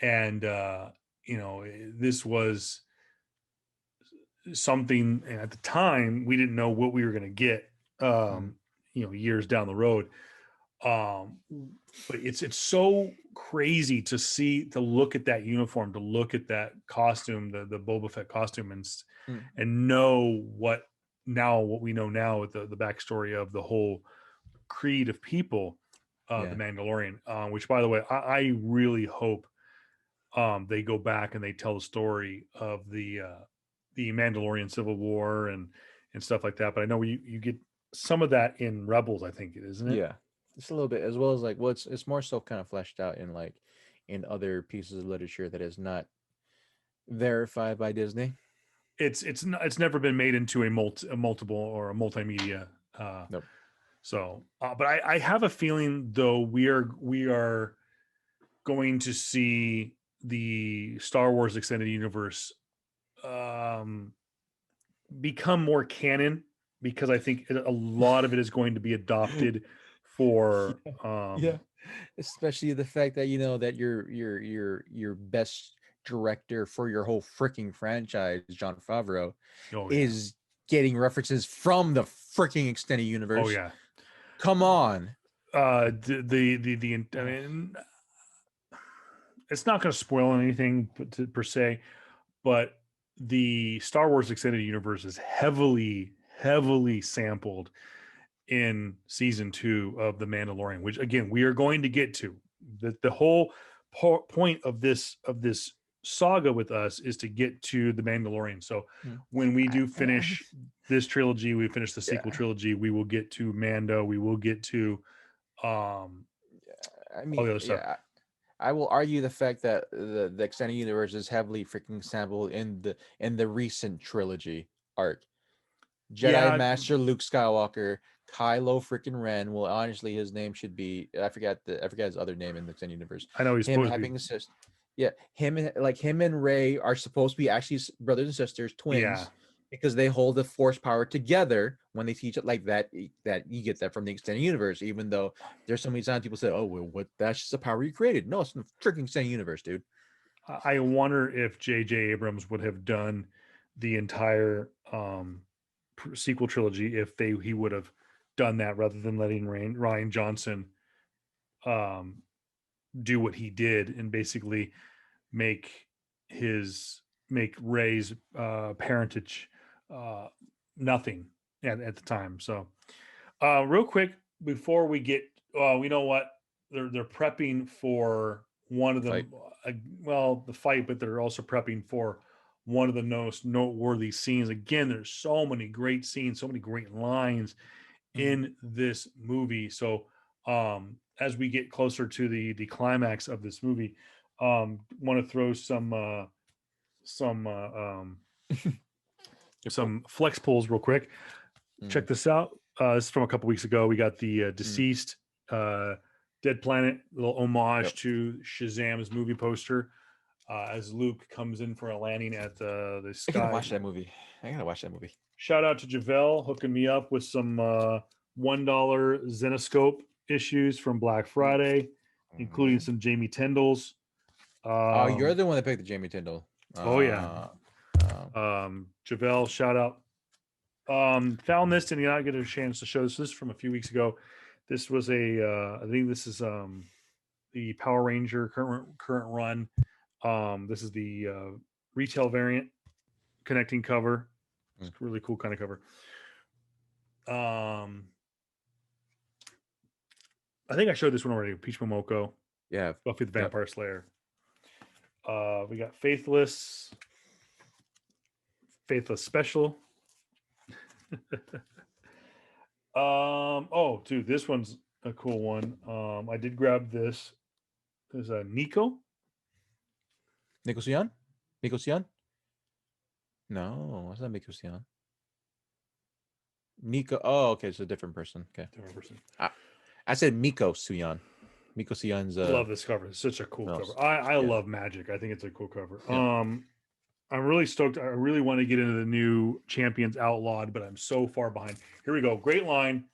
Speaker 2: and this was something at the time we didn't know what we were going to get.
Speaker 1: Mhm.
Speaker 2: Years down the road. Um, but it's so crazy to look at that uniform, to look at that costume, the Boba Fett costume,
Speaker 1: Mm.
Speaker 2: and know what we know now with the backstory of the whole creed of people, the
Speaker 1: Yeah.
Speaker 2: Mandalorian. Which, by the way, I really hope they go back and they tell the story of the Mandalorian Civil War and stuff like that. But I know you get some of that in Rebels, I think, isn't it?
Speaker 1: Yeah. Just a little bit, as well as like, well, it's more so kind of fleshed out in like in other pieces of literature that is not verified by Disney.
Speaker 2: It's never been made into a multiple or a multimedia. Uh,
Speaker 1: Nope.
Speaker 2: but I have a feeling though we are going to see the Star Wars extended universe um, become more canon because I think a lot of it is going to be adopted for
Speaker 1: Yeah. Yeah. Especially the fact that that your best director for your whole freaking franchise, John Favreau,
Speaker 2: oh yeah,
Speaker 1: is getting references from the freaking extended
Speaker 2: oh
Speaker 1: universe.
Speaker 2: yeah.
Speaker 1: Come on.
Speaker 2: I mean, it's not going to spoil anything per se, but the Star Wars extended universe is heavily sampled in season 2 of The Mandalorian, which again we are going to get to. The whole point of this saga with us is to get to The Mandalorian. So
Speaker 1: Mm.
Speaker 2: when we do
Speaker 1: I-
Speaker 2: finish this trilogy, we finish the sequel
Speaker 1: yeah.
Speaker 2: trilogy, we will get to Mando, we will get to um
Speaker 1: I
Speaker 2: all the
Speaker 1: mean,
Speaker 2: other stuff.
Speaker 1: yeah. I will argue the fact that the extended universe is heavily freaking sampled in the recent trilogy arc. Jedi
Speaker 2: Yeah,
Speaker 1: Master Luke Skywalker Kylo freaking Ren. Well, honestly, his name should be I forgot his other name in the extended universe.
Speaker 2: I know he's
Speaker 1: Him
Speaker 2: supposed to
Speaker 1: having
Speaker 2: be.
Speaker 1: a sister. Yeah, him and Ray are supposed to be actually brothers and sisters,
Speaker 2: Yeah.
Speaker 1: twins, because they hold the Force power together when they teach it like that. That you get that from the extended universe, even though there's so many times people say, "Oh, well, what? That's just a power you created." No, it's from the freaking extended universe, dude.
Speaker 2: I wonder if J.J. Abrams would have done the entire sequel trilogy if he would have done that rather than letting Ryan Johnson um, do what he did and basically make make Ray's parentage uh, nothing at the time. So real quick before we get, we know what they're prepping for one of
Speaker 1: Fight.
Speaker 2: them. Well, the fight, but they're also prepping for one of the most noteworthy scenes. Again, there's so many great scenes, so many great lines in this movie. So as we get closer to the climax of this movie, want to throw some some flex pulls real quick. Check this out. This is from a couple weeks ago. We got the deceased Dead Planet, little homage to Shazam's movie poster as Luke comes in for a landing at the
Speaker 1: I gotta
Speaker 2: sky.
Speaker 1: watch that movie.
Speaker 2: Shout out to Javelle hooking me up with some $1 Zenoscope issues from Black Friday, including some Jamie Tyndall's.
Speaker 1: Oh, you're the one that picked the Jamie Tyndall.
Speaker 2: Oh yeah. Javelle, shout out. Found this and did not get a chance to show this. This is from a few weeks ago. This was I think this is the Power Ranger current run. This is the retail variant connecting cover. It's a really cool kind of cover. I think I showed this one already. Peach Momoko.
Speaker 1: Yeah.
Speaker 2: Buffy the Vampire Slayer. We got Faithless Special. Oh, dude, this one's a cool one. I did grab this. There's a Nico.
Speaker 1: Nico Sian? No, it's not Nico Sian. Nico. Oh, okay, it's a different person. Okay.
Speaker 2: Different person.
Speaker 1: I said Miko Suyan. Miko Suyan's
Speaker 2: love this cover. It's such a cool cover. I love Magic. I think it's a cool cover. Yeah. I'm really stoked. I really want to get into the new Champions Outlawed, but I'm so far behind. Here we go. Great line.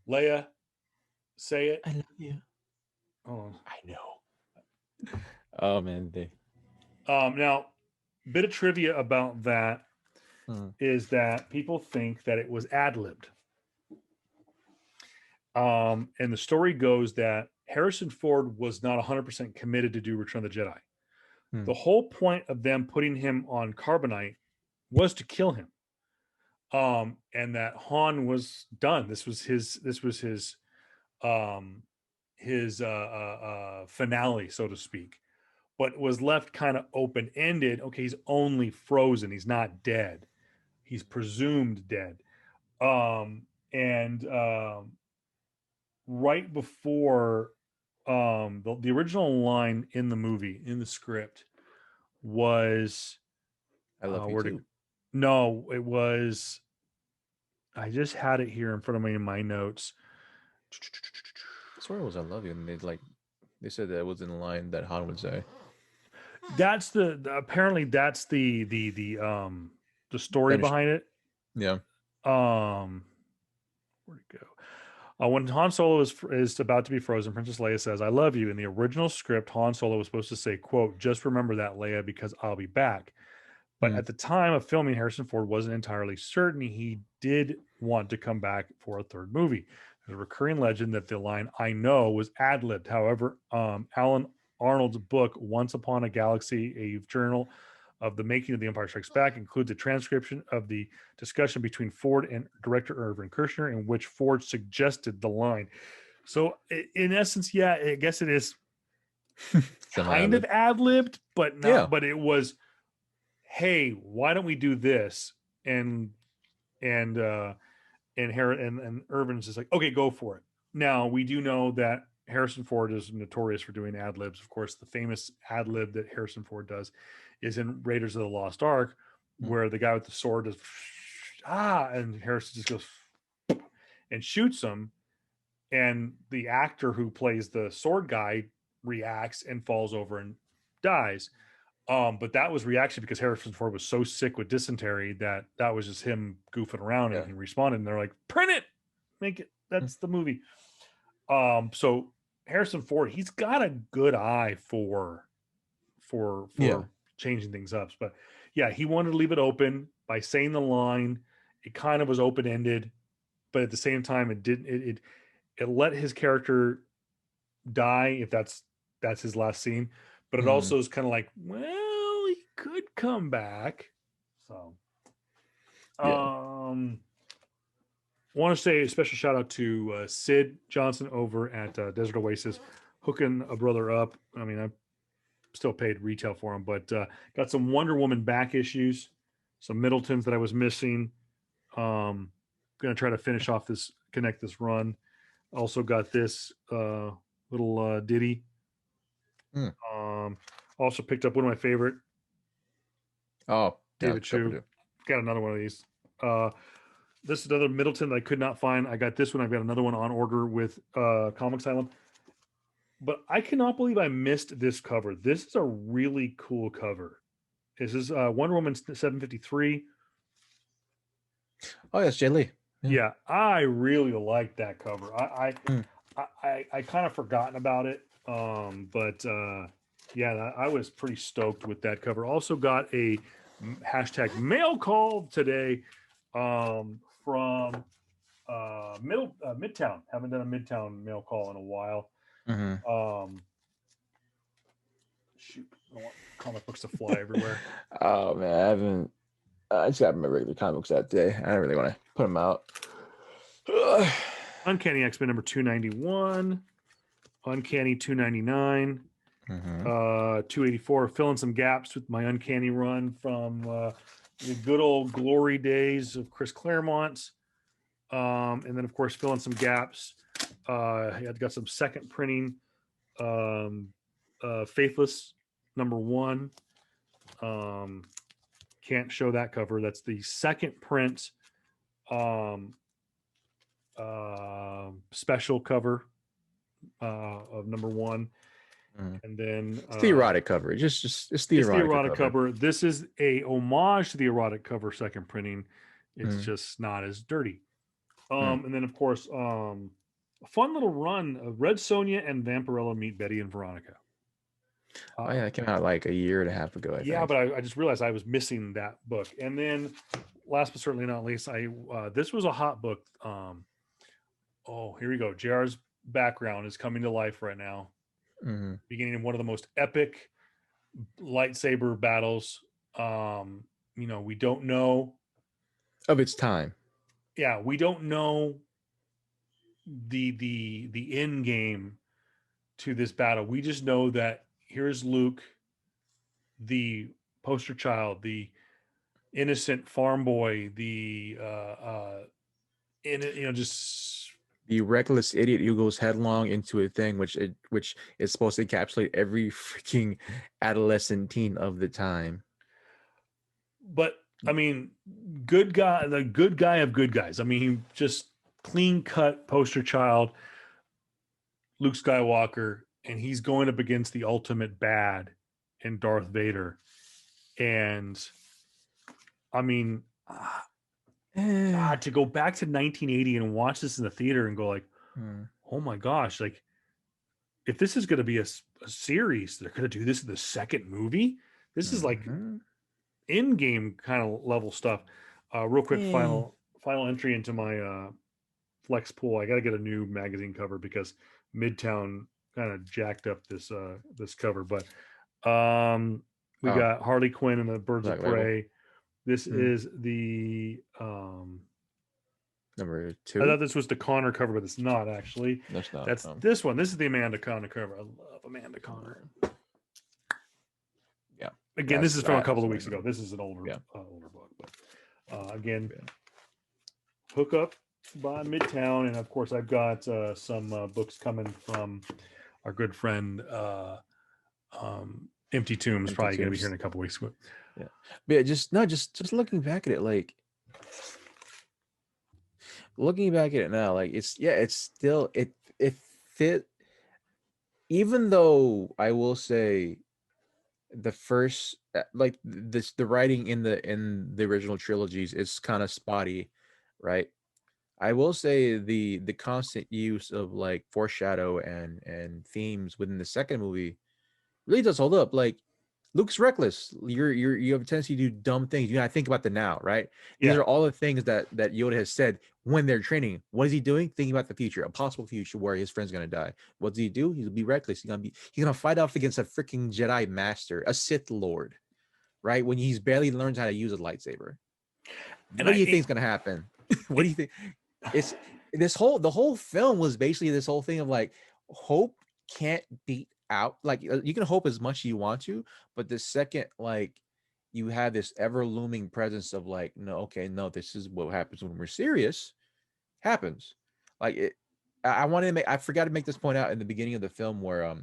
Speaker 2: Leia, say it.
Speaker 1: I love you.
Speaker 2: Oh,
Speaker 1: I know. Oh man,
Speaker 2: now, bit of trivia about that is that people think that it was ad-libbed. And the story goes that Harrison Ford was not 100% committed to do Return of the Jedi. The whole point of them putting him on carbonite was to kill him. And that Han was done. This was his finale, so to speak, but was left kind of open-ended. Okay, he's only frozen. He's not dead. He's presumed dead. Right before the original line in the movie, in the script, was
Speaker 1: I love you too.
Speaker 2: No, it was, I just had it here in front of me in my notes.
Speaker 1: I swear it was I love you, and they said that it was in the line that Han would say.
Speaker 2: That's apparently that's the story behind it.
Speaker 1: Yeah.
Speaker 2: Where'd it go? When Han Solo is about to be frozen, Princess Leia says, "I love you." In the original script, Han Solo was supposed to say, quote, "Just remember that, Leia, because I'll be back." But at the time of filming, Harrison Ford wasn't entirely certain he did want to come back for a third movie. There's a recurring legend that the line "I know" was ad-libbed. However, Alan Arnold's book, Once Upon a Galaxy, a journal of the making of The Empire Strikes Back, includes a transcription of the discussion between Ford and director Irvin Kershner, in which Ford suggested the line. So, in essence, yeah, I guess it is kind of ad-libbed, but not. Yeah. But it was, hey, why don't we do this? And Irvin's just like, okay, go for it. Now, we do know that Harrison Ford is notorious for doing ad libs. Of course, the famous ad lib that Harrison Ford does is in Raiders of the Lost Ark, where the guy with the sword does and Harrison just goes, and shoots him, and the actor who plays the sword guy reacts and falls over and dies. But that was reaction because Harrison Ford was so sick with dysentery that was just him goofing around, and he responded, and they're like, print it, make it. That's the movie. So Harrison Ford, he's got a good eye for changing things up. But yeah, he wanted to leave it open by saying the line. It kind of was open ended, but at the same time, it didn't. It let his character die if that's his last scene. But it also is kind of like, well, he could come back. So, want to say a special shout out to Sid Johnson over at Desert Oasis, hooking a brother up. I mean, I still paid retail for them, but got some Wonder Woman back issues, some Middletons that I was missing. Gonna try to connect this run. Also got this little ditty. Also picked up one of my favorite.
Speaker 1: Oh,
Speaker 2: David Chu. Got another one of these. This is another Middleton that I could not find. I got this one. I've got another one on order with Comic Asylum. But I cannot believe I missed this cover. This is a really cool cover. This is Wonder Woman 753.
Speaker 1: Oh, yes, Jay Lee.
Speaker 2: Yeah, I really like that cover. I kind of forgotten about it. But I was pretty stoked with that cover. Also got a hashtag mail call today from Midtown. Haven't done a Midtown mail call in a while. Shoot, I don't want comic books to fly everywhere.
Speaker 1: Oh man, I haven't. I just got my regular comic books that day. I don't really want to put them out.
Speaker 2: Uncanny X-Men number 291, Uncanny 299, 284. Filling some gaps with my Uncanny run from the good old glory days of Chris Claremont. And then, of course, filling some gaps. I've got some second printing. Faithless number 1. Can't show that cover. That's the second print special cover of number 1. And then
Speaker 1: it's the erotic cover. It's the erotic
Speaker 2: cover. This is a homage to the erotic cover second printing. It's just not as dirty. And then, of course, a fun little run of Red Sonja and Vampirella meet Betty and Veronica.
Speaker 1: It came out like a year and a half ago. I think.
Speaker 2: But I just realized I was missing that book. And then, last but certainly not least, this was a hot book. Here we go. JR's background is coming to life right now. Beginning in one of the most epic lightsaber battles. We don't know
Speaker 1: of its time.
Speaker 2: Yeah, we don't know the end game to this battle. We just know that here's Luke, the poster child, the innocent farm boy, the just
Speaker 1: the reckless idiot who goes headlong into a thing which is supposed to encapsulate every freaking adolescent teen of the time.
Speaker 2: But I mean, good guy, the good guy of good guys. I mean, he just clean cut poster child, Luke Skywalker, and he's going up against the ultimate bad in Darth Vader. And I mean, God, to go back to 1980 and watch this in the theater and go like, oh my gosh, like if this is going to be a series, they're going to do this in the second movie. This is like in-game kind of level stuff. Real quick, final entry into my flex pool. I got to get a new magazine cover because Midtown kind of jacked up this cover. But we got Harley Quinn and the Birds of Prey. This is the
Speaker 1: number 2.
Speaker 2: I thought this was the Connor cover, but it's not actually.
Speaker 1: That's not.
Speaker 2: That's this one. This is the Amanda Connor cover. I love Amanda Connor.
Speaker 1: Yeah.
Speaker 2: Again, this is from a couple of weeks ago. This is an older book, but again, hook up by Midtown, and of course, I've got some books coming from our good friend Empty Tombs. Probably going to be here in a couple of weeks.
Speaker 1: Yeah, but just looking back at it, like looking back at it now, like it's still it fit. Even though I will say the first like this the writing in the original trilogies is kind of spotty, right? I will say the constant use of like foreshadow and themes within the second movie really does hold up. Like Luke's reckless. You have a tendency to do dumb things. You gotta think about the now, right? These
Speaker 2: Yeah.
Speaker 1: are all the things that Yoda has said when they're training. What is he doing? Thinking about the future, a possible future where his friend's gonna die. What does he do? He'll be reckless. He's gonna fight off against a freaking Jedi master, a Sith Lord, right? When he's barely learns how to use a lightsaber.
Speaker 2: And
Speaker 1: What do you think is gonna happen? What do you think? It's the whole film was basically this whole thing of like hope can't beat out, like you can hope as much as you want to, but the second like you have this ever looming presence of like, no, okay, no, this is what happens when we're serious happens. Like it, I wanted to make, I forgot to make this point out in the beginning of the film where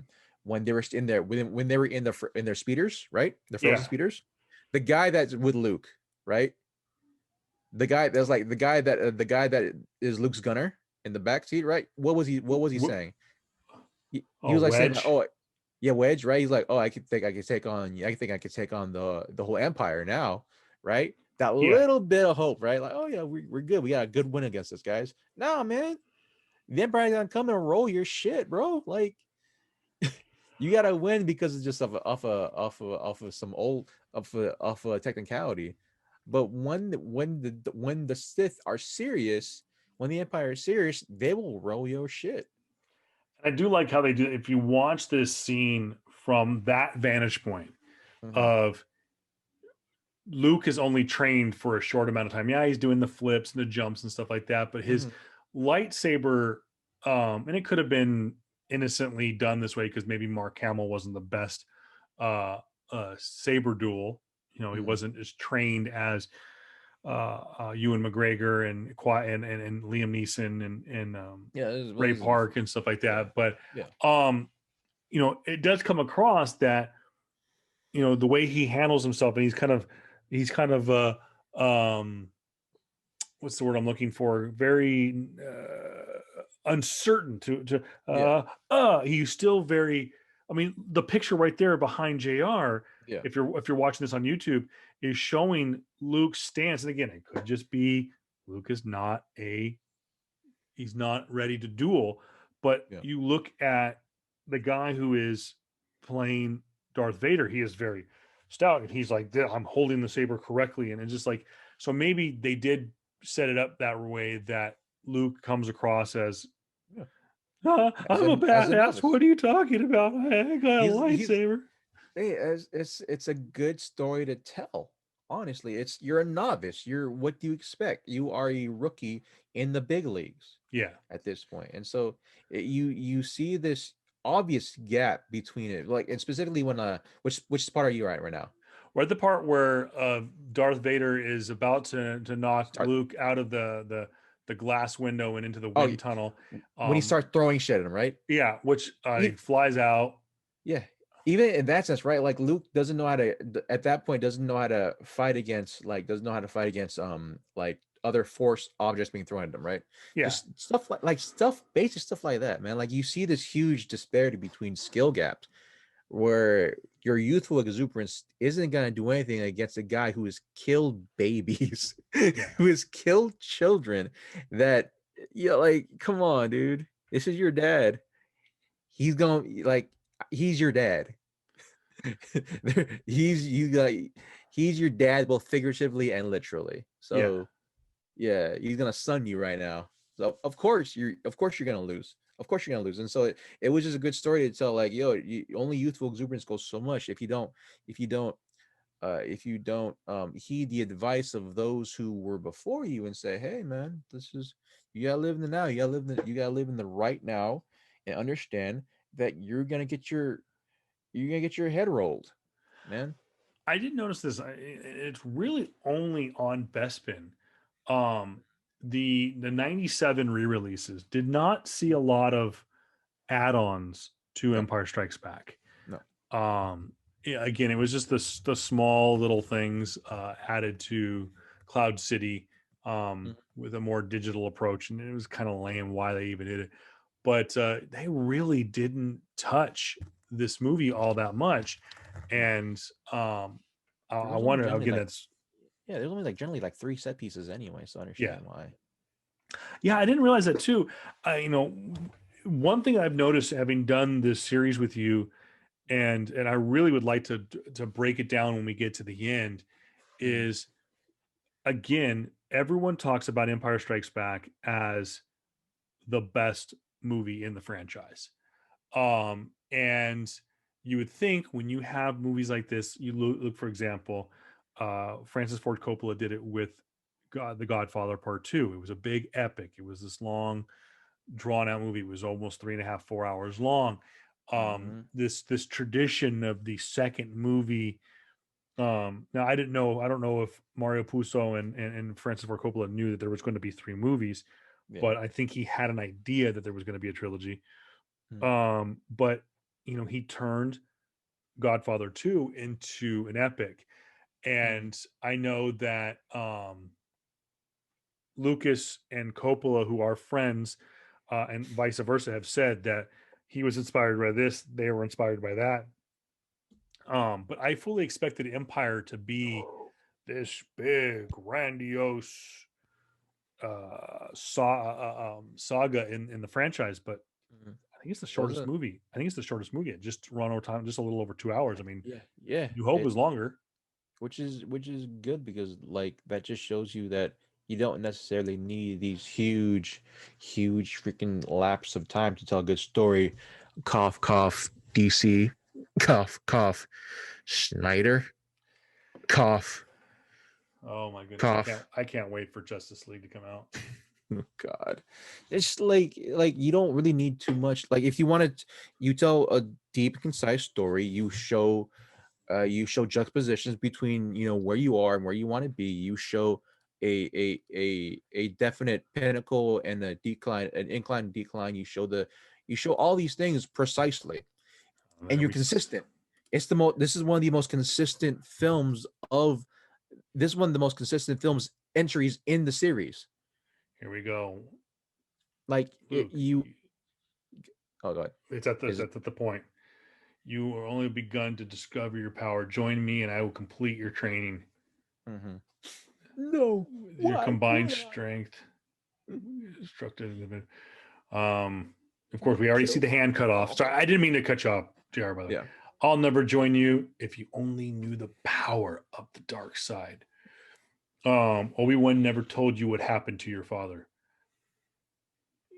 Speaker 1: when they were in there when they were in their speeders, right, the frozen
Speaker 2: yeah.
Speaker 1: speeders, the guy that's with Luke, right, the guy that's like the guy that is Luke's gunner in the back seat, right? What was he saying? He
Speaker 2: Oh,
Speaker 1: was like saying, like,
Speaker 2: Wedge.
Speaker 1: oh yeah, Wedge, right? He's like, oh, I could take on, I think I could take on the whole empire now, right? That
Speaker 2: Yeah.
Speaker 1: little bit of hope, right? Like, oh yeah, we're good. We got a good win against this guys. Nah, man, the empire's gonna come and roll your shit, bro. Like you gotta win because it's just off of some old off a technicality. But when the Sith are serious, when the Empire is serious, they will roll your shit.
Speaker 2: I do like how they do. If you watch this scene from that vantage point
Speaker 1: Mm-hmm.
Speaker 2: of Luke is only trained for a short amount of time. Yeah, he's doing the flips and the jumps and stuff like that, but his
Speaker 1: Mm-hmm.
Speaker 2: lightsaber, and it could have been innocently done this way because maybe Mark Hamill wasn't the best uh, saber duel. You know, he
Speaker 1: Mm-hmm.
Speaker 2: wasn't as trained as Ewan McGregor and Liam Neeson and
Speaker 1: Yeah,
Speaker 2: Ray Park and stuff like
Speaker 1: yeah,
Speaker 2: that. But
Speaker 1: yeah,
Speaker 2: you know, it does come across that, you know, the way he handles himself, and he's kind of what's the word I'm looking for? Very uncertain to
Speaker 1: yeah,
Speaker 2: he's still very, I mean, the picture right there behind JR,
Speaker 1: yeah.
Speaker 2: if you're watching this on YouTube, is showing Luke's stance. And again, it could just be Luke is not a he's not ready to duel. But
Speaker 1: Yeah.
Speaker 2: you look at the guy who is playing Darth Vader, he is very stout, and he's like, I'm holding the saber correctly. And it's just like, so maybe they did set it up that way that Luke comes across as,
Speaker 1: Yeah.
Speaker 2: I'm a
Speaker 1: As a
Speaker 2: badass.
Speaker 1: novice.
Speaker 2: What are you talking about? I got a
Speaker 1: He's
Speaker 2: lightsaber.
Speaker 1: hey, as it's a good story to tell. Honestly, it's you're a novice. You're what do you expect? You are a rookie in the big leagues
Speaker 2: Yeah.
Speaker 1: at this point, and so you see this obvious gap between it, like and specifically when which spot are you at right now?
Speaker 2: We're at the part where Darth Vader is about to knock
Speaker 1: Start
Speaker 2: Luke out of the glass window and into the
Speaker 1: oh
Speaker 2: wind tunnel.
Speaker 1: when he
Speaker 2: Um,
Speaker 1: starts throwing shit at him, right?
Speaker 2: yeah, which he
Speaker 1: He,
Speaker 2: flies out.
Speaker 1: yeah, even in that sense, right? Like Luke doesn't know how to at that point doesn't know how to fight against like doesn't know how to fight against like other force objects being thrown at him, right?
Speaker 2: Yeah,
Speaker 1: Just stuff like stuff basic stuff like that, man. Like you see this huge disparity between skill gaps where your youthful exuberance isn't gonna do anything against a guy who has killed babies,
Speaker 2: yeah.
Speaker 1: who has killed children. That like, come on, dude. This is your dad. He's going like he's your dad. he's you got he's your dad both figuratively and literally.
Speaker 2: Yeah.
Speaker 1: So yeah, he's gonna sun you right now. So of course you're gonna lose. Of course you're gonna lose. And so it was just a good story to tell. Like, yo, only youthful exuberance goes so much if you don't if you don't heed the advice of those who were before you and say, hey man, this is you gotta live in the now. You gotta live in the right now and understand that you're gonna get your head rolled, man.
Speaker 2: I did notice this. It's really only on Bespin. Um, the '97 re-releases did not see a lot of add-ons to
Speaker 1: No,
Speaker 2: Empire Strikes Back.
Speaker 1: no.
Speaker 2: Yeah, again, it was just the small little things added to Cloud City. with a more digital approach, and it was kind of lame why they even did it. But they really didn't touch this movie all that much, and I wonder again. That's
Speaker 1: there's only like generally like 3 set pieces anyway, so I understand why.
Speaker 2: Yeah, I didn't realize that too. One thing I've noticed having done this series with you, and I really would like to break it down when we get to the end, is again, everyone talks about Empire Strikes Back as the best movie in the franchise. And you would think when you have movies like this, you look for example, Francis Ford Coppola did it with The Godfather Part 2. It was a big epic. It was this long, drawn out movie. It was almost 3.5, 4 hours long. This tradition of the second movie. Now I don't know if Mario Puzo and Francis Ford Coppola knew that there was going to be 3 movies, but I think he had an idea that there was going to be a trilogy. But he turned Godfather 2 into an epic. And I know that Lucas and Coppola, who are friends, and vice versa, have said that he was inspired by this, they were inspired by that. But I fully expected Empire to be this big, grandiose saga in the franchise, but I think it's the shortest movie. It just run over time, just a little over 2 hours. I mean, New Hope was longer,
Speaker 1: which is good, because like that just shows you that you don't necessarily need these huge freaking lapse of time to tell a good story. Cough, cough, DC. Cough, cough, Snyder. Cough.
Speaker 2: Oh my goodness!
Speaker 1: Cough.
Speaker 2: I can't wait for Justice League to come out.
Speaker 1: Oh God, it's like you don't really need too much. Like if you wanted, you tell a deep, concise story. You show juxtapositions between where you are and where you want to be. You show a definite pinnacle and a decline, an incline and decline. You show all these things precisely, and you're consistent. This is one of the most consistent films entries in the series.
Speaker 2: Here we go.
Speaker 1: Like
Speaker 2: Luke,
Speaker 1: oh, go ahead.
Speaker 2: It's at the point. You are only begun to discover your power. Join me, and I will complete your training.
Speaker 1: No,
Speaker 2: your combined strength. Instructed. Of course, we already see the hand cut off. Sorry, I didn't mean to cut you off, JR, by the way. I'll never join you if you only knew the power of the dark side. Obi-Wan never told you what happened to your father.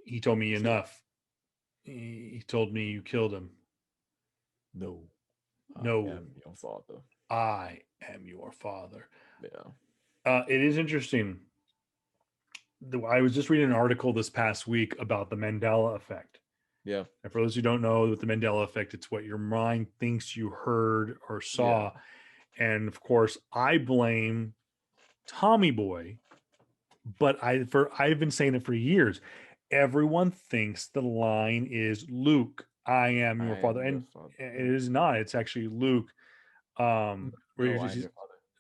Speaker 2: He told me enough. He told me you killed him.
Speaker 1: No.
Speaker 2: I am your father. I am your father.
Speaker 1: Yeah.
Speaker 2: It is interesting. I was just reading an article this past week about the Mandela effect.
Speaker 1: Yeah.
Speaker 2: And for those who don't know, with the Mandela effect, it's what your mind thinks you heard or saw. Yeah. And of course, I blame Tommy Boy, but I've been saying it for years. Everyone thinks the line is Luke, I am your father. And it is not. It's actually Luke.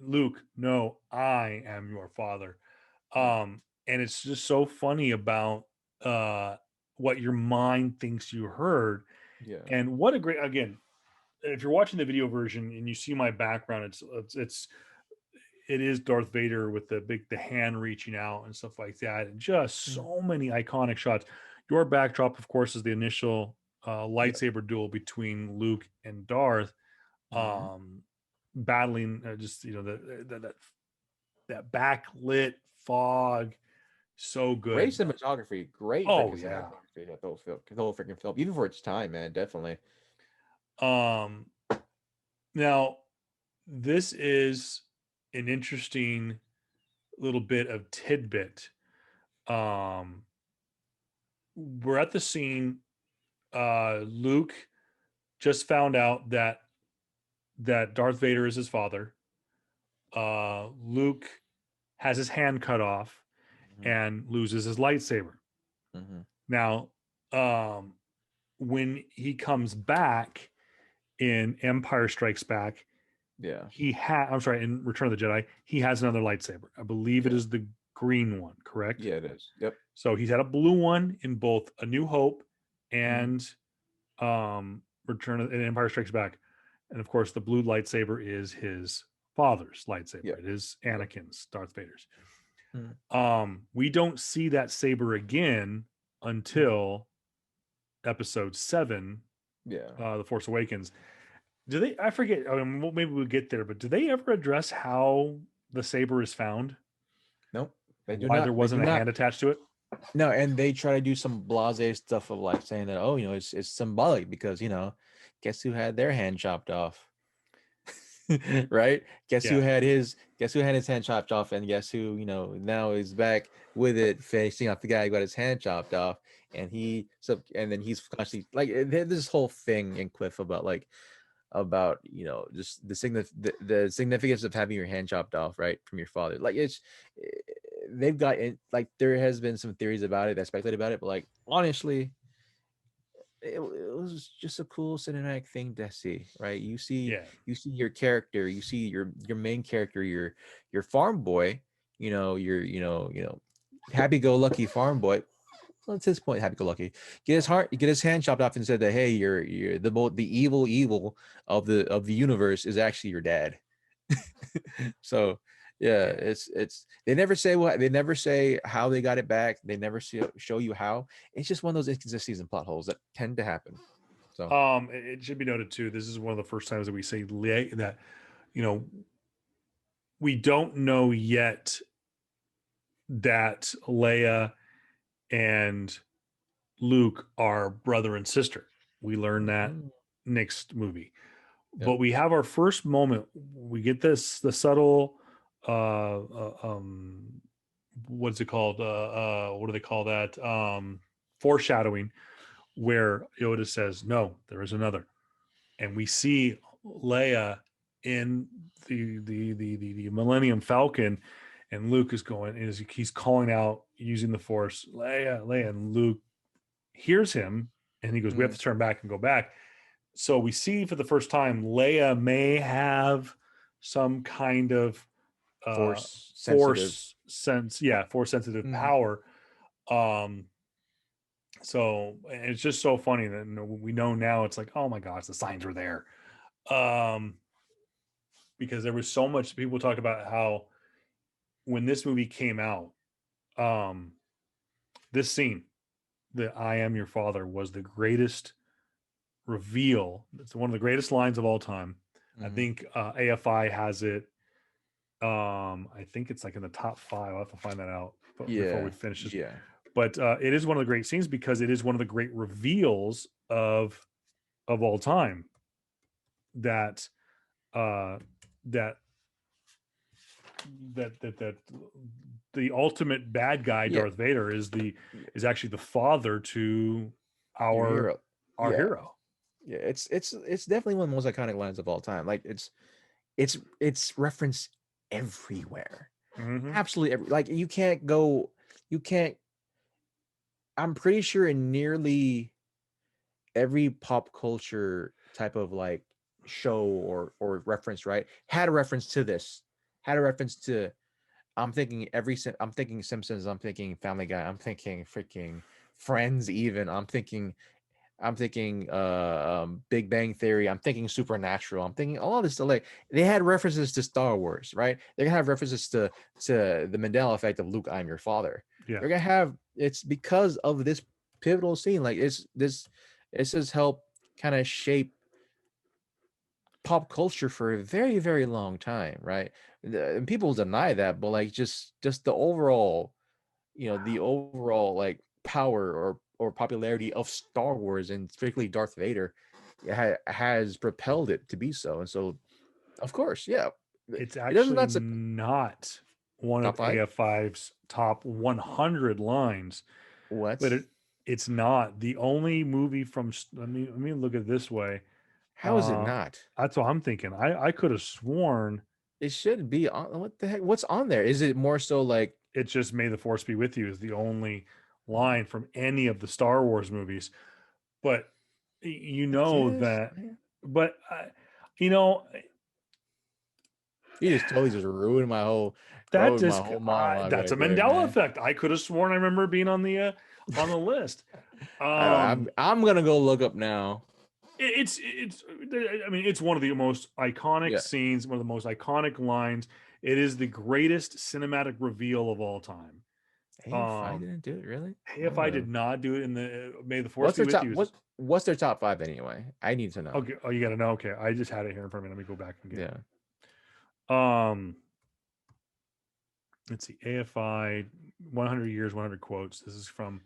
Speaker 2: Luke, no, I am your father. And it's just so funny about what your mind thinks you heard.
Speaker 1: Yeah.
Speaker 2: And what a great, again, if you're watching the video version and you see my background, it is Darth Vader with the hand reaching out and stuff like that, and just so many iconic shots. Your backdrop, of course, is the initial lightsaber duel between Luke and Darth, battling just that backlit fog, so good.
Speaker 1: Great cinematography, great.
Speaker 2: Oh yeah,
Speaker 1: the whole freaking film, even for its time, man, definitely.
Speaker 2: Now this is an interesting little bit of tidbit. We're at the scene. Luke just found out that Darth Vader is his father. Luke has his hand cut off and loses his lightsaber. Now, when he comes back in Empire Strikes Back, in Return of the Jedi, he has another lightsaber. I believe it is the green one, correct?
Speaker 1: Yeah, it is. Yep.
Speaker 2: So he's had a blue one in both A New Hope
Speaker 1: Mhm.
Speaker 2: and Return of and Empire Strikes Back. And of course, the blue lightsaber is his father's lightsaber.
Speaker 1: Yep.
Speaker 2: It is
Speaker 1: Yep.
Speaker 2: Anakin's, Darth Vader's.
Speaker 1: Mhm.
Speaker 2: We don't see that saber again
Speaker 1: Mhm.
Speaker 2: until episode 7,
Speaker 1: Yeah.
Speaker 2: The Force Awakens. Do they? I forget. I mean, maybe we'll get there, but do they ever address how the saber is found?
Speaker 1: Nope. They do
Speaker 2: Why there
Speaker 1: not. They do
Speaker 2: wasn't a
Speaker 1: not.
Speaker 2: hand attached to it?
Speaker 1: No, and they try to do some blasé stuff of like saying that, oh, it's symbolic because guess who had their hand chopped off? Right?
Speaker 2: Yeah.
Speaker 1: Guess who had his hand chopped off, and guess who, now is back with it, facing off the guy who got his hand chopped off, and then he's constantly like this whole thing in Cliff about just the significance of having your hand chopped off, right, from your father. Like they've got it, like there has been some theories about it that speculate about it, but like honestly, it was just a cool cinematic thing to see, right?
Speaker 2: Yeah.
Speaker 1: You see your character, you see your main character, your farm boy, your happy-go-lucky farm boy. Well, at this point, happy-go-lucky, get his hand chopped off and said that, hey, you're the evil of the universe is actually your dad. So yeah,
Speaker 2: Yeah.
Speaker 1: it's they never say how they got it back. They never show you how. It's just one of those inconsistencies and plot holes that tend to happen. So
Speaker 2: It should be noted too. This is one of the first times that we say that, you know, we don't know yet that Leia and Luke are brother and sister. We learn that
Speaker 1: mm,
Speaker 2: next movie.
Speaker 1: yep.
Speaker 2: But we have our first moment. We get the subtle what's it called? What do they call that? Foreshadowing, where Yoda says, "No, there is another," and we see Leia in the Millennium Falcon, and Luke is going is he's calling out using the Force, Leia, Leia, and Luke hears him, and he goes, "We have
Speaker 1: Mm,
Speaker 2: to turn back and go back." So we see for the first time Leia may have some kind of
Speaker 1: force sensitive.
Speaker 2: force sense, yeah, force sensitive
Speaker 1: Mm,
Speaker 2: power. Um, so it's just so funny that we know now. It's like, oh my gosh, the signs were there. Um, because there was so much people talk about how when this movie came out, um, this scene, the "I am your father" was the greatest reveal. It's one of the greatest lines of all time. I
Speaker 1: mhm.
Speaker 2: think AFI has it. I think it's like in the top 5. I'll have to find that out before we
Speaker 1: Yeah,
Speaker 2: finish this.
Speaker 1: yeah,
Speaker 2: But it is one of the great scenes because it is one of the great reveals of all time that uh that that the ultimate bad guy
Speaker 1: yeah,
Speaker 2: Darth Vader
Speaker 1: yeah.
Speaker 2: is actually the father to
Speaker 1: Your
Speaker 2: our
Speaker 1: hero.
Speaker 2: our
Speaker 1: Yeah,
Speaker 2: hero.
Speaker 1: yeah. It's definitely one of the most iconic lines of all time. Like it's referenced everywhere.
Speaker 2: Mm-hmm.
Speaker 1: Absolutely every, like you can't. I'm pretty sure in nearly every pop culture type of like show or reference, right, had a reference to this, had a reference to. I'm thinking Simpsons, I'm thinking Family Guy, I'm thinking freaking Friends, even I'm thinking Big Bang Theory, I'm thinking Supernatural, I'm thinking all of this. Like they had references to Star Wars, right? They're gonna have references to the Mandela effect of Luke, I'm your father.
Speaker 2: Yeah.
Speaker 1: They're gonna have, it's because of this pivotal scene. Like this has helped kind of shape pop culture for a very, very long time, right? And people deny that, but like just the overall like power or popularity of Star Wars and particularly Darth Vader has propelled it to be so. And so, of course, yeah,
Speaker 2: It's
Speaker 1: it doesn't,
Speaker 2: actually
Speaker 1: that's a
Speaker 2: not one of
Speaker 1: top five.
Speaker 2: AF5's top 100 lines,
Speaker 1: What?
Speaker 2: but it's not the only movie from. Let me look at it this way.
Speaker 1: How is it
Speaker 2: Uh,
Speaker 1: not?
Speaker 2: that's what I'm thinking. I could have sworn
Speaker 1: It should be on. What the heck? What's on there? Is it more so like
Speaker 2: it just "May the Force be with you" is the only line from any of the Star Wars movies. But you
Speaker 1: I
Speaker 2: know
Speaker 1: guess?
Speaker 2: that. But you know,
Speaker 1: You just totally just ruined my whole
Speaker 2: That
Speaker 1: my
Speaker 2: is
Speaker 1: whole monologue
Speaker 2: that's a
Speaker 1: right there,
Speaker 2: Mandela
Speaker 1: man.
Speaker 2: effect. I could have sworn I remember being on the list.
Speaker 1: I'm gonna go look up now.
Speaker 2: It's I mean, it's one of the most iconic
Speaker 1: Yeah.
Speaker 2: scenes, one of the most iconic lines. It is the greatest cinematic reveal of all time.
Speaker 1: AFI didn't do it, really?
Speaker 2: If I did not do it in the May the Force
Speaker 1: What's
Speaker 2: be
Speaker 1: their
Speaker 2: with
Speaker 1: top?
Speaker 2: you.
Speaker 1: What's their top 5 anyway? I need to know.
Speaker 2: Okay. Oh, you got to know. Okay, I just had it here in front of me. Let me go back and get
Speaker 1: Yeah.
Speaker 2: it. Let's see. AFI 100 years, 100 quotes. This is from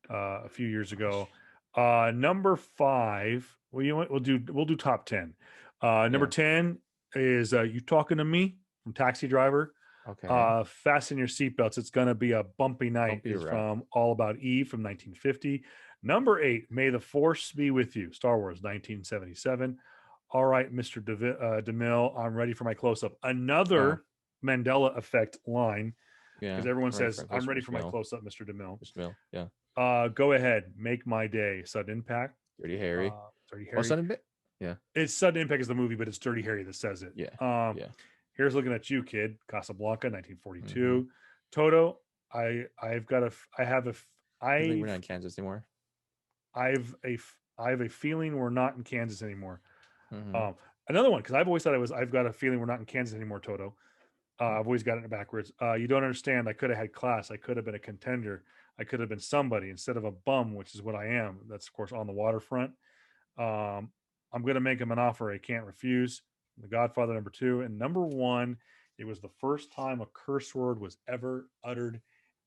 Speaker 2: a few years ago. Number 5. Well, you know what? We'll do top 10. Number 10 is "You Talking to Me" from Taxi Driver.
Speaker 1: Okay.
Speaker 2: Fasten your seatbelts. It's gonna be a bumpy night.
Speaker 1: Bumpy
Speaker 2: Is
Speaker 1: ride.
Speaker 2: from All About Eve from 1950. Number 8, "May the Force Be With You," Star Wars, 1977. All right, Mr. DeMille, I'm ready for my close up. Another Mandela effect line, because everyone says, "I'm ready for my close up, Mr. DeMille."
Speaker 1: Mr. Mill. Yeah.
Speaker 2: Go ahead, "Make My Day." Sudden Impact.
Speaker 1: Dirty Harry.
Speaker 2: Dirty
Speaker 1: Oh,
Speaker 2: Harry.
Speaker 1: Sudden Bit. Yeah.
Speaker 2: It's Sudden Impact is the movie, but it's Dirty Harry that says it.
Speaker 1: Yeah.
Speaker 2: Here's Looking at You, Kid. Casablanca, 1942. Toto. I have
Speaker 1: We're not in Kansas anymore.
Speaker 2: I have a feeling we're not in Kansas anymore.
Speaker 1: Mm-hmm.
Speaker 2: Another one, because I've always thought I've got a feeling we're not in Kansas anymore, Toto. I've always gotten it backwards. "You don't understand. I could have had class. I could have been a contender. I could have been somebody instead of a bum, which is what I am." That's, of course, On the Waterfront. "I'm going to make him an offer I can't refuse." The Godfather, number 2. And number 1, it was the first time a curse word was ever uttered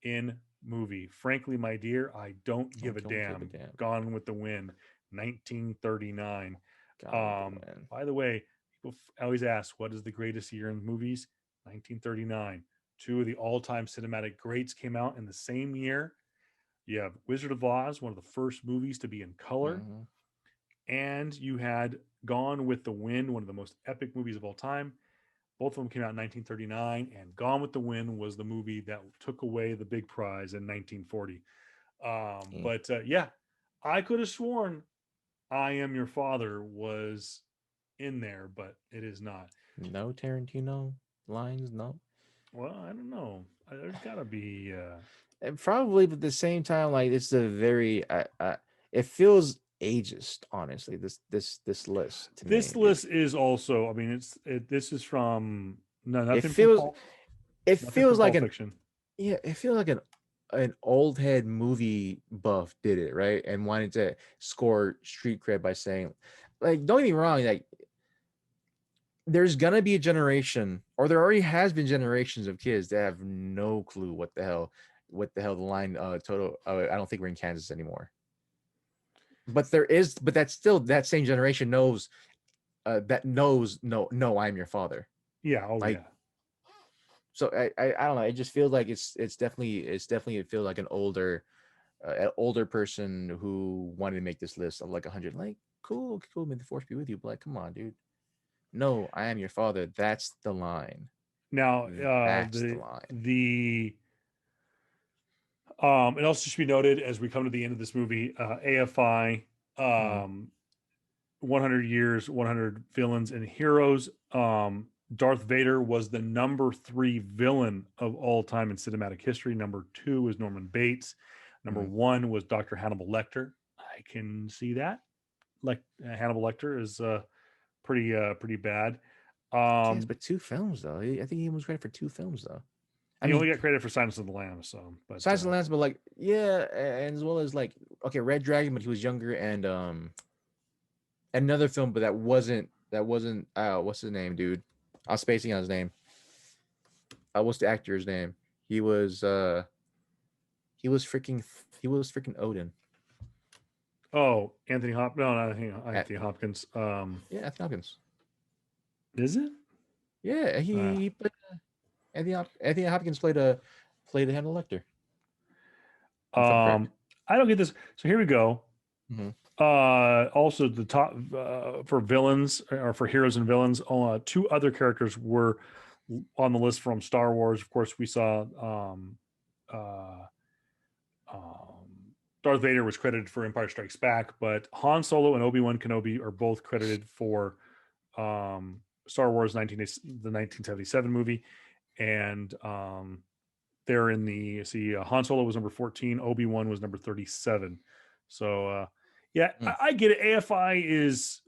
Speaker 2: in movie. "Frankly, my dear, I don't give a damn." Gone with the Wind, 1939. By the way, people always ask, what is the greatest year in movies? 1939. 2 of the all-time cinematic greats came out in the same year. You have Wizard of Oz, one of the first movies to be in color. And you had Gone with the Wind, one of the most epic movies of all time. Both of them came out in 1939, and Gone with the Wind was the movie that took away the big prize in 1940. But yeah, I could have sworn "I Am Your Father" was in there, but it is not.
Speaker 1: No Tarantino lines, no.
Speaker 2: Well, I don't know. There's got to be.
Speaker 1: And probably, but at the same time, like it's a very. It feels ageist, honestly. This list.
Speaker 2: This list is also. I mean, this is from nothing.
Speaker 1: It feels.
Speaker 2: From
Speaker 1: it feels like
Speaker 2: fiction.
Speaker 1: Yeah, it feels like an old head movie buff did it, right, and wanted to score street cred by saying, like, don't get me wrong, like, there's gonna be a generation, or there already has been generations of kids that have no clue what the hell the line total. I don't think we're in Kansas anymore. But that's still that same generation knows no, I'm your father.
Speaker 2: Yeah. Oh,
Speaker 1: like,
Speaker 2: yeah.
Speaker 1: So I don't know. It just feels like it feels like an older person who wanted to make this list of like 100. Like, cool, may the force be with you. But like, come on, dude. No, I am your father. That's the line.
Speaker 2: Now,
Speaker 1: that's the line.
Speaker 2: It also should be noted as we come to the end of this movie, AFI, 100 years, 100 villains and heroes. Darth Vader was the number 3 villain of all time in cinematic history. Number 2 was Norman Bates. Number 1 was Dr. Hannibal Lecter. I can see that. Like, Hannibal Lecter is pretty bad.
Speaker 1: Yes, but 2 films though. I think he was credit for 2 films though.
Speaker 2: He only got credit for Silence of the Lambs, so. But
Speaker 1: Silence of the Lambs, but like, yeah, and as well as like, okay, Red Dragon, but he was younger, and another film, but that wasn't. What's his name, dude? I was spacing on his name. What's the actor's name? He was freaking Odin.
Speaker 2: Oh, Anthony Hopkins. No, not Anthony Hopkins.
Speaker 1: Yeah, Anthony Hopkins.
Speaker 2: Is it?
Speaker 1: Yeah, he played Anthony Hopkins played Hannibal Lecter.
Speaker 2: I don't get this. So here we go. Also, the top for villains, or for heroes and villains, 2 other characters were on the list from Star Wars. Of course, we saw Darth Vader was credited for Empire Strikes Back, but Han Solo and Obi-Wan Kenobi are both credited for Star Wars, the 1977 movie. and they're in the Han Solo was number 14, Obi-Wan was number 37. So I get it. AFI is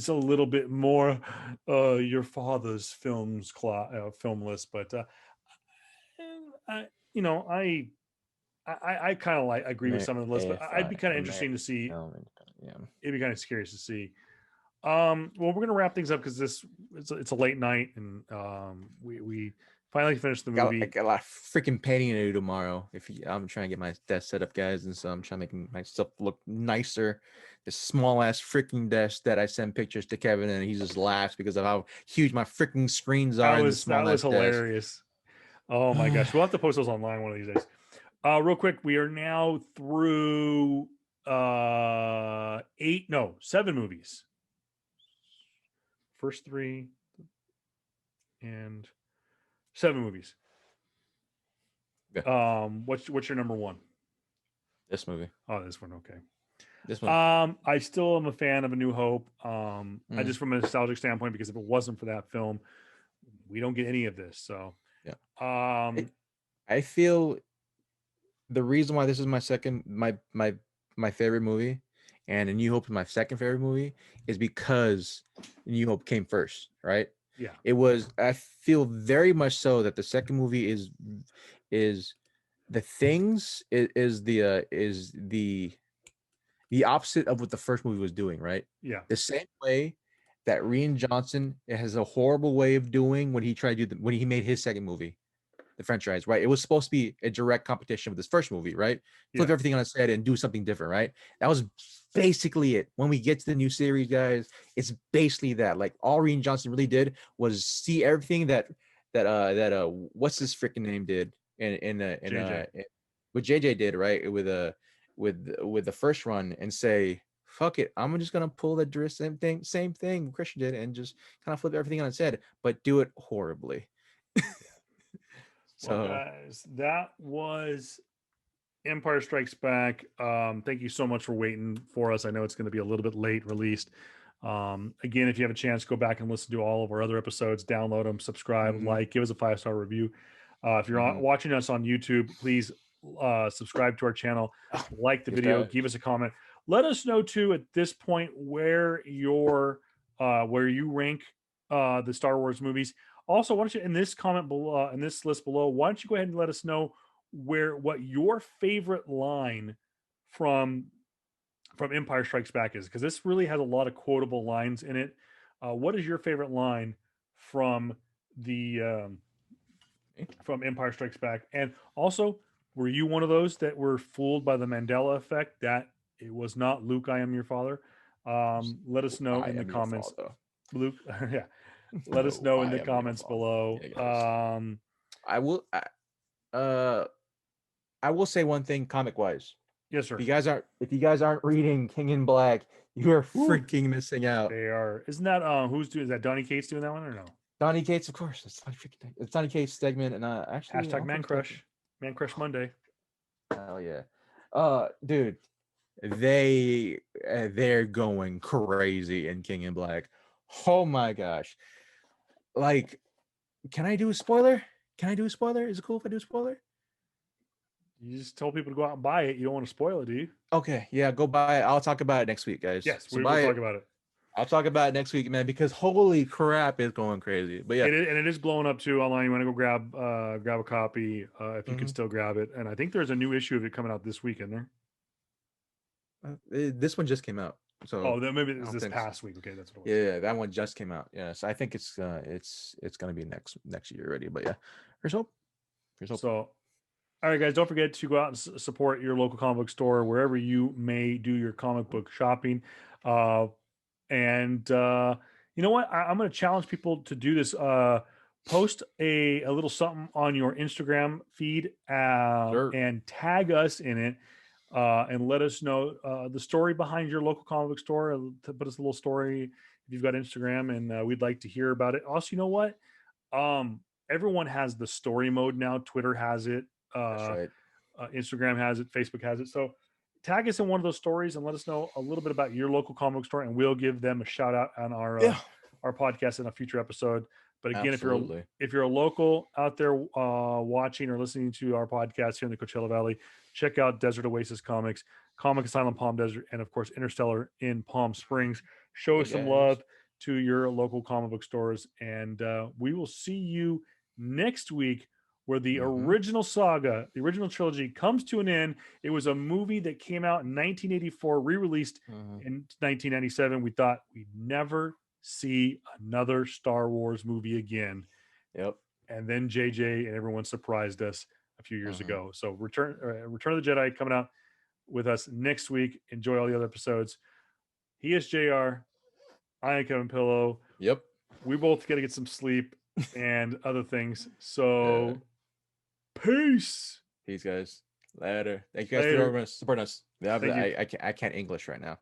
Speaker 2: a little bit more your father's film list, but I kind of agree with some of the lists, but I'd be kind of interesting to see.
Speaker 1: Yeah,
Speaker 2: it'd be kind of curious to see. Well, we're gonna wrap things up because it's a late night, and we finally finished the movie.
Speaker 1: I got a lot of freaking painting to do tomorrow. I'm trying to get my desk set up, guys, and so I'm trying to make myself look nicer. This small ass freaking desk that I send pictures to Kevin, and he just laughs because of how huge my freaking screens are.
Speaker 2: That was hilarious.
Speaker 1: Desk.
Speaker 2: Oh my gosh, we'll have to post those online one of these days. Real quick, we are now through 7 movies. First 3 and 7 movies. Yeah. What's your number 1?
Speaker 1: This movie.
Speaker 2: Oh, this one. Okay.
Speaker 1: This one.
Speaker 2: I still am a fan of A New Hope. I just from a nostalgic standpoint, because if it wasn't for that film, we don't get any of this. So
Speaker 1: yeah. I feel the reason why this is my favorite movie, and A New Hope is my second favorite movie, is because A New Hope came first, right?
Speaker 2: Yeah.
Speaker 1: It was. I feel very much so that the second movie is the things is the opposite of what the first movie was doing, right?
Speaker 2: Yeah.
Speaker 1: The same way that Rian Johnson has a horrible way of doing when he tried to do when he made his second movie, the franchise, right? It was supposed to be a direct competition with his first movie, right? Flip everything on its head and do something different, right? That was basically it. When we get to the new series, guys, it's basically that. Like all Rian Johnson really did was see everything that what's his freaking name did what JJ did, right? With the first run, and say, fuck it, I'm just gonna pull the same thing Christian did, and just kind of flip everything on its head, but do it horribly.
Speaker 2: So, well, guys, that was Empire Strikes Back. Thank you so much for waiting for us. I know it's going to be a little bit late released. Again, if you have a chance, go back and listen to all of our other episodes, download them, subscribe, like, give us a 5-star review. If you're watching us on YouTube, please subscribe to our channel, like the video, give us a comment. Let us know too at this point where you rank the Star Wars movies. Also, why don't you in this comment below, in this list below, why don't you go ahead and let us know what your favorite line from Empire Strikes Back is, because this really has a lot of quotable lines in it. What is your favorite line from Empire Strikes Back? And also, were you one of those that were fooled by the Mandela effect that it was not Luke, I am your father? Let us know in the comments. Luke, yeah. Let us know in the comments below.
Speaker 1: Yeah, I will say one thing comic wise.
Speaker 2: Yes, sir.
Speaker 1: If you guys aren't reading King in Black, you are freaking missing out.
Speaker 2: They are. Isn't that who's doing? Is that Donny Cates doing that one or no?
Speaker 1: Donny Cates, of course. It's Donny Cates segment, and actually
Speaker 2: hashtag Man Crush Monday.
Speaker 1: Hell yeah, dude, they're going crazy in King in Black. Oh my gosh. Like, can I do a spoiler? Is it cool if I do a spoiler?
Speaker 2: You just told people to go out and buy it. You don't want to spoil it, do you?
Speaker 1: Okay, yeah, go buy it. I'll talk about it next week, guys.
Speaker 2: Yes, we'll talk about it.
Speaker 1: I'll talk about it next week, man, because holy crap, it's going crazy. But yeah,
Speaker 2: it is blowing up too online. You want to go grab a copy if you can still grab it. And I think there's a new issue of it coming out this week, isn't
Speaker 1: there? This one just came out. So
Speaker 2: then maybe it's this past week. Okay, that's what it
Speaker 1: was. Yeah, that one just came out. Yeah, so I think it's gonna be next year already. But yeah, here's hope.
Speaker 2: So, all right, guys, don't forget to go out and support your local comic book store wherever you may do your comic book shopping. And you know what? I'm going to challenge people to do this. Post a little something on your Instagram feed and tag us in it. And let us know the story behind your local comic book store. Put us a little story if you've got Instagram, and we'd like to hear about it. Also, you know what? Everyone has the story mode now. Twitter has it.
Speaker 1: That's right.
Speaker 2: Instagram has it. Facebook has it. So tag us in one of those stories and let us know a little bit about your local comic book store, and we'll give them a shout out on our podcast in a future episode. But again,
Speaker 1: Absolutely.
Speaker 2: if you're a local out there watching or listening to our podcast here in the Coachella Valley, check out Desert Oasis Comics, Comic Asylum Palm Desert, and of course Interstellar in Palm Springs. Show
Speaker 1: Hey
Speaker 2: some
Speaker 1: guys.
Speaker 2: love to your local comic book stores, and we will see you next week, where the original saga, the original trilogy, comes to an end. It was a movie that came out in 1984, re-released in 1997. We thought we'd never see another Star Wars movie again.
Speaker 1: Yep.
Speaker 2: And then JJ and everyone surprised us a few years ago. So Return of the Jedi coming out with us next week. Enjoy all the other episodes. He is JR. I am Kevin Pillow.
Speaker 1: Yep.
Speaker 2: We both got to get some sleep and other things. So peace.
Speaker 1: Peace, guys. Later. Thank you guys for supporting us.
Speaker 2: Thank you.
Speaker 1: I can't English right now.